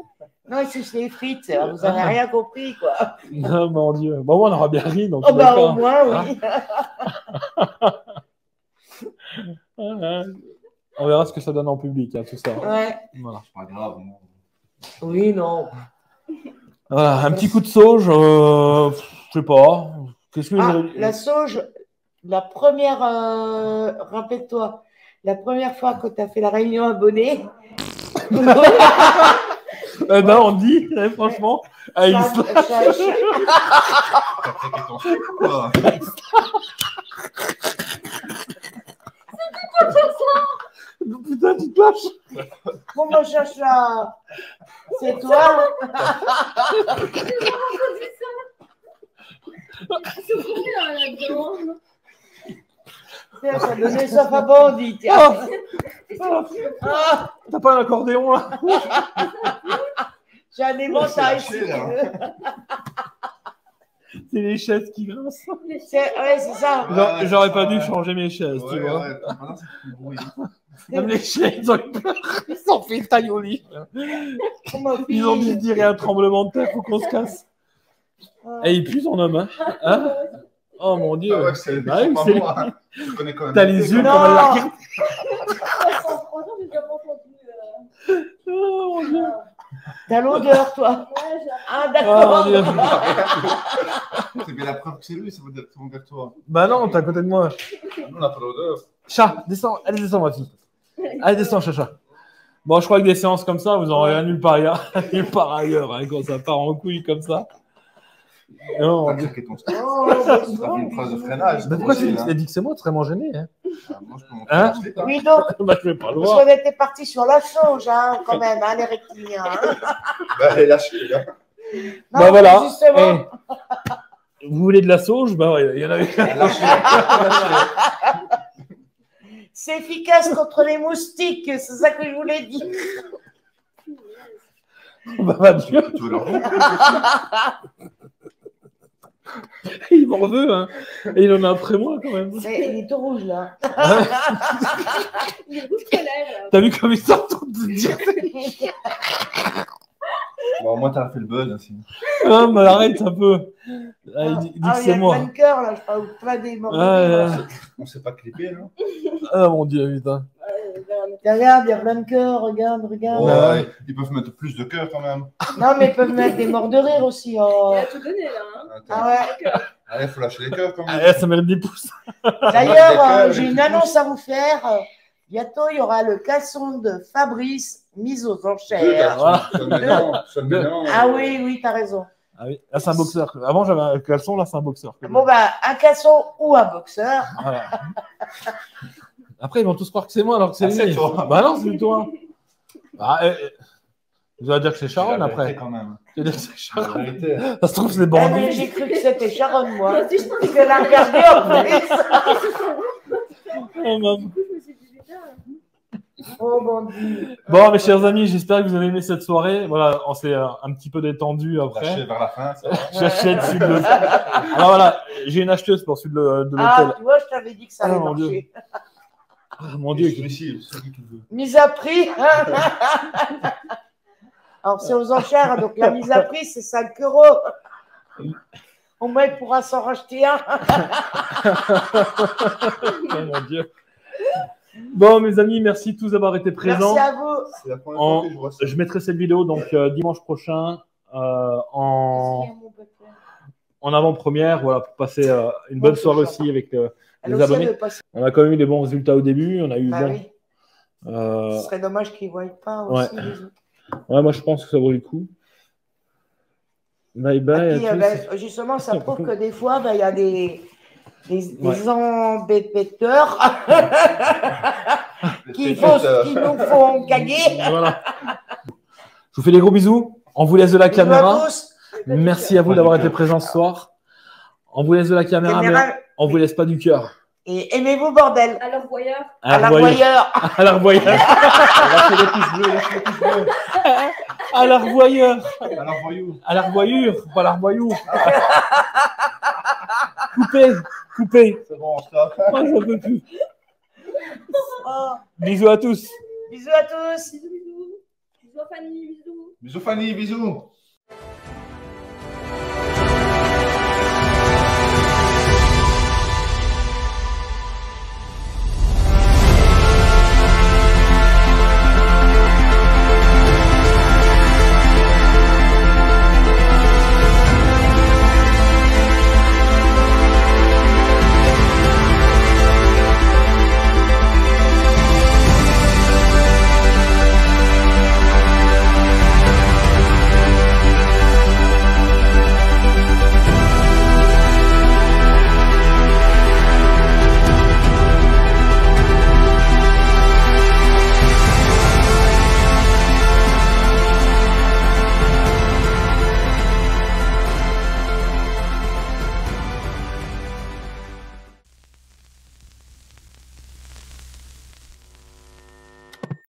Speaker 3: Non, c'est les frites, vous n'avez rien compris, quoi.
Speaker 2: Non, mon Dieu. Bon, on aura bien ri. Donc,
Speaker 3: au moins, oui.
Speaker 2: On verra ce que ça donne en public, hein, tout ça.
Speaker 3: Ouais.
Speaker 4: Voilà. C'est pas grave. Non.
Speaker 3: Oui, non.
Speaker 2: Voilà, un petit coup de sauge, je sais pas. Qu'est-ce que
Speaker 3: la sauge, la première, rappelle-toi, la première fois que tu as fait la réunion abonnée.
Speaker 2: On dit, franchement, à Isla. Putain, tu te lâches.
Speaker 3: Bon, moi, je cherche là. C'est toi. Ça donnait soif à bandit.
Speaker 2: T'as pas un accordéon là?
Speaker 3: J'ai un éventail si tu veux.
Speaker 2: C'est les chaises qui grincent.
Speaker 3: Ouais, c'est ça.
Speaker 2: J'aurais pas dû changer mes chaises, tu vois. Même les chiens, ils ont fait taille au lit. Ils ont dit dire un tremblement de terre, faut qu'on se casse. Et il pue son homme, hein? Oh mon Dieu.
Speaker 4: Ah ouais, c'est
Speaker 2: T'as les yeux comme elle l'a regardé. Oh mon Dieu.
Speaker 3: T'as l'odeur, toi. Ah, d'accord.
Speaker 4: C'est bien la preuve que c'est lui, ça veut dire que c'est vers toi.
Speaker 2: Bah non, t'es à côté de moi.
Speaker 4: Nous, on n'a pas l'odeur.
Speaker 2: Chat, descends. Allez, descends, ma fille. Allez, descends, chacha. Bon, je crois que des séances comme ça, vous en aurez nulle part ailleurs. Nulle part ailleurs, hein, quand ça part en couille comme ça. Non,
Speaker 4: T'as claqué ton style. T'as fait une phrase de freinage.
Speaker 2: mais pourquoi tu dis que c'est moi, très gêné, hein?
Speaker 4: Moi, je peux
Speaker 2: Hein
Speaker 4: montrer la suite.
Speaker 3: Oui, donc,
Speaker 2: Bah, je vais pas le
Speaker 3: parce
Speaker 2: voir.
Speaker 3: qu'on était parti sur la sauge, hein, quand même, hein, les rectiliens. Hein.
Speaker 4: Bah, elle est lâchée, là.
Speaker 3: Non,
Speaker 2: Bah voilà.
Speaker 3: justement.
Speaker 2: Vous voulez de la sauge? Bah ouais, il y en avait.
Speaker 4: Elle est lâchée. Elle est lâchée.
Speaker 3: C'est efficace contre les moustiques, c'est ça que je voulais dire.
Speaker 2: Bah Dieu.
Speaker 4: Tu veux leur dire?
Speaker 2: Il m'en veut, hein. Et il en a après moi quand même.
Speaker 3: Il est tout rouge, là.
Speaker 5: Il est rouge clair.
Speaker 2: T'as vu comme il sort de dire?
Speaker 4: Bon, au moins, t'as fait le buzz aussi.
Speaker 2: Ah, mais arrête un peu. Ah, il dit que c'est moi.
Speaker 3: Il y a plein de cœurs, là, je parle plein des morts.
Speaker 4: On s'est pas clippé, là.
Speaker 2: Ah mon Dieu, putain.
Speaker 3: Regarde, il y a plein de cœurs, regarde.
Speaker 4: Ouais, ils peuvent mettre plus de cœur quand même.
Speaker 3: Non, mais ils peuvent mettre des morts de rire aussi. Oh.
Speaker 5: Il a tout donné là. Hein.
Speaker 4: Attends.
Speaker 3: Ah ouais.
Speaker 4: Allez, il faut lâcher les cœurs quand même.
Speaker 2: Ah, ça mérite des pouces.
Speaker 3: D'ailleurs, j'ai une annonce à vous faire. Bientôt, il y aura le caleçon de Fabrice mis aux enchères.
Speaker 2: Voilà.
Speaker 3: Ah oui, t'as raison.
Speaker 2: Ah oui, là c'est un boxeur. Avant j'avais un caleçon, là c'est un boxeur.
Speaker 3: Bon, bah, un caleçon ou un boxeur.
Speaker 2: Voilà. Après ils vont tous croire que c'est moi alors que c'est lui.
Speaker 4: Toi.
Speaker 2: Bah non, c'est toi. Ah, je dois dire que c'est Sharon après.
Speaker 4: Quand même.
Speaker 2: Je vais dire que c'est Sharon.
Speaker 4: La vérité.
Speaker 2: Ça se trouve c'est des
Speaker 3: Ah, mais
Speaker 2: bandits.
Speaker 3: j'ai cru que c'était Sharon, moi. Je vais la regarder en plus.
Speaker 2: Oh, maman.
Speaker 3: Oh, bandit.
Speaker 2: Bon mes chers amis, j'espère que vous avez aimé cette soirée. Voilà, on s'est un petit peu détendu
Speaker 4: Lâché
Speaker 2: après.
Speaker 4: vers la fin. Ça va.
Speaker 2: J'achète celui de l'hôtel. Alors voilà, j'ai une acheteuse pour celui de l'hôtel.
Speaker 3: Ah, tu vois, je t'avais dit que ça allait
Speaker 2: Ah, mon Dieu.
Speaker 3: marcher.
Speaker 2: Ah, mon Dieu.
Speaker 4: Celui-ci, c'est celui qui veut.
Speaker 3: Mise à prix. Alors, c'est aux enchères, donc la mise à prix, c'est 5 €. Au moins, il pourra s'en racheter un.
Speaker 2: Oh mon Dieu. Bon, mes amis, merci tous d'avoir été présents.
Speaker 3: Merci à vous.
Speaker 4: C'est la première fois que je vois ça.
Speaker 2: Je mettrai cette vidéo donc dimanche prochain en avant-première, voilà, pour passer une bonne soirée aussi avec les abonnés. On a quand même eu des bons résultats au début. On a eu
Speaker 3: Bah
Speaker 2: bon.
Speaker 3: oui. Ce serait dommage qu'ils ne voient pas
Speaker 2: Ouais.
Speaker 3: aussi. les autres.
Speaker 2: Ouais, moi je pense que ça vaut le coup. Bye bye.
Speaker 3: Et puis,
Speaker 2: à tous.
Speaker 3: justement, ça prouve que des fois, il y a des
Speaker 2: Ouais.
Speaker 3: embêteurs qui nous font gagner.
Speaker 2: Voilà. Je vous fais des gros bisous. On vous laisse de la
Speaker 3: Bisous
Speaker 2: caméra.
Speaker 3: à tous.
Speaker 2: Merci à vous d'avoir été présents ce soir. On vous laisse de la caméra, mais on vous laisse pas du cœur.
Speaker 3: Et aimez-vous, bordel.
Speaker 5: Alors, voyeur.
Speaker 3: À la voyeur.
Speaker 2: À la revoyeur.
Speaker 4: Lâchez les pouces bleus, lâchez les pouces bleus.
Speaker 2: À la revoyeur.
Speaker 4: Alors, voyou.
Speaker 2: À la revoyure, pas à la revoyure. Coupez.
Speaker 4: C'est bon, on stop.
Speaker 2: Oh, j'en peux plus.
Speaker 3: Oh,
Speaker 2: Bisous à tous.
Speaker 3: bisous à tous.
Speaker 5: Bisous, bisous. Bisous à Fanny, bisous.
Speaker 4: Bisous, Fanny, bisous.